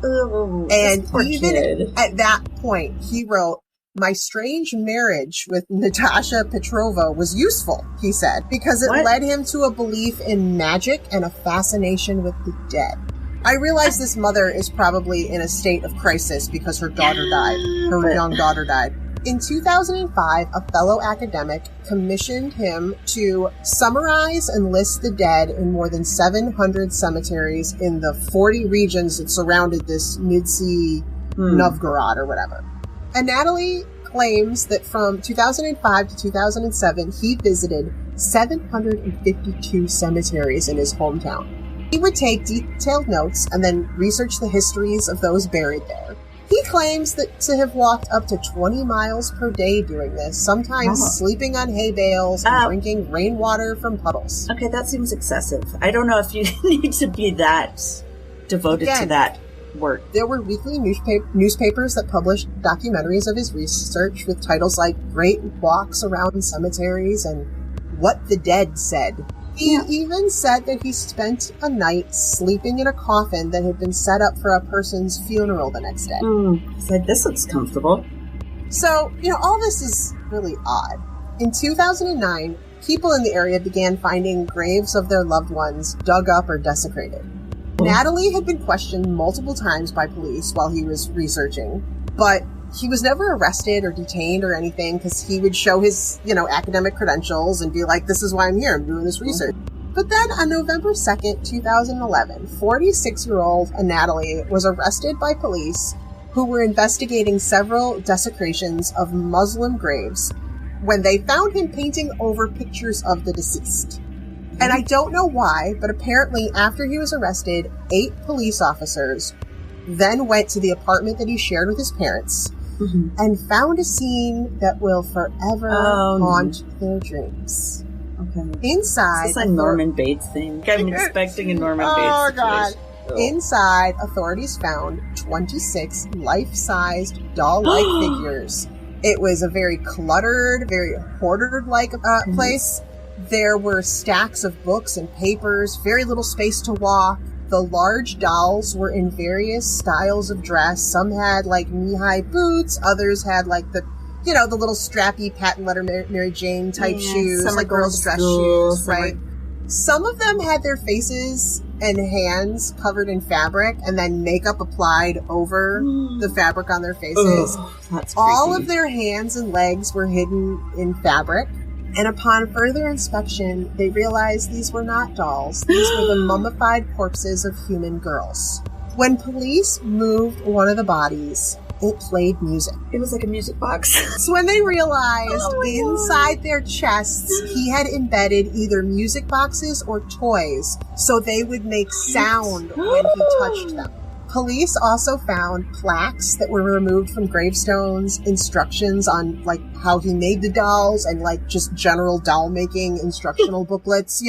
And even at that point, he wrote, "My strange marriage with Natasha Petrova was useful," he said, because it led him to a belief in magic and a fascination with the dead. I realize this mother is probably in a state of crisis because her daughter died. Her young daughter died. In 2005, a fellow academic commissioned him to summarize and list the dead in more than 700 cemeteries in the 40 regions that surrounded this Nizhny Novgorod or whatever. And Natalie claims that from 2005 to 2007, he visited 752 cemeteries in his hometown. He would take detailed notes and then research the histories of those buried there. He claims that to have walked up to 20 miles per day doing this, sometimes sleeping on hay bales and drinking rainwater from puddles. Okay, that seems excessive. I don't know if you need to be that devoted to that work. There were weekly newspapers that published documentaries of his research with titles like Great Walks Around Cemeteries and what the dead said. He even said that he spent a night sleeping in a coffin that had been set up for a person's funeral the next day. It's like, this looks comfortable. So, all this is really odd. In 2009, people in the area began finding graves of their loved ones dug up or desecrated. Natalie had been questioned multiple times by police while he was researching, but he was never arrested or detained or anything because he would show his, academic credentials and be like, this is why I'm here, I'm doing this research. But then on November 2nd, 2011, 46-year-old Natalie was arrested by police who were investigating several desecrations of Muslim graves when they found him painting over pictures of the deceased. And I don't know why, but apparently after he was arrested, 8 police officers then went to the apartment that he shared with his parents and found a scene that will forever haunt their dreams. Okay. Inside... Is this a Norman Bates thing? I'm expecting a Norman Bates Oh, situation. God. Inside, authorities found 26 life-sized doll-like figures. It was a very cluttered, very hoarder-like place. There were stacks of books and papers, very little space to walk. The large dolls were in various styles of dress. Some had knee-high boots. Others had the little strappy patent letter Mary Jane type shoes, girls' dress shoes, right? Some of them had their faces and hands covered in fabric and then makeup applied over the fabric on their faces. That's All creepy. of their hands and legs were hidden in fabric. And upon further inspection, they realized these were not dolls. These were the mummified corpses of human girls. When police moved one of the bodies, it played music. It was like a music box. So when they realized inside their chests, he had embedded either music boxes or toys, so they would make sound when he touched them. Police also found plaques that were removed from gravestones, instructions on how he made the dolls, and just general doll making instructional booklets,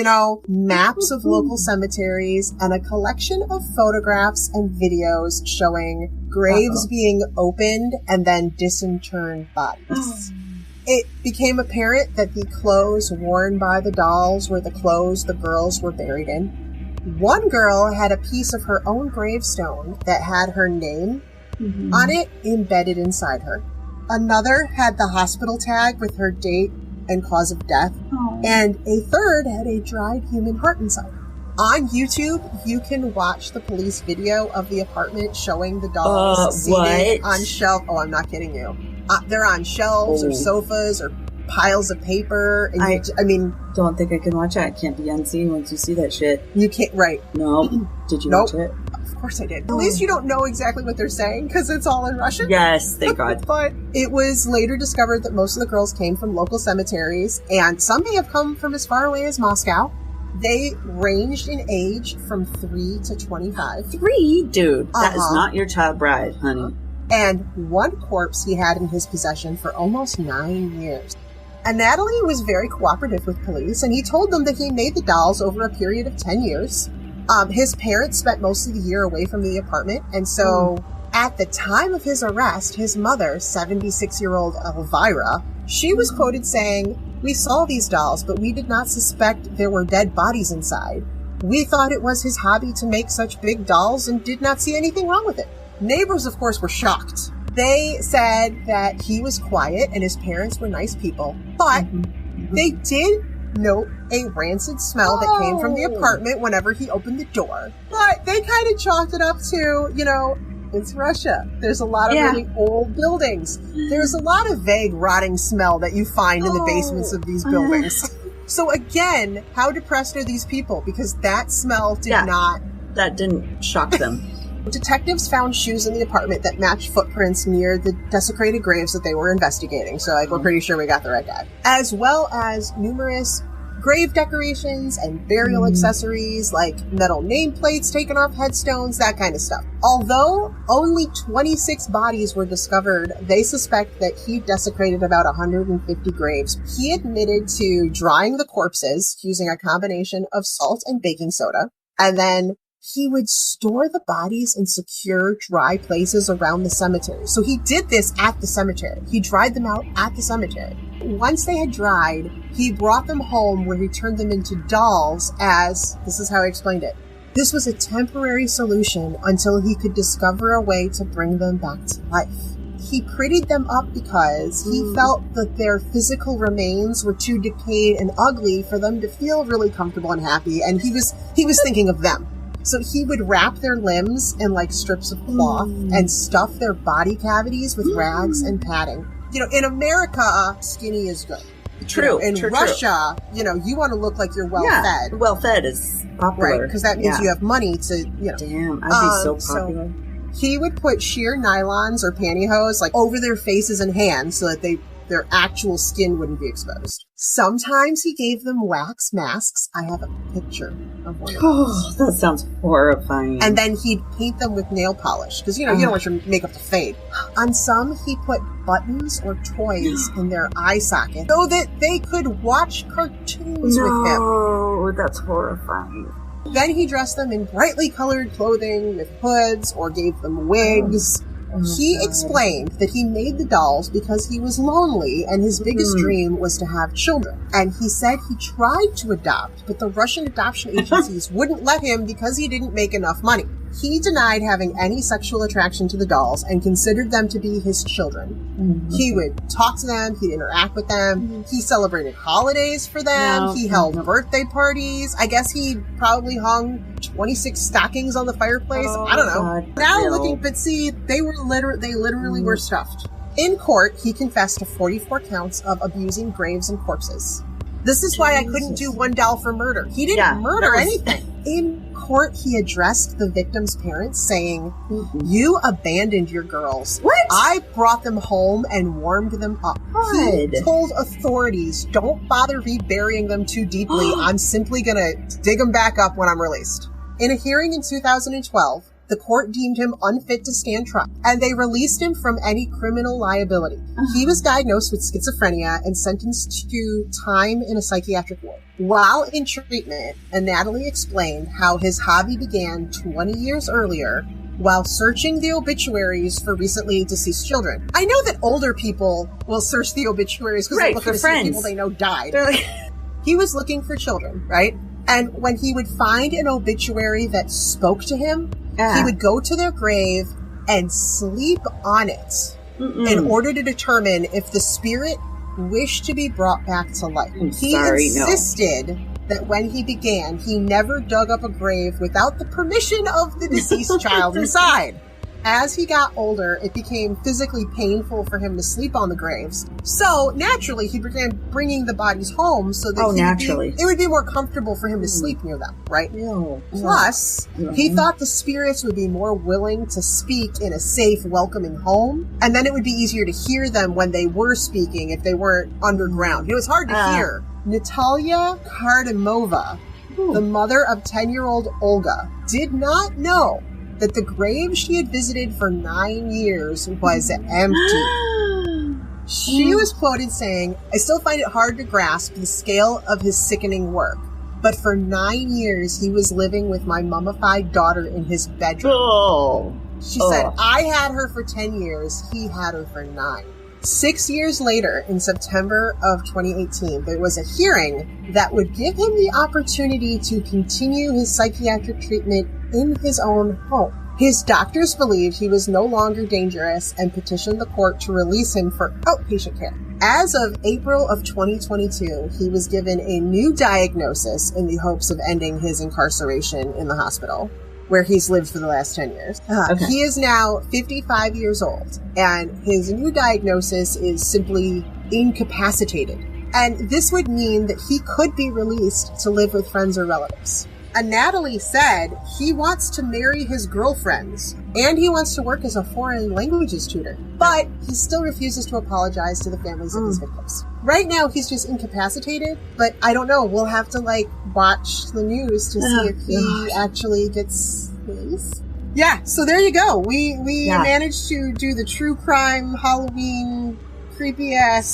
maps of local cemeteries, and a collection of photographs and videos showing graves being opened and then disinterred bodies. It became apparent that the clothes worn by the dolls were the clothes the girls were buried in. One girl had a piece of her own gravestone that had her name on it embedded inside her. Another had the hospital tag with her date and cause of death. And a third had a dried human heart inside. On YouTube, you can watch the police video of the apartment showing the dolls seated on shelves. Oh, I'm not kidding you. They're on shelves or sofas or piles of paper. And I mean, don't think I can watch it. I can't be unseen once you see that shit. You can't, right? No. Did you watch it? Of course I did. At least you don't know exactly what they're saying because it's all in Russian. Yes, thank God. But it was later discovered that most of the girls came from local cemeteries, and some may have come from as far away as Moscow. They ranged in age from 3 to 25. 3? Dude, that is not your child bride, honey. And one corpse he had in his possession for almost 9 years. And Natalie was very cooperative with police, and he told them that he made the dolls over a period of 10 years. His parents spent most of the year away from the apartment, and so at the time of his arrest, his mother, 76-year-old Elvira, she was quoted saying, "We saw these dolls, but we did not suspect there were dead bodies inside. We thought it was his hobby to make such big dolls and did not see anything wrong with it." Neighbors, of course, were shocked. They said that he was quiet and his parents were nice people, but they did note a rancid smell that came from the apartment whenever he opened the door. But they kind of chalked it up to, it's Russia. There's a lot of really old buildings. There's a lot of vague rotting smell that you find in the basements of these buildings. So again, how depressed are these people? Because that smell that didn't shock them. Detectives found shoes in the apartment that matched footprints near the desecrated graves that they were investigating. So, we're pretty sure we got the right guy. As well as numerous grave decorations and burial accessories like metal nameplates taken off headstones, that kind of stuff. Although only 26 bodies were discovered, they suspect that he desecrated about 150 graves. He admitted to drying the corpses using a combination of salt and baking soda, and then he would store the bodies in secure, dry places around the cemetery. So he did this at the cemetery. He dried them out at the cemetery. Once they had dried, he brought them home where he turned them into dolls this is how he explained it. This was a temporary solution until he could discover a way to bring them back to life. He prettied them up because he felt that their physical remains were too decayed and ugly for them to feel really comfortable and happy, and he was thinking of them. So he would wrap their limbs in like strips of cloth and stuff their body cavities with rags and padding. You know, in America, skinny is good. True. In Russia, you know, you want to look like you're well-fed. Well-fed is popular. Right, because that means you have money to, you know. Damn, I'd be so popular. So he would put sheer nylons or pantyhose like over their faces and hands so that their actual skin wouldn't be exposed. Sometimes he gave them wax masks. I have a picture of one of those. That sounds horrifying. And then he'd paint them with nail polish because, you know, you don't want your makeup to fade. On some, he put buttons or toys in their eye socket so that they could watch cartoons with him. Oh, that's horrifying. Then he dressed them in brightly colored clothing with hoods or gave them wigs. He explained that he made the dolls because he was lonely and his biggest dream was to have children. And he said he tried to adopt, but the Russian adoption agencies wouldn't let him because he didn't make enough money. He denied having any sexual attraction to the dolls and considered them to be his children. He would talk to them, he'd interact with them, he celebrated holidays for them, he held birthday parties. I guess he probably hung 26 stockings on the fireplace. I don't know. Now looking, but see, they literally were stuffed. In court, he confessed to 44 counts of abusing graves and corpses. This is why I couldn't do one doll for murder. He didn't murder anything. In court, he addressed the victim's parents saying, "You abandoned your girls. What? I brought them home and warmed them up." He told authorities, "Don't bother reburying them too deeply. I'm simply gonna dig them back up when I'm released." In a hearing in 2012, the court deemed him unfit to stand trial, and they released him from any criminal liability. He was diagnosed with schizophrenia and sentenced to time in a psychiatric ward. While in treatment, Natalie explained how his hobby began 20 years earlier while searching the obituaries for recently deceased children. I know that older people will search the obituaries because they're looking to see people they know died. He was looking for children, right? And when he would find an obituary that spoke to him, he would go to their grave and sleep on it in order to determine if the spirit wished to be brought back to life. He insisted that when he began, he never dug up a grave without the permission of the deceased child inside. As he got older, it became physically painful for him to sleep on the graves. So, naturally, he began bringing the bodies home so that it would be more comfortable for him to sleep near them, right? Plus, he thought the spirits would be more willing to speak in a safe, welcoming home, and then it would be easier to hear them when they were speaking if they weren't underground. It was hard to hear. Natalia Kardamova, the mother of 10-year-old Olga, did not know that the grave she had visited for 9 years was empty. She was quoted saying, "I still find it hard to grasp the scale of his sickening work, but for 9 years he was living with my mummified daughter in his bedroom." She said, "I had her for 10 years, he had her for 9. 6 years later, in September of 2018, there was a hearing that would give him the opportunity to continue his psychiatric treatment in his own home. His doctors believed he was no longer dangerous and petitioned the court to release him for outpatient care. As of April of 2022, he was given a new diagnosis in the hopes of ending his incarceration in the hospital, where he's lived for the last 10 years. He is now 55 years old, and his new diagnosis is simply incapacitated. And this would mean that he could be released to live with friends or relatives. And Natalie said he wants to marry his girlfriends, and he wants to work as a foreign languages tutor, but he still refuses to apologize to the families of his victims. Right now, he's just incapacitated, but I don't know. We'll have to, watch the news to see if he actually gets released. Yeah, so there you go. We managed to do the true crime Halloween creepy-ass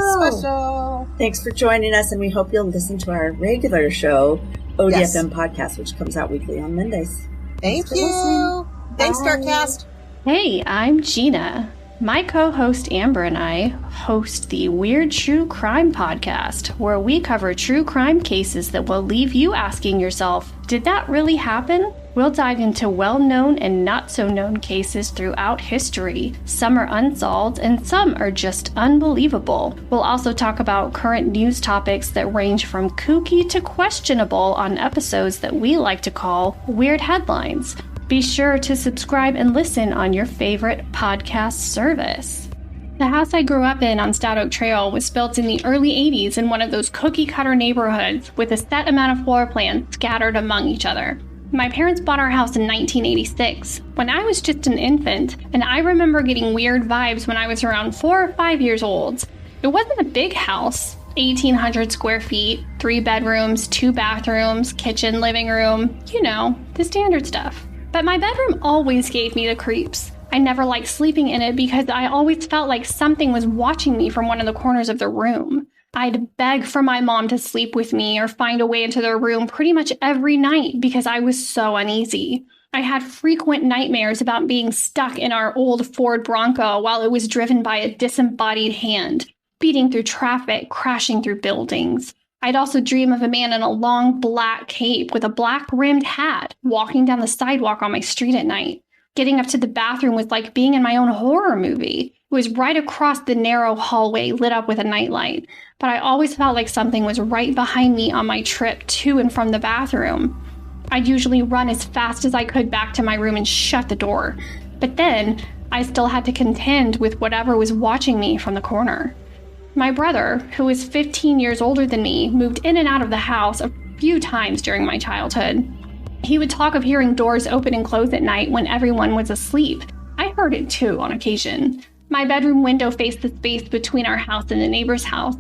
special. Thanks for joining us, and we hope you'll listen to our regular show ODFM podcast, which comes out weekly on Mondays. Thank you. Thanks, Darkcast. Hey, I'm Gina. My co-host Amber and I host the Weird True Crime podcast, where we cover true crime cases that will leave you asking yourself, did that really happen? We'll dive into well-known and not-so-known cases throughout history. Some are unsolved, and some are just unbelievable. We'll also talk about current news topics that range from kooky to questionable on episodes that we like to call Weird Headlines. Be sure to subscribe and listen on your favorite podcast service. The house I grew up in on Stout Oak Trail was built in the early 80s in one of those cookie-cutter neighborhoods with a set amount of floor plans scattered among each other. My parents bought our house in 1986, when I was just an infant, and I remember getting weird vibes when I was around 4 or 5 years old. It wasn't a big house, 1,800 square feet, 3 bedrooms, 2 bathrooms, kitchen, living room, you know, the standard stuff. But my bedroom always gave me the creeps. I never liked sleeping in it because I always felt like something was watching me from one of the corners of the room. I'd beg for my mom to sleep with me or find a way into their room pretty much every night because I was so uneasy. I had frequent nightmares about being stuck in our old Ford Bronco while it was driven by a disembodied hand, speeding through traffic, crashing through buildings. I'd also dream of a man in a long black cape with a black rimmed hat walking down the sidewalk on my street at night. Getting up to the bathroom was like being in my own horror movie. It was right across the narrow hallway lit up with a nightlight, but I always felt like something was right behind me on my trip to and from the bathroom. I'd usually run as fast as I could back to my room and shut the door, but then I still had to contend with whatever was watching me from the corner. My brother, who was 15 years older than me, moved in and out of the house a few times during my childhood. He would talk of hearing doors open and close at night when everyone was asleep. I heard it too on occasion. My bedroom window faced the space between our house and the neighbor's house,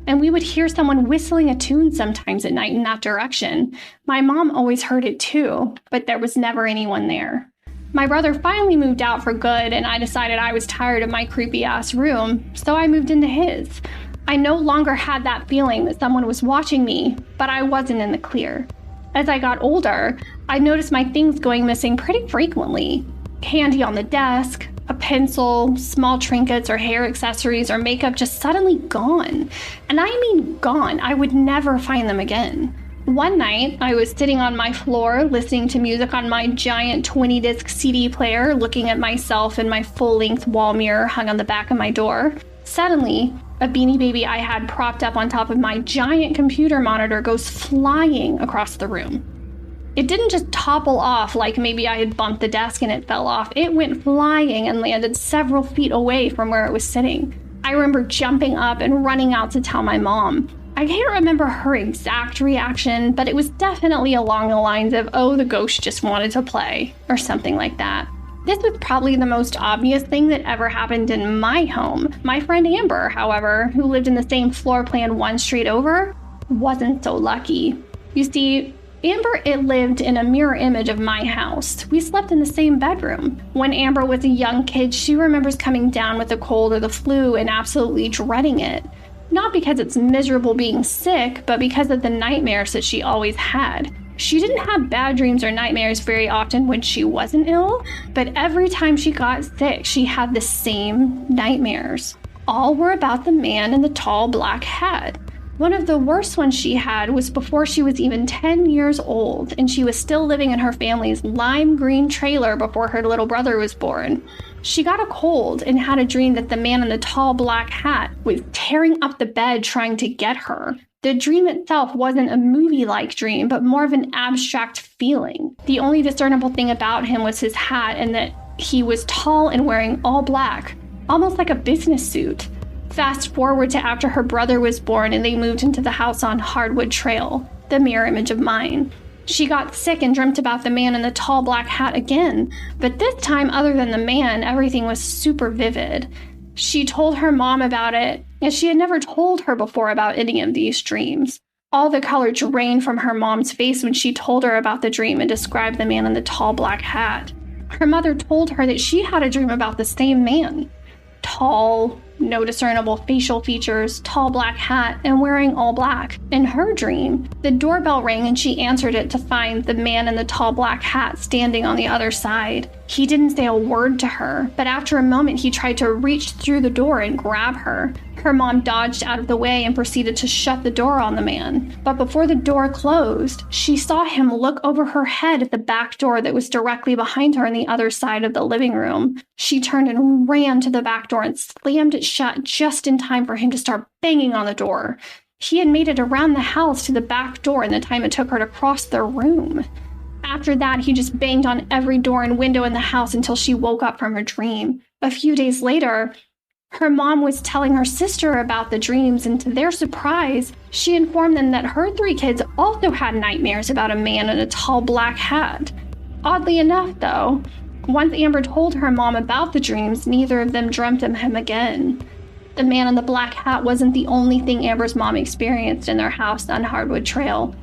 and we would hear someone whistling a tune sometimes at night in that direction. My mom always heard it too, but there was never anyone there. My brother finally moved out for good, and I decided I was tired of my creepy-ass room, so I moved into his. I no longer had that feeling that someone was watching me, but I wasn't in the clear. As I got older, I noticed my things going missing pretty frequently. Candy on the desk, a pencil, small trinkets or hair accessories or makeup just suddenly gone. And I mean gone. I would never find them again. One night, I was sitting on my floor listening to music on my giant 20-disc CD player, looking at myself in my full-length wall mirror hung on the back of my door. Suddenly, a Beanie Baby I had propped up on top of my giant computer monitor goes flying across the room. It didn't just topple off like maybe I had bumped the desk and it fell off. It went flying and landed several feet away from where it was sitting. I remember jumping up and running out to tell my mom. I can't remember her exact reaction, but it was definitely along the lines of, oh, the ghost just wanted to play, or something like that. This was probably the most obvious thing that ever happened in my home. My friend Amber, however, who lived in the same floor plan one street over, wasn't so lucky. You see, Amber lived in a mirror image of my house. We slept in the same bedroom. When Amber was a young kid, she remembers coming down with a cold or the flu and absolutely dreading it. Not because it's miserable being sick, but because of the nightmares that she always had. She didn't have bad dreams or nightmares very often when she wasn't ill, but every time she got sick, she had the same nightmares. All were about the man in the tall black hat. One of the worst ones she had was before she was even 10 years old, and she was still living in her family's lime green trailer before her little brother was born. She got a cold and had a dream that the man in the tall black hat was tearing up the bed trying to get her. The dream itself wasn't a movie-like dream, but more of an abstract feeling. The only discernible thing about him was his hat and that he was tall and wearing all black, almost like a business suit. Fast forward to after her brother was born and they moved into the house on Hardwood Trail, the mirror image of mine. She got sick and dreamt about the man in the tall black hat again, but this time, other than the man, everything was super vivid. She told her mom about it, and she had never told her before about any of these dreams. All the color drained from her mom's face when she told her about the dream and described the man in the tall black hat. Her mother told her that she had a dream about the same man. Tall, no discernible facial features, tall black hat, and wearing all black. In her dream, the doorbell rang and she answered it to find the man in the tall black hat standing on the other side. He didn't say a word to her, but after a moment he tried to reach through the door and grab her. Her mom dodged out of the way and proceeded to shut the door on the man. But before the door closed, she saw him look over her head at the back door that was directly behind her on the other side of the living room. She turned and ran to the back door and slammed it shut just in time for him to start banging on the door. He had made it around the house to the back door in the time it took her to cross the room. After that, he just banged on every door and window in the house until she woke up from her dream. A few days later, her mom was telling her sister about the dreams, and to their surprise, she informed them that her 3 kids also had nightmares about a man in a tall black hat. Oddly enough, though, once Amber told her mom about the dreams, neither of them dreamt of him again. The man in the black hat wasn't the only thing Amber's mom experienced in their house on Hardwood Trail.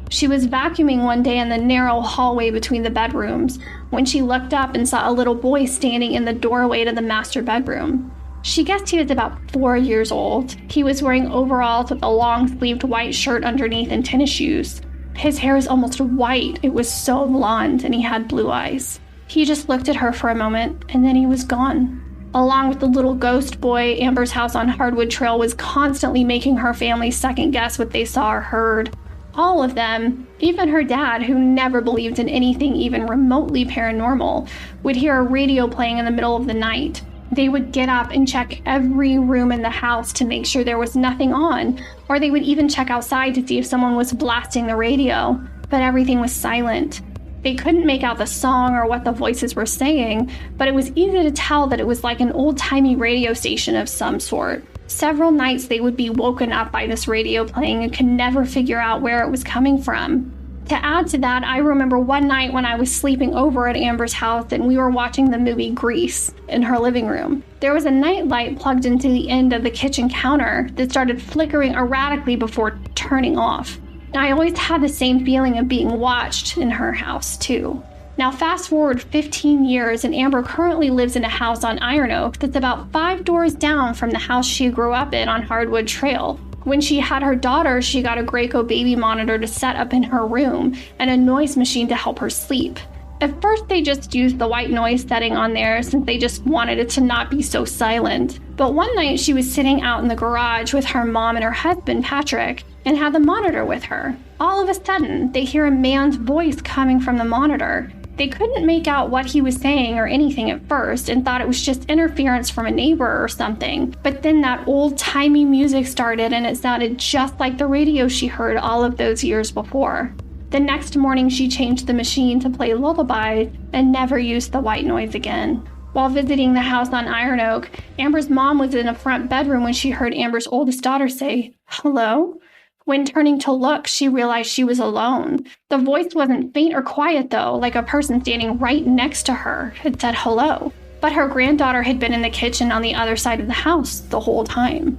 She was vacuuming one day in the narrow hallway between the bedrooms when she looked up and saw a little boy standing in the doorway to the master bedroom. She guessed he was about 4 years old. He was wearing overalls with a long-sleeved white shirt underneath and tennis shoes. His hair was almost white. It was so blonde, and he had blue eyes. He just looked at her for a moment, and then he was gone. Along with the little ghost boy, Amber's house on Hardwood Trail was constantly making her family second-guess what they saw or heard. All of them, even her dad, who never believed in anything even remotely paranormal, would hear a radio playing in the middle of the night. They would get up and check every room in the house to make sure there was nothing on, or they would even check outside to see if someone was blasting the radio, but everything was silent. They couldn't make out the song or what the voices were saying, but it was easy to tell that it was like an old-timey radio station of some sort. Several nights they would be woken up by this radio playing and could never figure out where it was coming from. To add to that, I remember one night when I was sleeping over at Amber's house and we were watching the movie Grease in her living room. There was a night light plugged into the end of the kitchen counter that started flickering erratically before turning off. I always had the same feeling of being watched in her house, too. Now fast forward 15 years and Amber currently lives in a house on Iron Oak that's about 5 doors down from the house she grew up in on Hardwood Trail. When she had her daughter, she got a Graco baby monitor to set up in her room and a noise machine to help her sleep. At first, they just used the white noise setting on there since they just wanted it to not be so silent. But one night, she was sitting out in the garage with her mom and her husband, Patrick, and had the monitor with her. All of a sudden, they hear a man's voice coming from the monitor. They couldn't make out what he was saying or anything at first and thought it was just interference from a neighbor or something. But then that old-timey music started and it sounded just like the radio she heard all of those years before. The next morning, she changed the machine to play lullabies and never used the white noise again. While visiting the house on Iron Oak, Amber's mom was in a front bedroom when she heard Amber's oldest daughter say, "Hello?" When turning to look, she realized she was alone. The voice wasn't faint or quiet, though, like a person standing right next to her had said hello. But her granddaughter had been in the kitchen on the other side of the house the whole time.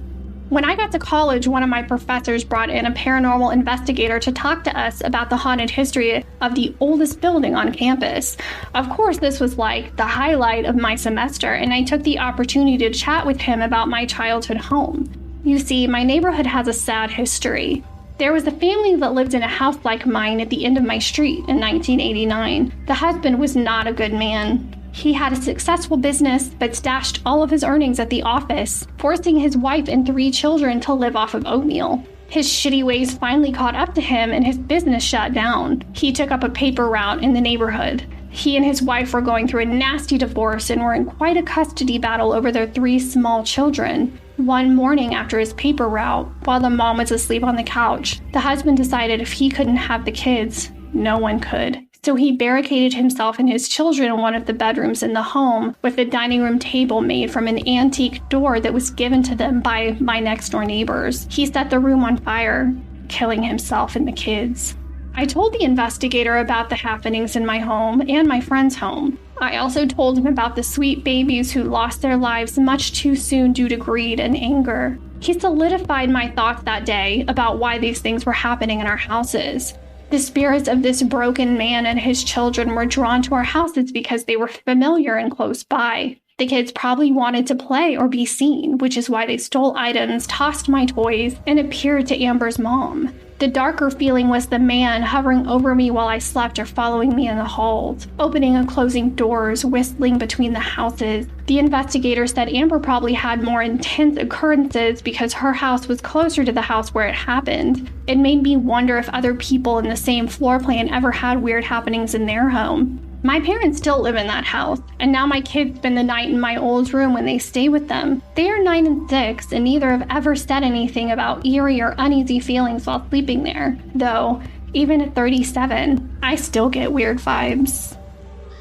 When I got to college, one of my professors brought in a paranormal investigator to talk to us about the haunted history of the oldest building on campus. Of course, this was like the highlight of my semester, and I took the opportunity to chat with him about my childhood home. You see, my neighborhood has a sad history. There was a family that lived in a house like mine at the end of my street in 1989. The husband was not a good man. He had a successful business, but stashed all of his earnings at the office, forcing his wife and 3 children to live off of oatmeal. His shitty ways finally caught up to him and his business shut down. He took up a paper route in the neighborhood. He and his wife were going through a nasty divorce and were in quite a custody battle over their 3 small children. One morning after his paper route, while the mom was asleep on the couch, the husband decided if he couldn't have the kids, no one could. So he barricaded himself and his children in one of the bedrooms in the home with a dining room table made from an antique door that was given to them by my next door neighbors. He set the room on fire, killing himself and the kids. I told the investigator about the happenings in my home and my friend's home. I also told him about the sweet babies who lost their lives much too soon due to greed and anger. He solidified my thoughts that day about why these things were happening in our houses. The spirits of this broken man and his children were drawn to our houses because they were familiar and close by. The kids probably wanted to play or be seen, which is why they stole items, tossed my toys, and appeared to Amber's mom. The darker feeling was the man hovering over me while I slept or following me in the halls, opening and closing doors, whistling between the houses. The investigator said Amber probably had more intense occurrences because her house was closer to the house where it happened. It made me wonder if other people in the same floor plan ever had weird happenings in their home. My parents still live in that house, and now my kids spend the night in my old room when they stay with them. They are 9 and 6, and neither have ever said anything about eerie or uneasy feelings while sleeping there. Though, even at 37, I still get weird vibes.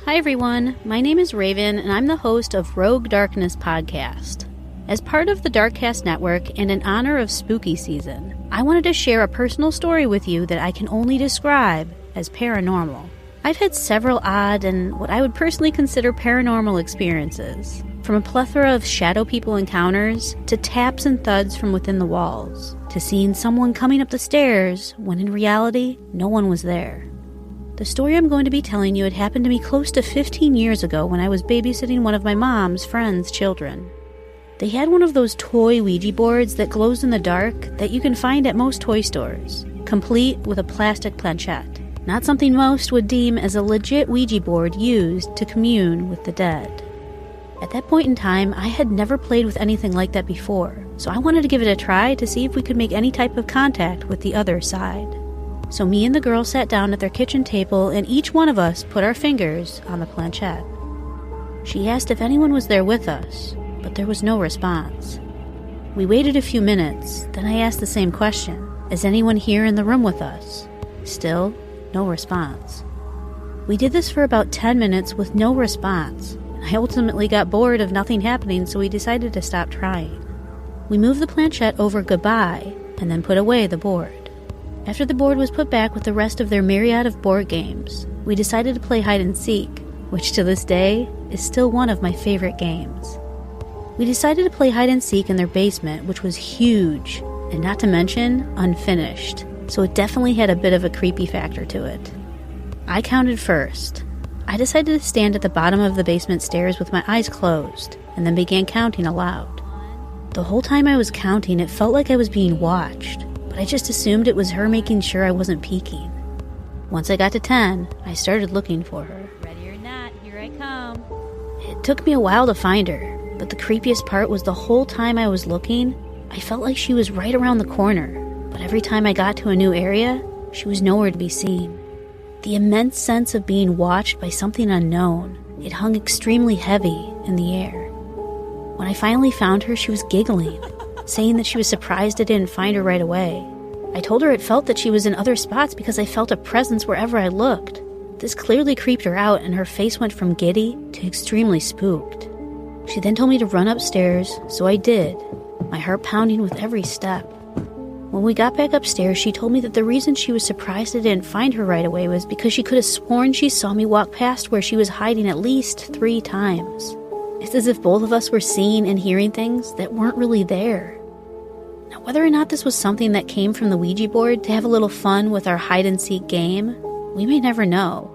Hi everyone, my name is Raven, and I'm the host of Rogue Darkness Podcast. As part of the Darkcast Network and in honor of spooky season, I wanted to share a personal story with you that I can only describe as paranormal. I've had several odd and what I would personally consider paranormal experiences, from a plethora of shadow people encounters, to taps and thuds from within the walls, to seeing someone coming up the stairs when in reality, no one was there. The story I'm going to be telling you had happened to me close to 15 years ago when I was babysitting one of my mom's friend's children. They had one of those toy Ouija boards that glows in the dark that you can find at most toy stores, complete with a plastic planchette. Not something most would deem as a legit Ouija board used to commune with the dead. At that point in time, I had never played with anything like that before, so I wanted to give it a try to see if we could make any type of contact with the other side. So me and the girl sat down at their kitchen table, and each one of us put our fingers on the planchette. She asked if anyone was there with us, but there was no response. We waited a few minutes, then I asked the same question. Is anyone here in the room with us? Still, no response. We did this for about 10 minutes with no response. I ultimately got bored of nothing happening, so we decided to stop trying. We moved the planchette over goodbye and then put away the board. After the board was put back with the rest of their myriad of board games, we decided to play hide and seek, which to this day is still one of my favorite games. We decided to play hide and seek in their basement, which was huge, and not to mention unfinished. So it definitely had a bit of a creepy factor to it. I counted first. I decided to stand at the bottom of the basement stairs with my eyes closed, and then began counting aloud. The whole time I was counting, it felt like I was being watched, but I just assumed it was her making sure I wasn't peeking. Once I got to 10, I started looking for her. Ready or not, here I come. It took me a while to find her, but the creepiest part was the whole time I was looking, I felt like she was right around the corner. But every time I got to a new area, she was nowhere to be seen. The immense sense of being watched by something unknown, it hung extremely heavy in the air. When I finally found her, she was giggling, saying that she was surprised I didn't find her right away. I told her it felt that she was in other spots because I felt a presence wherever I looked. This clearly creeped her out, and her face went from giddy to extremely spooked. She then told me to run upstairs, so I did, my heart pounding with every step. When we got back upstairs, she told me that the reason she was surprised I didn't find her right away was because she could have sworn she saw me walk past where she was hiding at least 3 times. It's as if both of us were seeing and hearing things that weren't really there. Now, whether or not this was something that came from the Ouija board to have a little fun with our hide-and-seek game, we may never know.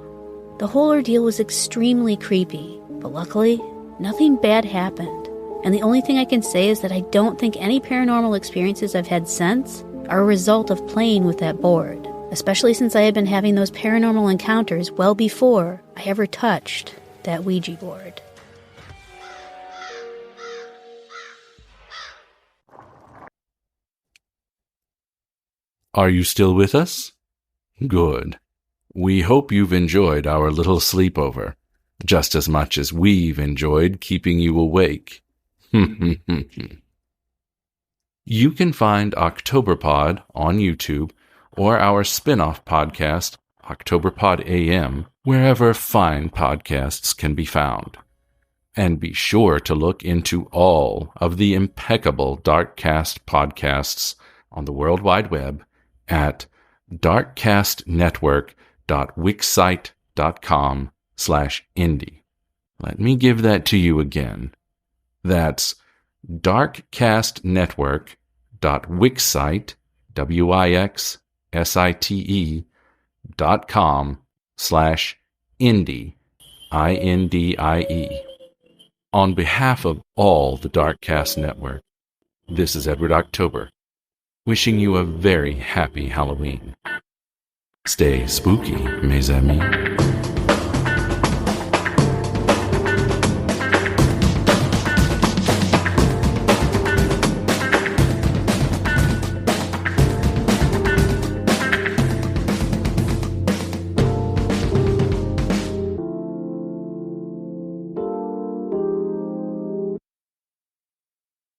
The whole ordeal was extremely creepy, but luckily, nothing bad happened. And the only thing I can say is that I don't think any paranormal experiences I've had since are a result of playing with that board, especially since I had been having those paranormal encounters well before I ever touched that Ouija board. Are you still with us? Good. We hope you've enjoyed our little sleepover, just as much as we've enjoyed keeping you awake. You can find Octoberpod on YouTube or our spin-off podcast, Octoberpod AM, wherever fine podcasts can be found. And be sure to look into all of the impeccable Darkcast podcasts on the World Wide Web at darkcastnetwork.wixsite.com/indie. Let me give that to you again. That's darkcastnetwork.wixsite, WIXSITE.com/indie, INDIE. On behalf of all the Darkcast Network, this is Edward October, wishing you a very happy Halloween. Stay spooky, mes amis.